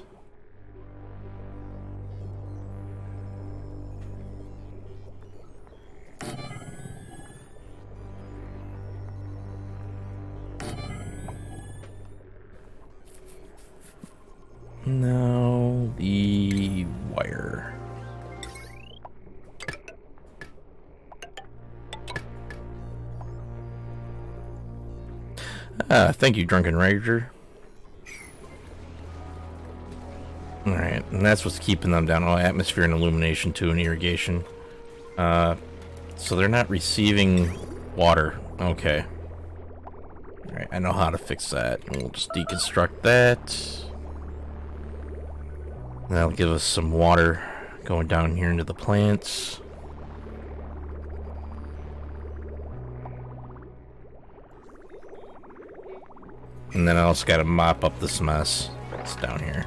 S1: Now the wire. Thank you, Drunken Rager. Alright, and that's what's keeping them down. Oh, atmosphere and illumination too, and irrigation. So they're not receiving water. Okay. Alright, I know how to fix that. We'll just deconstruct that. That'll give us some water going down here into the plants. And then I also gotta mop up this mess that's down here.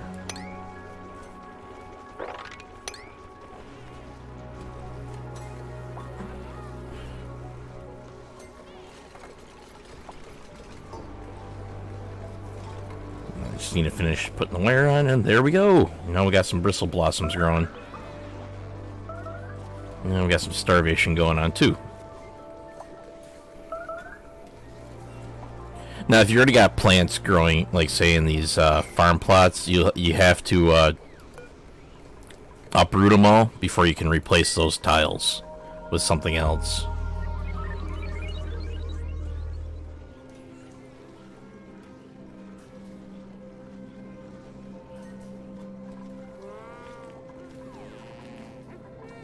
S1: Just need to finish putting the wire on, and there we go. Now we got some bristle blossoms growing. And then we got some starvation going on too. Now, if you already got plants growing, like say in these farm plots, you have to uproot them all before you can replace those tiles with something else.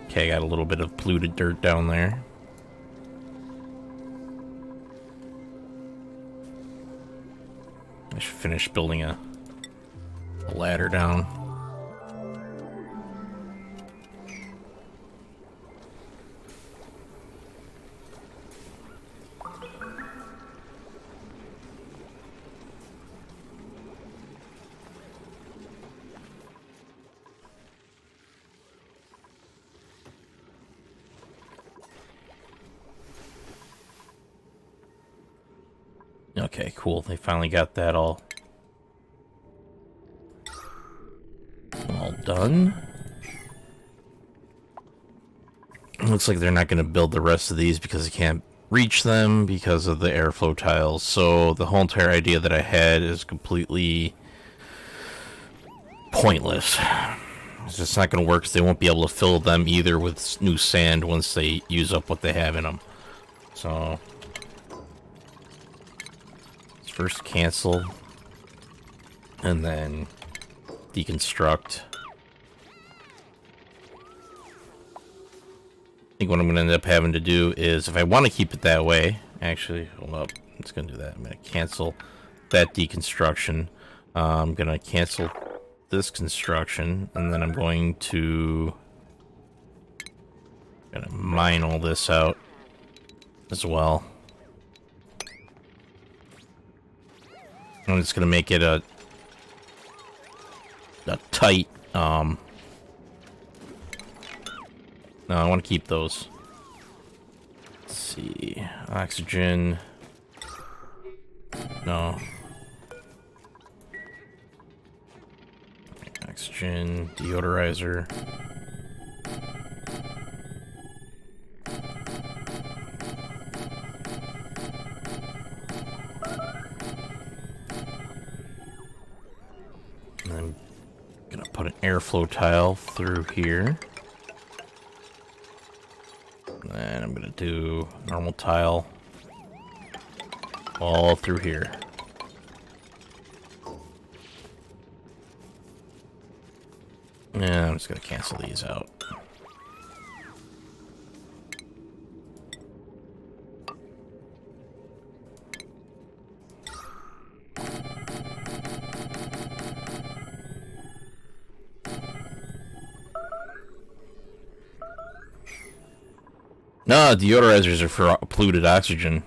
S1: Okay, I got a little bit of polluted dirt down there. I should finish building a ladder down. Okay, cool. They finally got that all done. Looks like they're not going to build the rest of these because they can't reach them because of the airflow tiles. So the whole entire idea that I had is completely pointless. It's just not going to work because they won't be able to fill them either with new sand once they use up what they have in them. So let's first cancel and then deconstruct. I think what I'm going to end up having to do is, if I want to keep it that way, actually, hold up, I'm just going to do that. I'm going to cancel that deconstruction. I'm going to cancel this construction, and then I'm going to mine all this out as well. I'm just going to make it a tight, no, I want to keep those. Let's see, oxygen, no. Oxygen, deodorizer. And I'm gonna put an airflow tile through here. And I'm gonna do normal tile all through here. Yeah, I'm just gonna cancel these out. No, deodorizers are for polluted oxygen.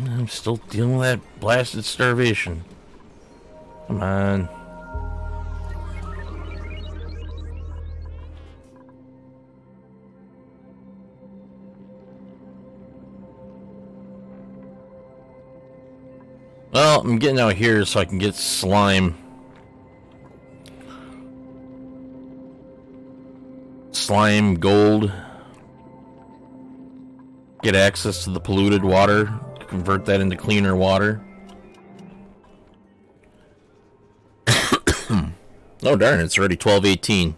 S1: I'm still dealing with that blasted starvation. Come on. Well, I'm getting out here so I can get slime. Slime, gold. Get access to the polluted water. Convert that into cleaner water. Oh darn, it's already 12:18.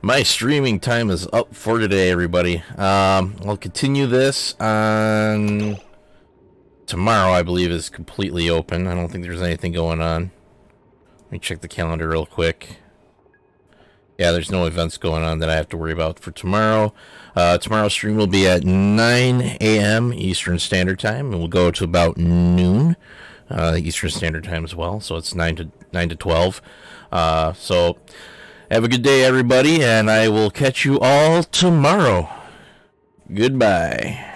S1: My streaming time is up for today, everybody. I'll continue this on tomorrow. I believe is completely open. I don't think there's anything going on. Let me check the calendar real quick. Yeah, there's no events going on that I have to worry about for tomorrow. Tomorrow's stream will be at 9 a.m. Eastern Standard Time, and we'll go to about noon Eastern Standard Time as well. So it's 9 to 12. So have a good day, everybody, and I will catch you all tomorrow. Goodbye.